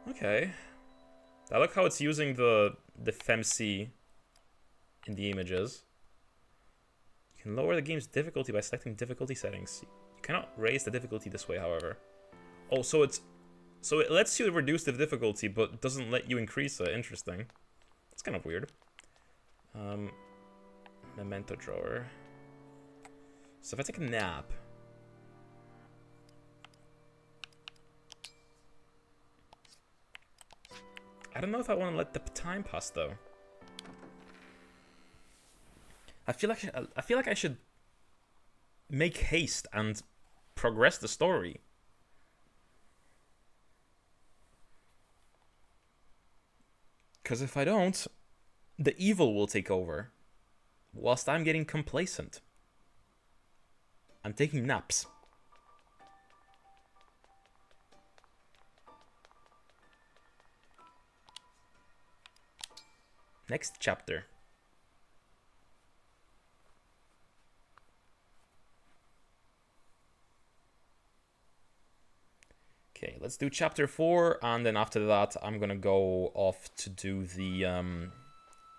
Okay. I like how it's using the FemC in the images. You can lower the game's difficulty by selecting difficulty settings. You cannot raise the difficulty this way, however. Oh, so it lets you reduce the difficulty, but doesn't let you increase it. Interesting. That's kind of weird. Memento drawer. So if I take a nap... I don't know if I want to let the time pass, though. I feel like I should make haste and progress the story. Because if I don't, the evil will take over, whilst I'm getting complacent. I'm taking naps. Next chapter. Okay, let's do chapter 4, and then after that, I'm gonna go off to do the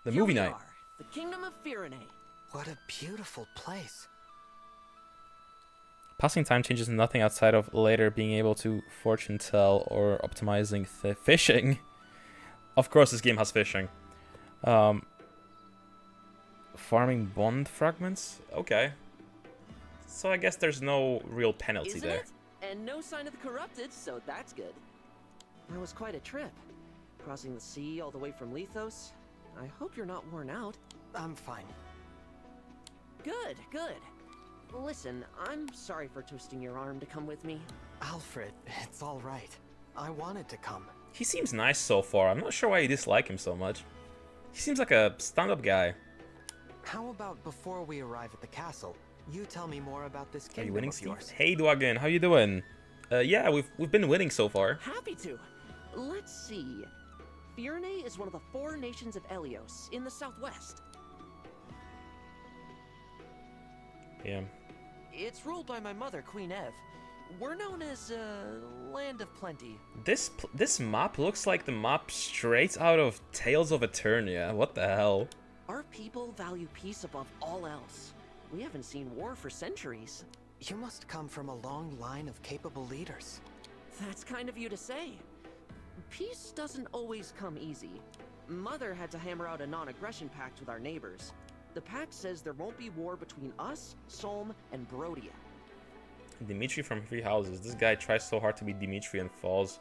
movie night. The Kingdom of Firene. What a beautiful place. Passing time changes nothing outside of later being able to fortune tell or optimizing fishing. Of course, this game has fishing. Farming bond fragments? Okay. So I guess there's no real penalty Isn't there. it? And no sign of the corrupted, so that's good. That was quite a trip. Crossing the sea all the way from Lethos. I hope you're not worn out. I'm fine. Good, good. Listen, I'm sorry for twisting your arm to come with me. Alfred, it's all right. I wanted to come. He seems nice so far. I'm not sure why you dislike him so much. He seems like a stand-up guy. How about before we arrive at the castle, you tell me more about this kingdom Are you winning, of Steve? yours? Hey, Dwagon, how you doing? Yeah, we've been winning so far. Happy to. Let's see. Firene is one of the 4 nations of Helios in the southwest. Yeah. It's ruled by my mother, Queen Ev. We're known as Land of Plenty. This map looks like the map straight out of Tales of Eternia. What the hell? Our people value peace above all else. We haven't seen war for centuries. You must come from a long line of capable leaders. That's kind of you to say. Peace doesn't always come easy. Mother had to hammer out a non-aggression pact with our neighbors. The pact says there won't be war between us, Solm, and Brodia. Dimitri from Three Houses. This guy tries so hard to be Dimitri and fails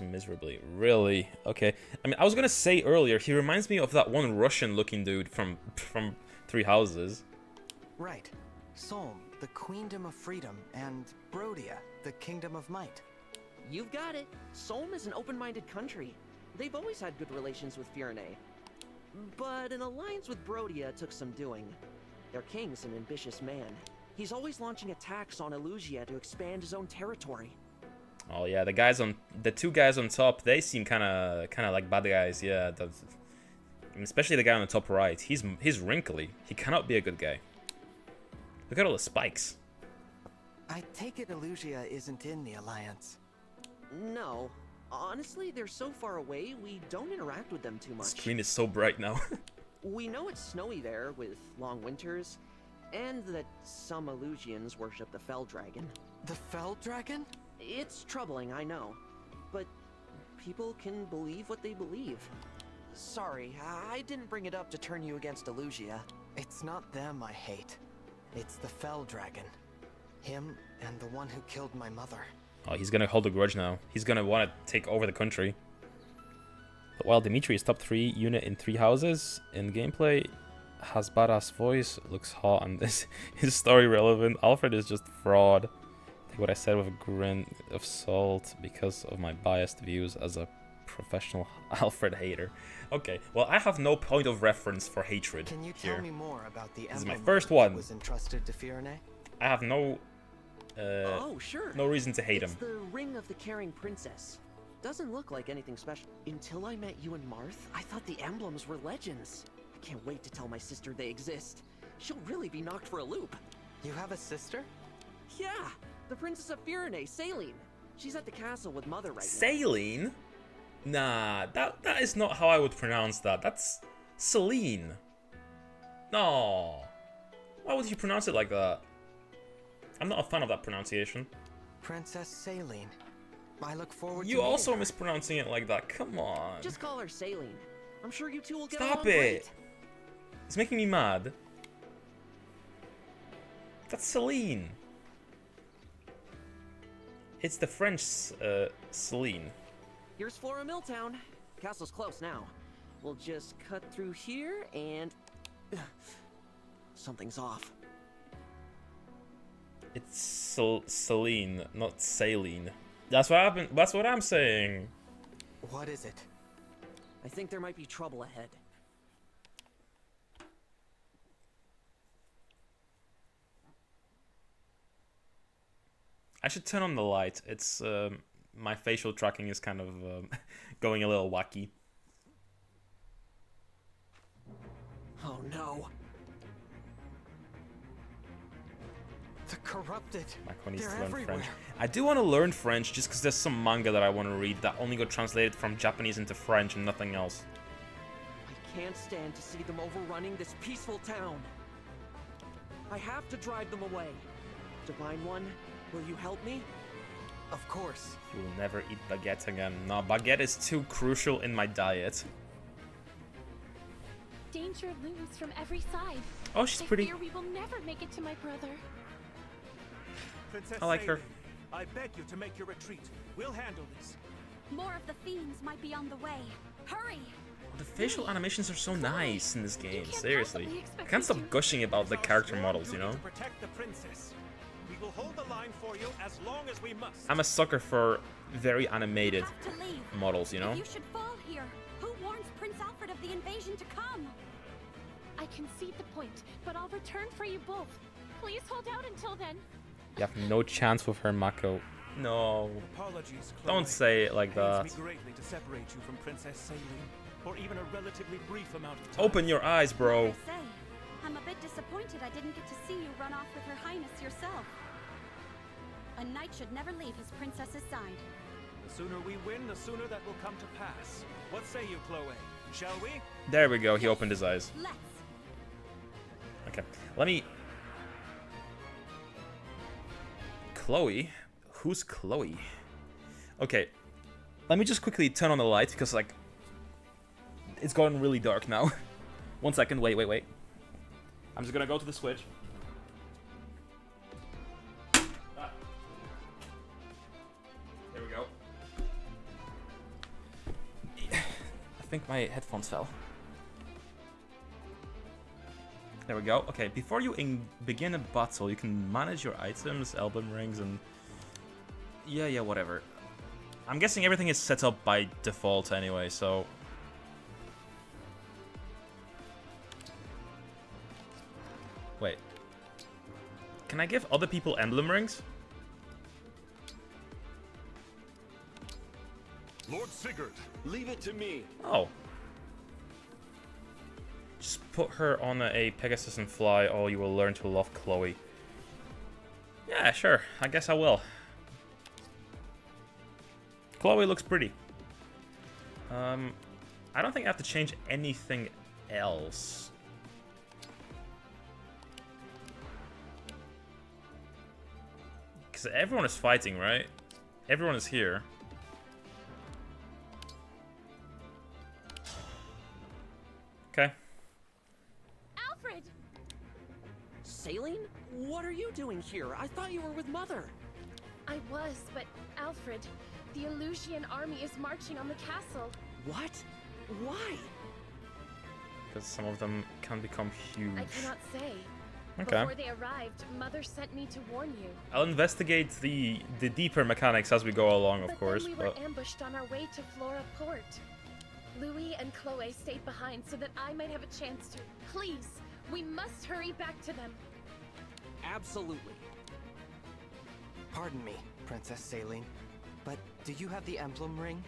miserably. Really? Okay. I mean, I was gonna say earlier, he reminds me of that one Russian-looking dude from Three Houses. Right. Solm, the Queendom of Freedom, and Brodia, the Kingdom of Might. You've got it. Solm is an open-minded country. They've always had good relations with Firene. But an alliance with Brodia took some doing. Their king's an ambitious man. He's always launching attacks on Elusia to expand his own territory. Oh yeah, the 2 guys on top, they seem kind of like bad guys. Yeah, especially the guy on the top right. He's wrinkly. He cannot be a good guy. Look at all the spikes. I take it Elusia isn't in the Alliance. No. Honestly, they're so far away, we don't interact with them too much. Screen is so bright now. We know it's snowy there, with long winters, and that some Elusians worship the Fell Dragon. The Fell Dragon? It's troubling, I know. But people can believe what they believe. Sorry, I didn't bring it up to turn you against Elusia. It's not them I hate. It's the Fell Dragon. Him and the one who killed my mother. Oh, he's gonna hold a grudge now. He's gonna want to take over the country. But while Dimitri is top 3 unit in 3 houses, in gameplay, has badass voice, looks hot, and this is story relevant. Alfred is just fraud. Take what I said with a grain of salt because of my biased views as a professional Alfred hater. Okay, well, I have no point of reference for hatred. Can you here. tell me more about the This is my emblem first that one. was entrusted to Firene? I have no oh, sure. no reason to hate It's him. the Ring of the Caring Princess. Doesn't look like anything special. Until I met you and Marth, I thought the emblems were legends. I can't wait to tell my sister they exist. She'll really be knocked for a loop. You have a sister? Yeah, the Princess of Firene, Saline. She's at the castle with Mother right Saline? Nah, that is not how I would pronounce that. That's Celine. No. Why would you pronounce it like that? I'm not a fan of that pronunciation. Princess Saline. I look forward to You meeting also her. mispronouncing it like that. Come on. Just call her Saline. I'm sure you two will get Stop along it. great. It's making me mad. That's Celine. It's the French Celine. Here's Flora Milltown. Castle's close now. We'll just cut through here and... something's off. It's Celine, not Saline. That's what I'm saying. What is it? I think there might be trouble ahead. I should turn on the light. It's my facial tracking is kind of going a little wacky. Oh no. The corrupted. Michael needs They're to learn everywhere. French. I do want to learn French just because there's some manga that I want to read that only got translated from Japanese into French and nothing else. I can't stand to see them overrunning this peaceful town. I have to drive them away. Divine One, will you help me? Of course. You will never eat baguette again. No, baguette is too crucial in my diet. Danger looms from every side. Oh, she's I pretty. fear we will never make it to my brother. Princess I like her. Saline, I beg you to make your retreat. We'll handle this. More of the fiends might be on the way. Hurry! The facial animations are so nice in this game. can't Seriously, possibly I expect can't me stop to. gushing about the character models. You know, To protect the princess. We will hold the line for you as long as we must. I'm a sucker for very animated Have to leave. models. You know. If you should fall here, who warns Prince Alfred of the invasion to come? I concede the point, but I'll return for you both. Please hold out until then. You have no chance with her, Mako. No. Apologies, Don't Chloe. say it like that. Pains me greatly to separate you from Princess Saline, for even a relatively brief amount of time. Open your eyes, bro. I say, I'm a bit disappointed I didn't get to see you run off with Her Highness yourself. A knight should never leave his princess's side. The sooner we win, the sooner that will come to pass. What say you, Chloe? Shall we? There we go. He opened his eyes. Let's. Okay. Let me. Chloe? Who's Chloe? Okay. Let me just quickly turn on the light because, like, it's gotten really dark now. 1 second. Wait. I'm just gonna go to the switch. Ah. There we go. I think my headphones fell. There we go. Okay, before you begin a battle, you can manage your items, album rings, and... Yeah, whatever. I'm guessing everything is set up by default anyway, so... Wait. Can I give other people emblem rings? Lord Sigurd, leave it to me. Oh. Just put her on a Pegasus and fly, or you will learn to love Chloe. Yeah, Yeah, sure. I guess I will. Chloe looks pretty. I don't think I have to change anything else. Because everyone is fighting, right? Everyone is here. Okay. Alfred! Saline? What are you doing here? I thought you were with Mother. I was, but Alfred, the Illusian army is marching on the castle. What? Why? Because some of them can become huge. I cannot say. Okay. Before they arrived, Mother sent me to warn you. I'll investigate the deeper mechanics as we go along, of course. Then we were ambushed on our way to Flora Port. Louis and Chloe stayed behind so that I might have a chance to. Please, we must hurry back to them. Absolutely. Pardon me, Princess Saline, but do you have the emblem ring?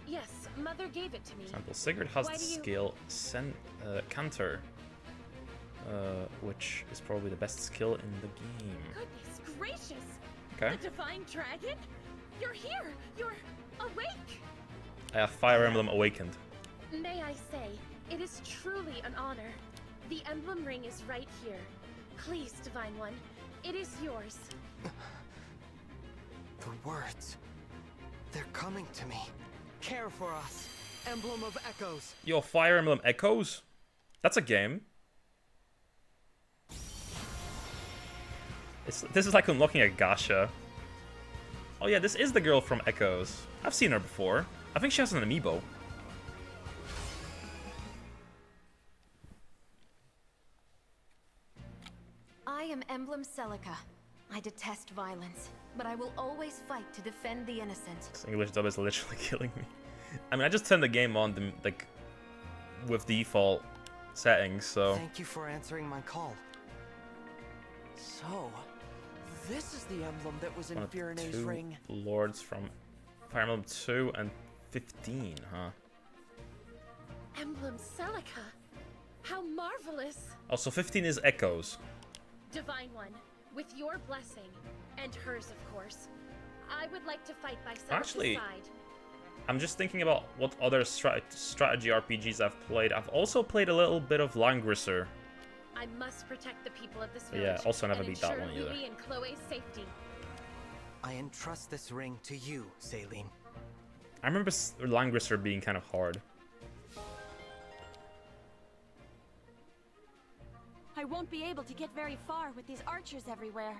Yes, Mother gave it to me. For example, Sigurd has Why the do you- skill Canter, which is probably the best skill in the game. Goodness gracious! Okay. The Divine Dragon? You're here! You're awake! I have Fire Emblem Awakened. May I say, it is truly an honor. The emblem ring is right here. Please, Divine One, it is yours. The words. They're coming to me. Care for us. Emblem of Echoes. Yo, Fire Emblem Echoes? That's a game. This is like unlocking a gacha. Oh yeah, this is the girl from Echoes. I've seen her before. I think she has an amiibo. I am Emblem Celica. I detest violence, but I will always fight to defend the innocent. This English dub is literally killing me. I mean, I just turned the game on like with default settings, so. Thank you for answering my call. So, this is the emblem that was in One of Firene's two ring. lords from Fire Emblem 2 and 15, huh? Emblem Celica. How marvelous! Also, 15 is Echoes. Divine One, with your blessing, and hers of course, I would like to fight by Celica's Actually, side. I'm just thinking about what other strategy RPGs I've played. I've also played a little bit of Langrisser. I must protect the people of this But village. yeah, also never and beat that ensure one either. Louis and Chloe's safety. I entrust this ring to you, Saline. I remember Langrisser being kind of hard. I won't be able to get very far with these archers everywhere.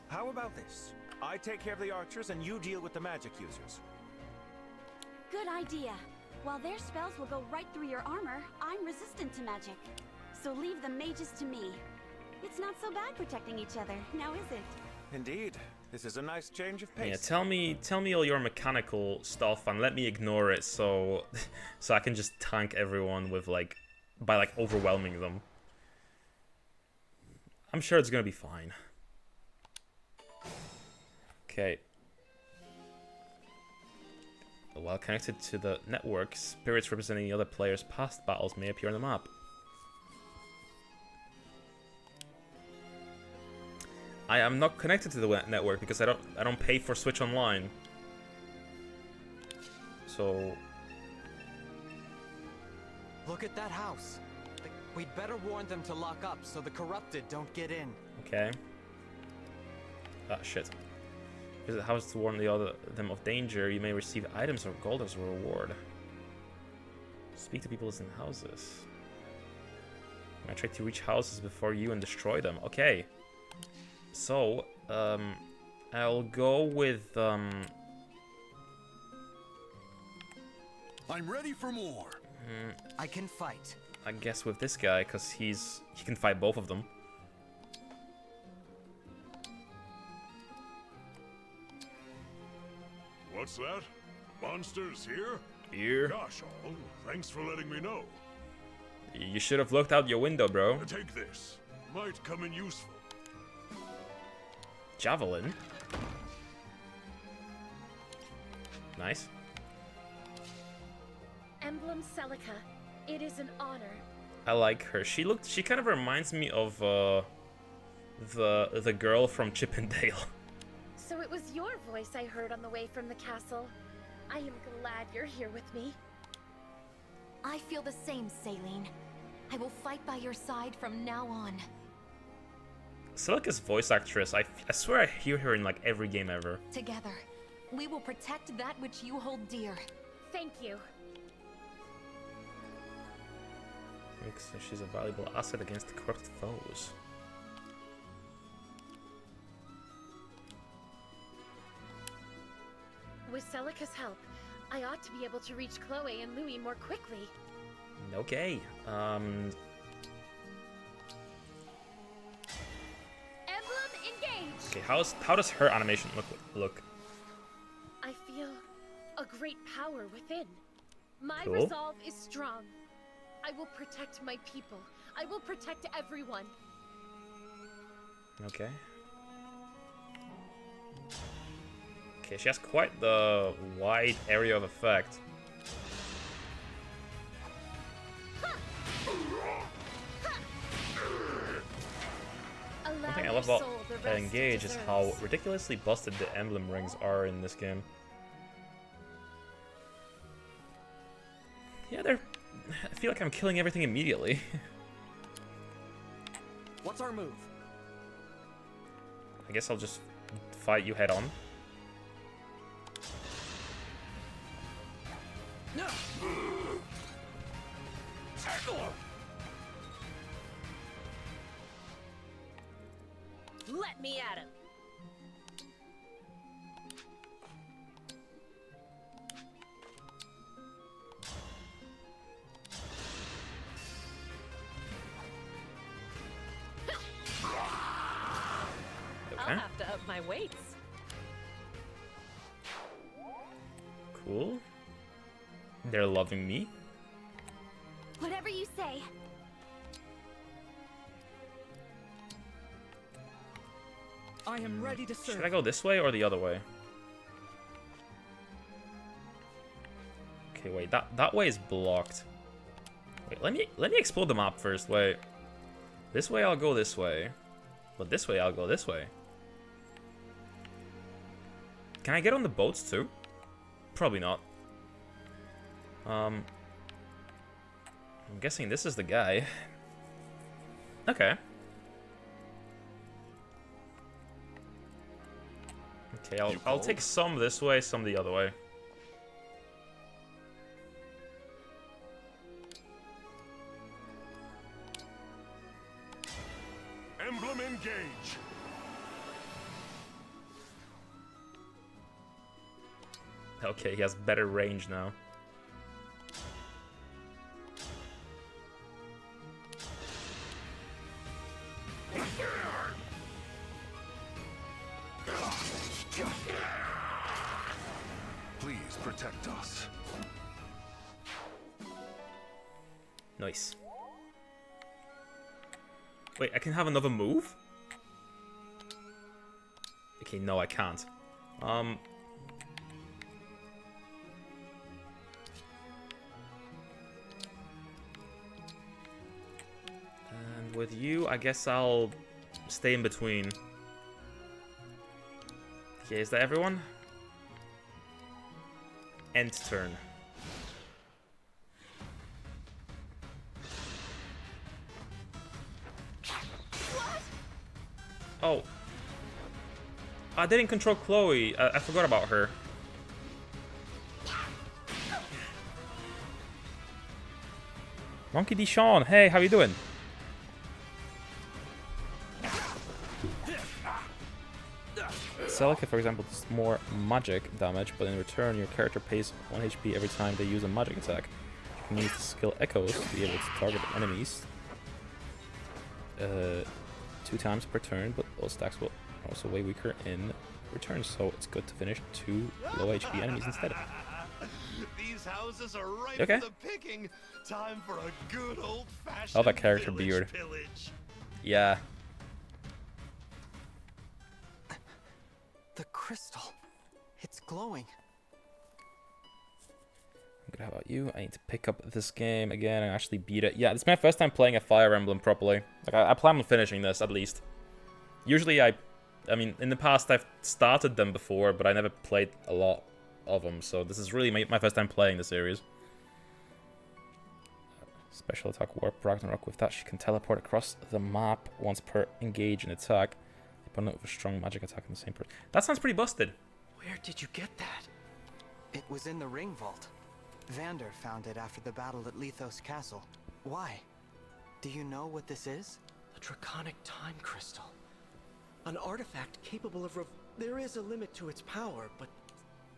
How about this? I take care of the archers and you deal with the magic users. Good idea. While their spells will go right through your armor, I'm resistant to magic. So leave the mages to me. It's not so bad protecting each other, now is it? Indeed. This is a nice change of pace. Yeah, tell me all your mechanical stuff and let me ignore it so so I can just tank everyone with by overwhelming them. I'm sure it's gonna be fine. Okay. While connected to the network, spirits representing the other players' past battles may appear on the map. I am not connected to the network because I don't pay for Switch Online. So Look at that house. We'd better warn them to lock up so the corrupted don't get in. okay. Ah shit. Visit the house to warn them of danger. You may receive items or gold as a reward. Speak to people in houses. I try to reach houses before you and destroy them. Okay. So, I'll go with, I'm ready for more. I can fight. I guess with this guy, because he can fight both of them. What's that? Monsters here? Here. Gosh, all. Thanks for letting me know. You should have looked out your window, bro. Take this. Might come in useful. Javelin. Nice. Emblem Celica, it is an honor. I like her. She kind of reminds me of the girl from Chippendale. So it was your voice I heard on the way from the castle. I am glad you're here with me. I feel the same, Saline. I will fight by your side from now on. Celica's voice actress, I swear I hear her in like every game ever. Together, we will protect that which you hold dear. Thank you. Makes she's a valuable asset against corrupt foes. With Celica's help, I ought to be able to reach Chloe and Louis more quickly. Okay. Emblem engage! Okay, how does her animation look? I feel a great power within. My Cool. resolve is strong. I will protect my people. I will protect everyone. Okay. Okay, she has quite the wide area of effect. One thing I love about Engage is how ridiculously busted the emblem rings are in this game. Yeah, I feel like I'm killing everything immediately. What's our move? I guess I'll just fight you head on. No. Let me at him. I'll have to up my weights. Cool. They're loving me. Whatever you say. I am ready to serve. Should I go this way or the other way? Okay, wait. That way is blocked. Wait, let me explore the map first. Wait. This way I'll go this way. But this way I'll go this way. Can I get on the boats too? Probably not. I'm guessing this is the guy. Okay. Okay, I'll take some this way, some the other way. Emblem engage. Okay, he has better range now. Please protect us. Nice. Wait, I can have another move? Okay, no, I can't. And with you, I guess I'll stay in between. Okay, is that everyone? End turn. What? Oh. I didn't control Chloe. I forgot about her. Monkey D. Sean, hey, how you doing? Celica, for example, does more magic damage, but in return, your character pays 1 HP every time they use a magic attack. You can use the skill Echoes to be able to target enemies 2 times per turn, but those stacks will also way weaker in return, so it's good to finish 2 low HP enemies instead. These houses are ripe Okay. for the picking. Time for a good old-fashioned Oh, that character village beard. pillage. Yeah. The crystal. It's glowing. Good, how about you? I need to pick up this game again and actually beat it. Yeah, this is my first time playing a Fire Emblem properly. Like, I plan on finishing this, at least. Usually I mean, in the past I've started them before, but I never played a lot of them, so this is really my first time playing the series. Special attack Warp Ragnarok. With that, she can teleport across the map once per engage in attack. Opponent with a strong magic attack in the same person. That sounds pretty busted. Where did you get that? It was in the ring vault. Vander found it after the battle at Lethos Castle. Why? Do you know what this is? A draconic time crystal. An artifact capable of there is a limit to its power, but...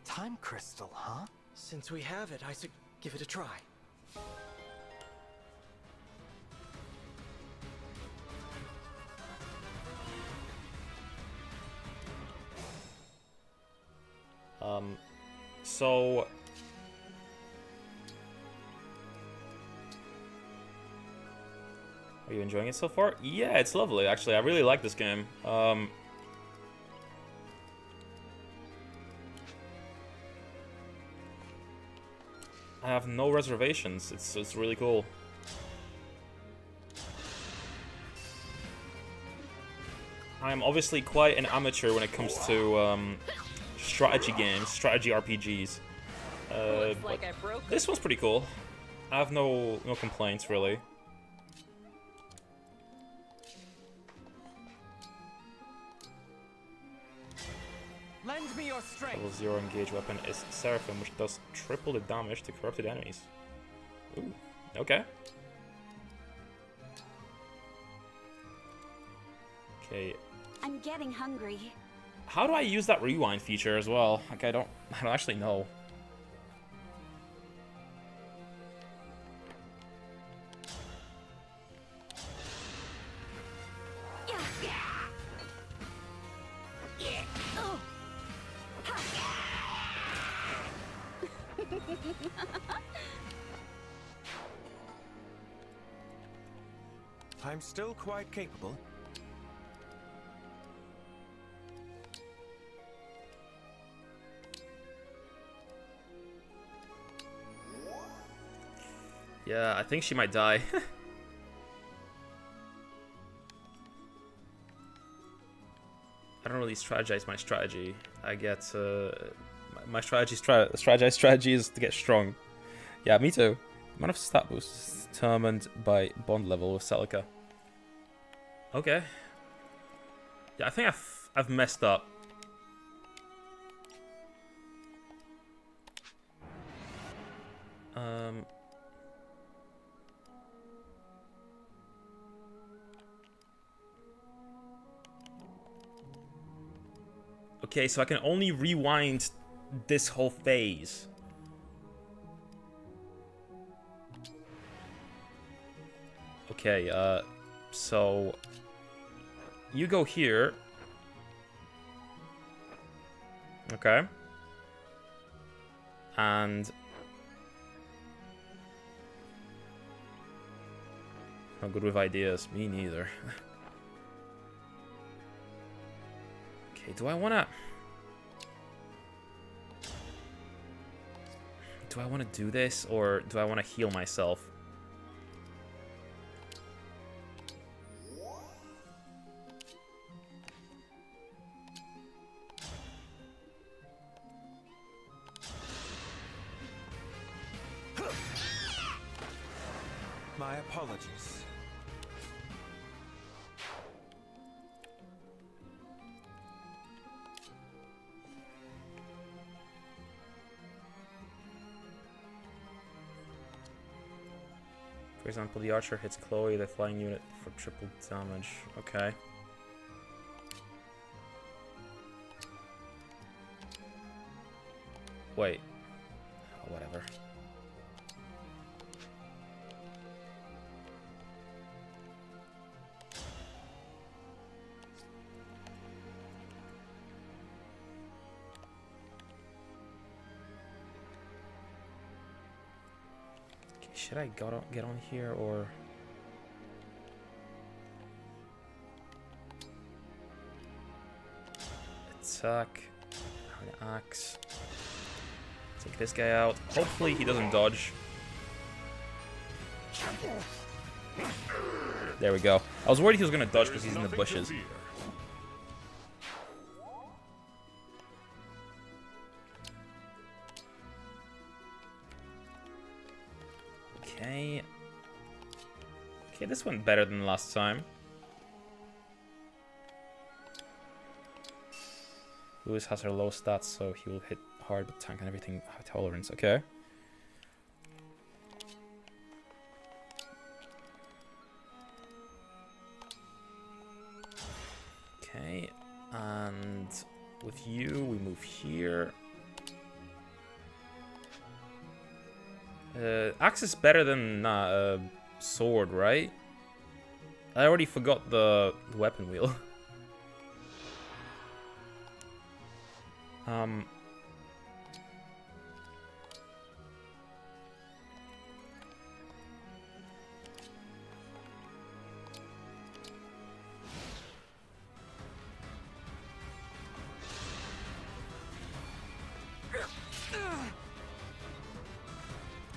Time crystal, huh? Since we have it, I should give it a try. So... Are you enjoying it so far? Yeah, it's lovely, actually. I really like this game. I have no reservations. It's really cool. I am obviously quite an amateur when it comes to strategy games, strategy RPGs. Like I broke this one's pretty cool. I have no complaints really. Lend me your strength. Level 0 engage weapon is Seraphim, which does triple the damage to corrupted enemies. Ooh, okay. Okay. I'm getting hungry. How do I use that rewind feature as well? Like I don't actually know. I'm still quite capable. Yeah, I think she might die. I don't really strategize my strategy. I get my strategy is to get strong. Yeah, me too. Amount of stat boost is determined by bond level with Celica. Okay. Yeah, I think I've messed up. Okay, so I can only rewind this whole phase. Okay, so you go here. Okay. And not good with ideas. Me neither. Okay, do I wanna do this or do I wanna heal myself? My apologies. For example, the archer hits Chloe, the flying unit, for triple damage. Okay. Wait. Oh, whatever. Should I get on here or... Attack. An axe. Take this guy out. Hopefully he doesn't dodge. There we go. I was worried he was gonna dodge because he's in the bushes. Okay. Okay, this went better than last time. Lewis has her low stats, so he will hit hard, but tank and everything. High tolerance, okay. Okay, and with you, we move here. Axe is better than sword, right? I already forgot the weapon wheel.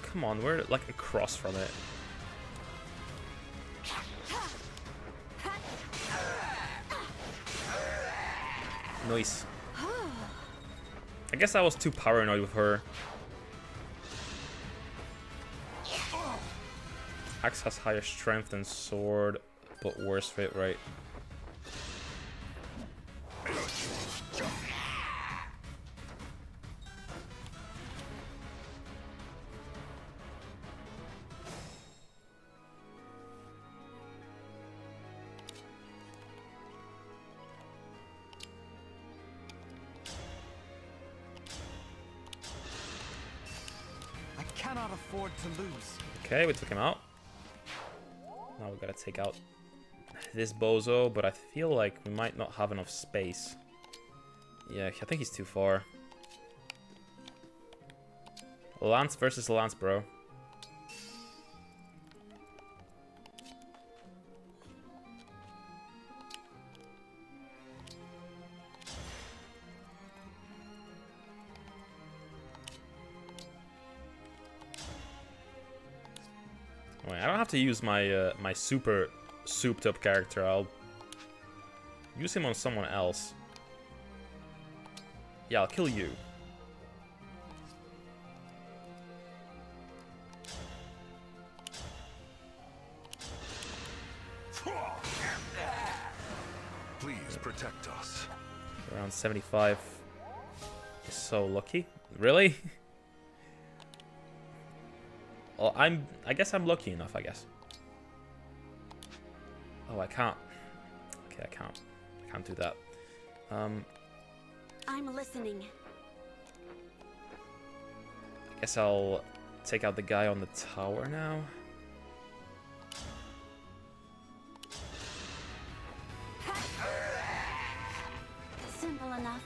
Come on, we're like across from it. Nice. I guess I was too paranoid with her. Axe has higher strength than sword, but worse fit, right? I cannot afford to lose. Okay, we took him out. Now we gotta take out this bozo, but I feel like we might not have enough space. Yeah, I think he's too far. Lance versus Lance, bro. Wait, I don't have to use my my super souped up character. I'll use him on someone else. Yeah, I'll kill you. Please protect us. Around 75. So lucky. Really? Well, I guess I'm lucky enough, I guess. Oh, I can't. Okay, I can't do that. I'm listening. I guess I'll take out the guy on the tower now. Simple enough.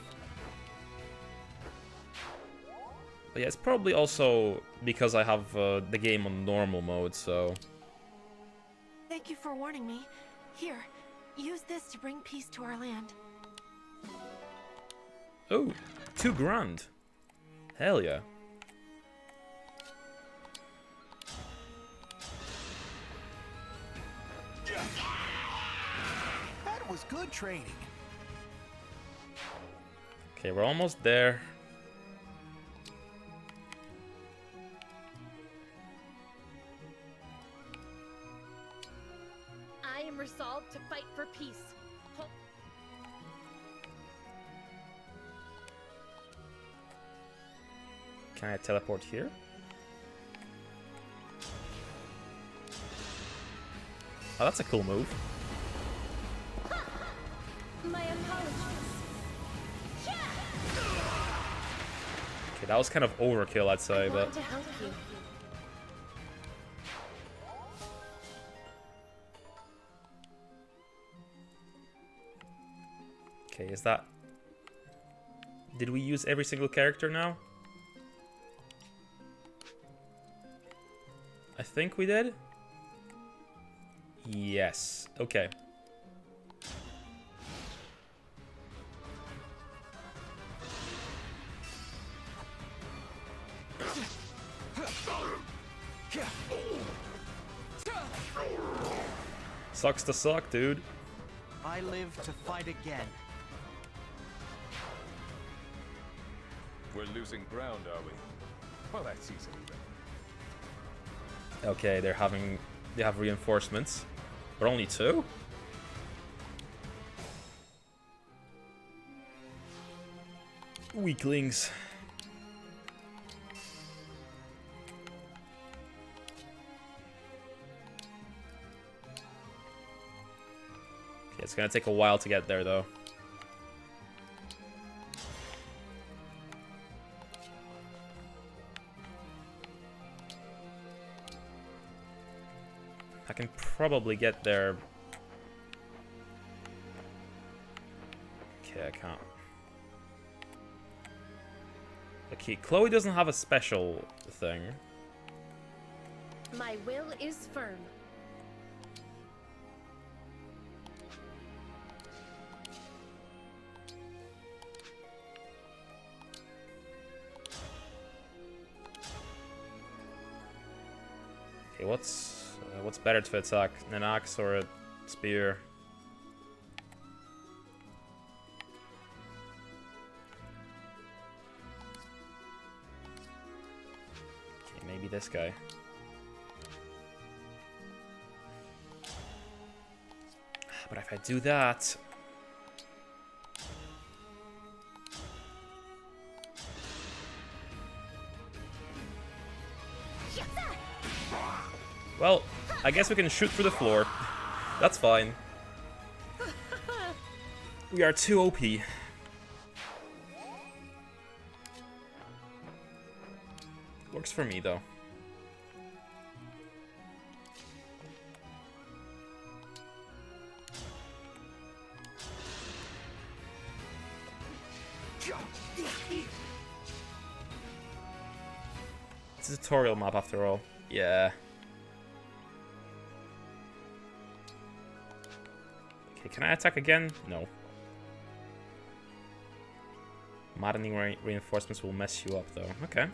But yeah, it's probably also because I have the game on normal mode, so... Thank you for warning me. Here, use this to bring peace to our land. Oh, 2 grand. Hell yeah. That was good training. Okay, we're almost there. I am resolved to fight for peace. Can I teleport here? Oh, that's a cool move. My apologies. Okay, that was kind of overkill, I'd say, I but... want to help you. Okay, is that... Did we use every single character now? I think we did. Yes. Okay. Sucks to suck, dude. I live to fight again. We're losing ground, are we? Well, that's easily done. Okay, they have reinforcements, but only 2? Weaklings. Okay, it's gonna take a while to get there, though. I can probably get there. Okay, I can't. Okay, Chloe doesn't have a special thing. My will is firm. Okay, what's better to attack, an axe or a spear? Okay, maybe this guy. But if I do that... Well, I guess we can shoot through the floor. That's fine. We are too OP. Works for me, though. It's a tutorial map, after all. Yeah. Okay, can I attack again? No. Maddening reinforcements will mess you up, though. Okay.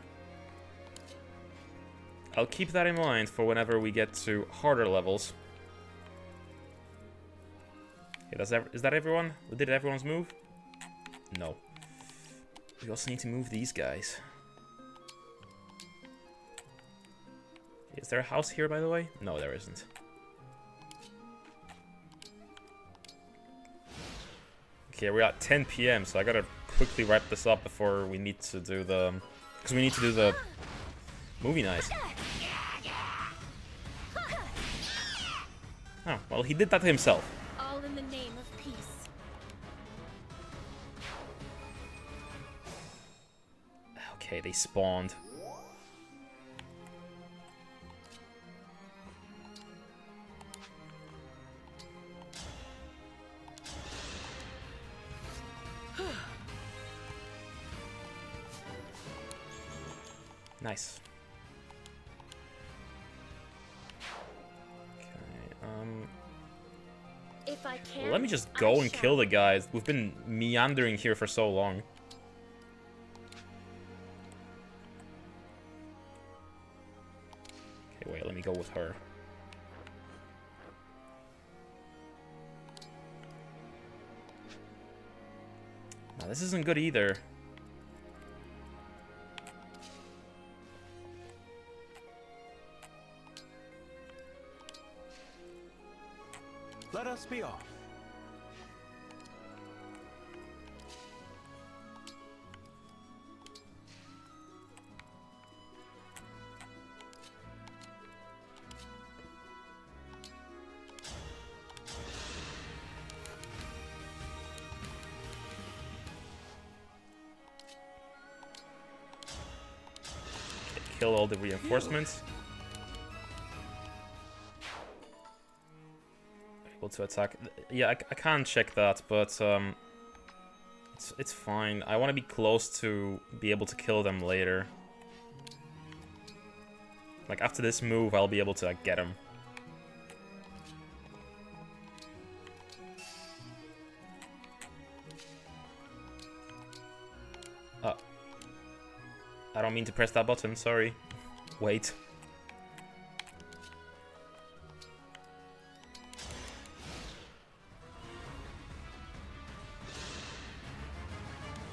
I'll keep that in mind for whenever we get to harder levels. Okay, is that everyone? Did everyone's move? No. We also need to move these guys. Is there a house here, by the way? No, there isn't. Okay, we're at 10 PM, so I gotta quickly wrap this up before we need to do the... Because we need to do the movie night. Oh, well, he did that to himself. All in the name of peace. Okay, they spawned. Nice. If I can, Well, let me just go and kill the guys. We've been meandering here for so long. Okay, wait, let me go with her. Now, this isn't good either. Let us be off. Kill all the reinforcements. Able to attack. Yeah, I can't check that, but it's fine. I want to be close to be able to kill them later. Like after this move, I'll be able to get him. I don't mean to press that button, sorry. Wait.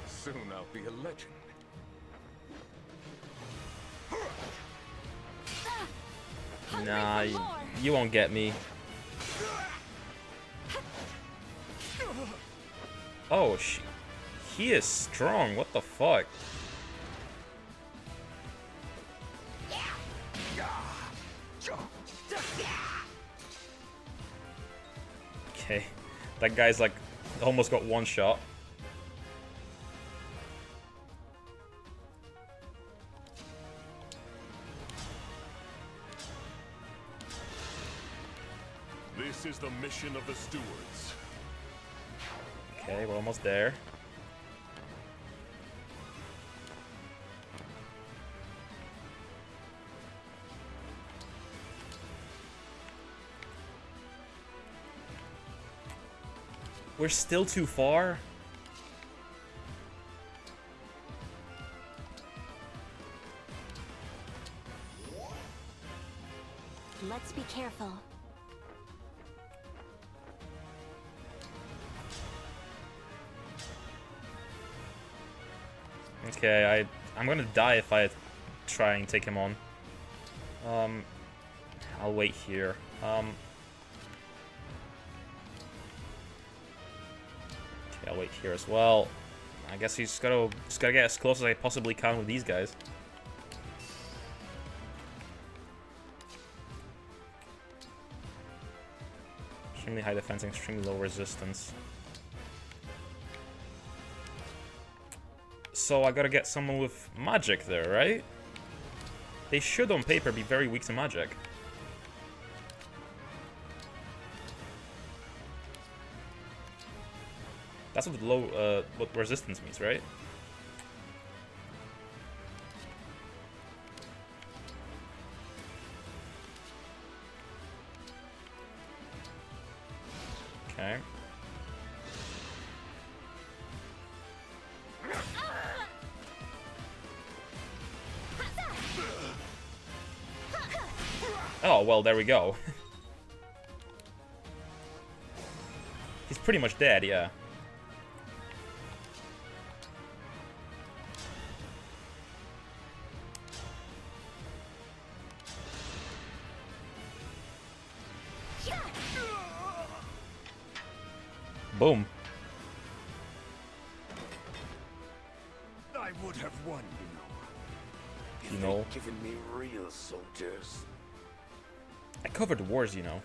Soon I'll be a legend. Nah, you won't get me. Oh, he is strong. What the fuck? Okay, that guy's like almost got one shot. This is the mission of the stewards. Okay, we're almost there. We're still too far. Let's be careful. Okay, I'm gonna die if I try and take him on. I'll wait here. Okay, I'll wait here as well. I guess he's gotta get as close as I possibly can with these guys. Extremely high defense, extremely low resistance. So I gotta get someone with magic there, right? They should on paper be very weak to magic. That's what low what resistance means, right? Okay. Oh, well, there we go. He's pretty much dead, yeah. Boom. I would have won, You know. Given me real soldiers. I covered wars, you know.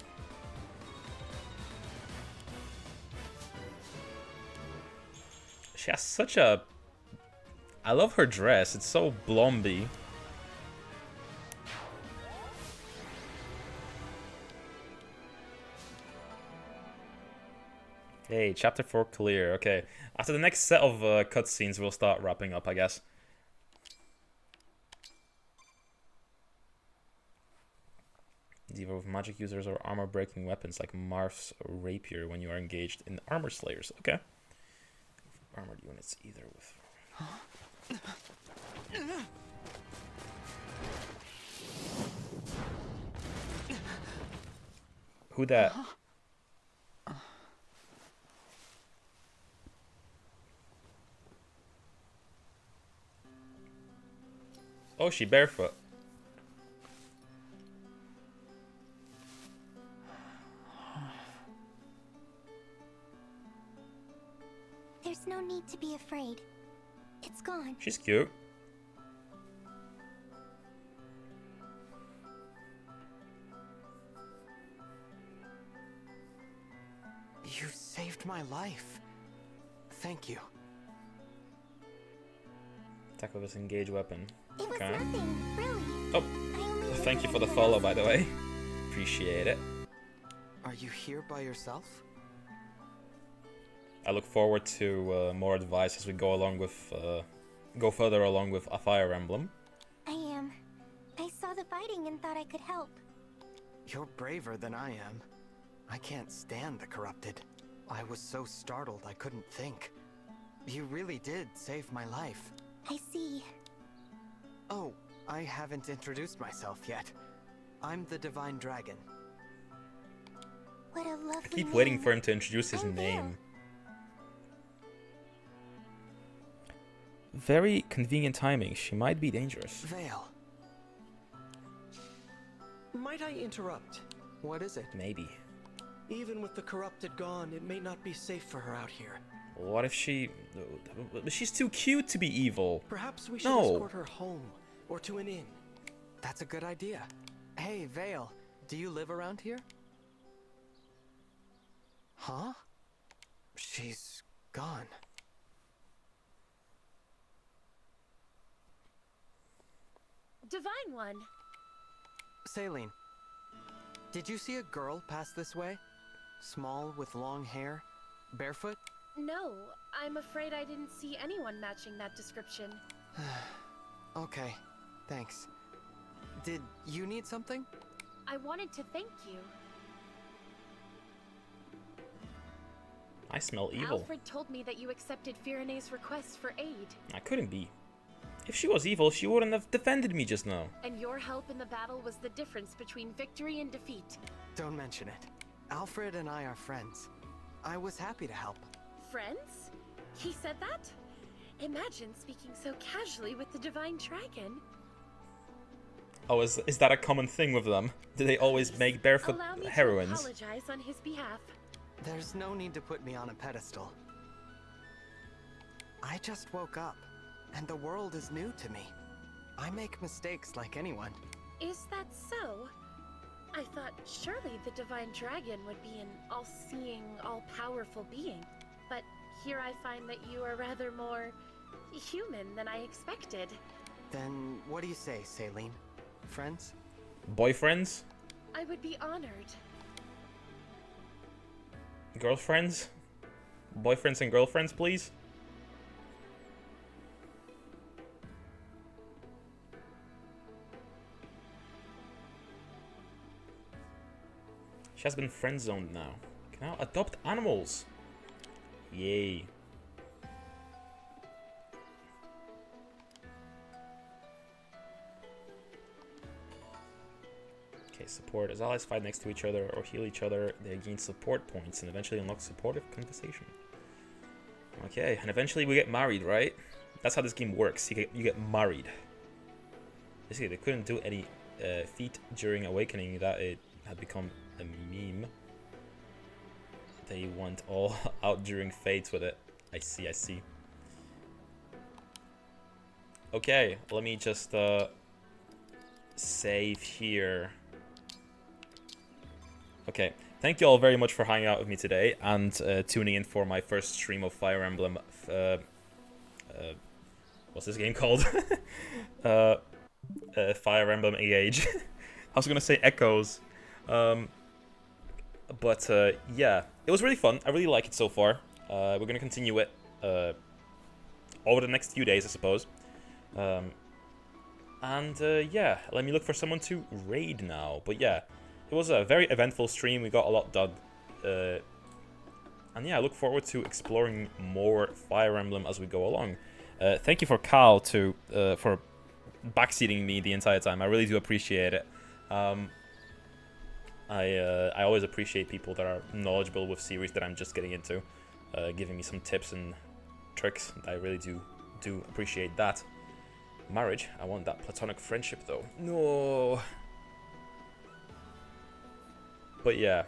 She has such a... I love her dress. It's so blondie. Hey, chapter 4 clear. Okay. After the next set of cutscenes, we'll start wrapping up, I guess. Devour with magic users or armor-breaking weapons like Marth's rapier when you are engaged in armor slayers. Okay. Armored units either with... Who that? Oh, she barefoot. There's no need to be afraid. It's gone. She's cute. You saved my life. Thank you. Attack with his engaged weapon. It was Okay. nothing, really. Oh, thank you for the follow, by the way. Appreciate it. Are you here by yourself? I look forward to more advice as we go along with, go further along with a Fire Emblem. I am. I saw the fighting and thought I could help. You're braver than I am. I can't stand the corrupted. I was so startled I couldn't think. You really did save my life. I see. Oh, I haven't introduced myself yet. I'm the Divine Dragon. What a lovely I keep name. waiting for him to introduce his I'm name. Very convenient timing. She might be dangerous. Vale. Might I interrupt? What is it? Maybe. Even with the corrupted gone, it may not be safe for her out here. What if she... She's too cute to be evil. Perhaps we should escort her home, or to an inn. That's a good idea. Hey, Vale, do you live around here? Huh? She's gone. Divine One. Saline, did you see a girl pass this way? Small, with long hair? Barefoot? No, I'm afraid I didn't see anyone matching that description. Okay, thanks. Did you need something? I wanted to thank you. I smell evil. Alfred told me that you accepted Firene's request for aid. I couldn't be. If she was evil, she wouldn't have defended me just now. And your help in the battle was the difference between victory and defeat. Don't mention it. Alfred and I are friends. I was happy to help. Friends? He said that? Imagine speaking so casually with the Divine Dragon. Oh, is that a common thing with them? Do they always make barefoot Allow me heroines? to apologize on his behalf. There's no need to put me on a pedestal. I just woke up, and the world is new to me. I make mistakes like anyone. Is that so? I thought surely the Divine Dragon would be an all-seeing, all-powerful being. But here I find that you are rather more human than I expected. Then what do you say, Saline? Friends? Boyfriends? I would be honored. Girlfriends? Boyfriends and girlfriends, please? She has been friend-zoned now. Can now adopt animals. Yay. Okay, support. As allies fight next to each other or heal each other, they gain support points and eventually unlock supportive conversation. Okay, and eventually we get married, right? That's how this game works. You get married. Basically, they couldn't do any feat during Awakening that it had become a meme. They went all out during Fates with it. I see, I see. Okay, let me just save here. Okay, thank you all very much for hanging out with me today and tuning in for my first stream of Fire Emblem. What's this game called? Fire Emblem Engage. I was gonna say Echoes. But yeah, it was really fun. I really like it so far. We're gonna continue it over the next few days, I suppose. Yeah, let me look for someone to raid now. But yeah, it was a very eventful stream. We got a lot done. And yeah, I look forward to exploring more Fire Emblem as we go along. Thank you for Cal for backseating me the entire time. I really do appreciate it. I always appreciate people that are knowledgeable with series that I'm just getting into, giving me some tips and tricks. I really do appreciate that. Marriage? I want that platonic friendship though. No. But yeah,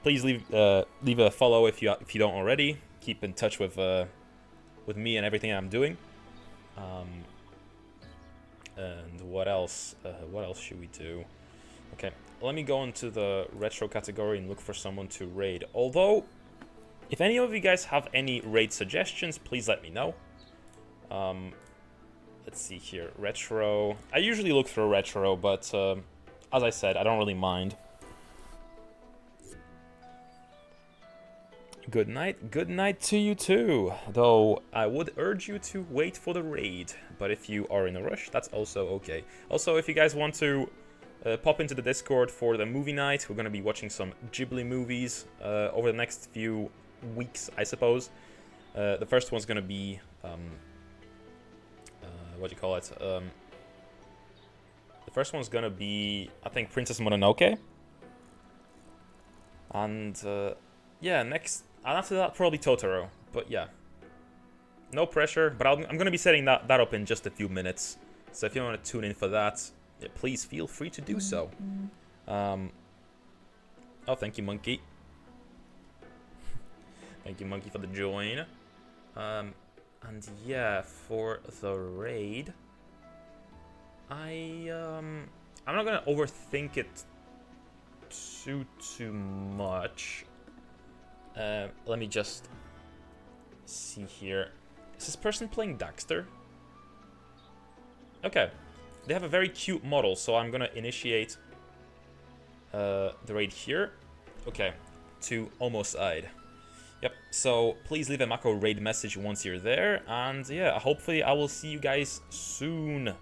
please leave a follow if you don't already. Keep in touch with me and everything I'm doing. And what else? What else should we do? Okay, let me go into the retro category and look for someone to raid. Although, if any of you guys have any raid suggestions, please let me know. Let's see here, retro. I usually look through retro, but as I said, I don't really mind. Good night to you too. Though I would urge you to wait for the raid, but if you are in a rush, that's also okay. Also, if you guys want to pop into the Discord for the movie night, we're gonna be watching some Ghibli movies over the next few weeks, I suppose. The first one's gonna be what do you call it? The first one's gonna be, I think, Princess Mononoke. And yeah, next, and after that, probably Totoro. But yeah, no pressure. But I'm gonna be setting that up in just a few minutes. So if you want to tune in for that, please feel free to do so. Oh, thank you, Monkey. Thank you, Monkey, for the join. And yeah, for the raid, I'm not gonna overthink it too much. Let me just see here. Is this person playing Daxter? Okay, they have a very cute model, so I'm gonna initiate the raid here. Okay, to Almost Eyed. Yep, so please leave a macro raid message once you're there, and yeah, hopefully I will see you guys soon,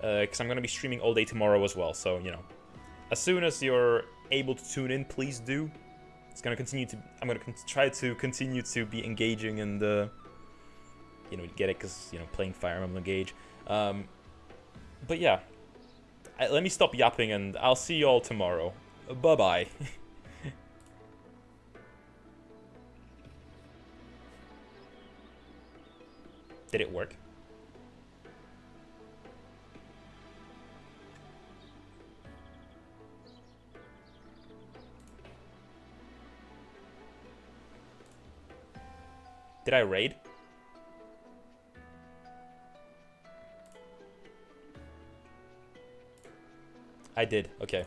because I'm gonna be streaming all day tomorrow as well, so, you know, as soon as you're able to tune in, please do. It's gonna continue to, I'm gonna try to continue to be engaging and, you know, get it, because, you know, playing Fire Emblem Engage. But yeah, let me stop yapping, and I'll see you all tomorrow. Bye-bye. Did it work? Did I raid? I did, okay.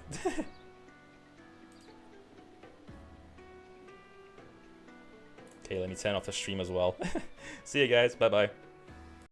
Okay, let me turn off the stream as well. See you guys, bye-bye.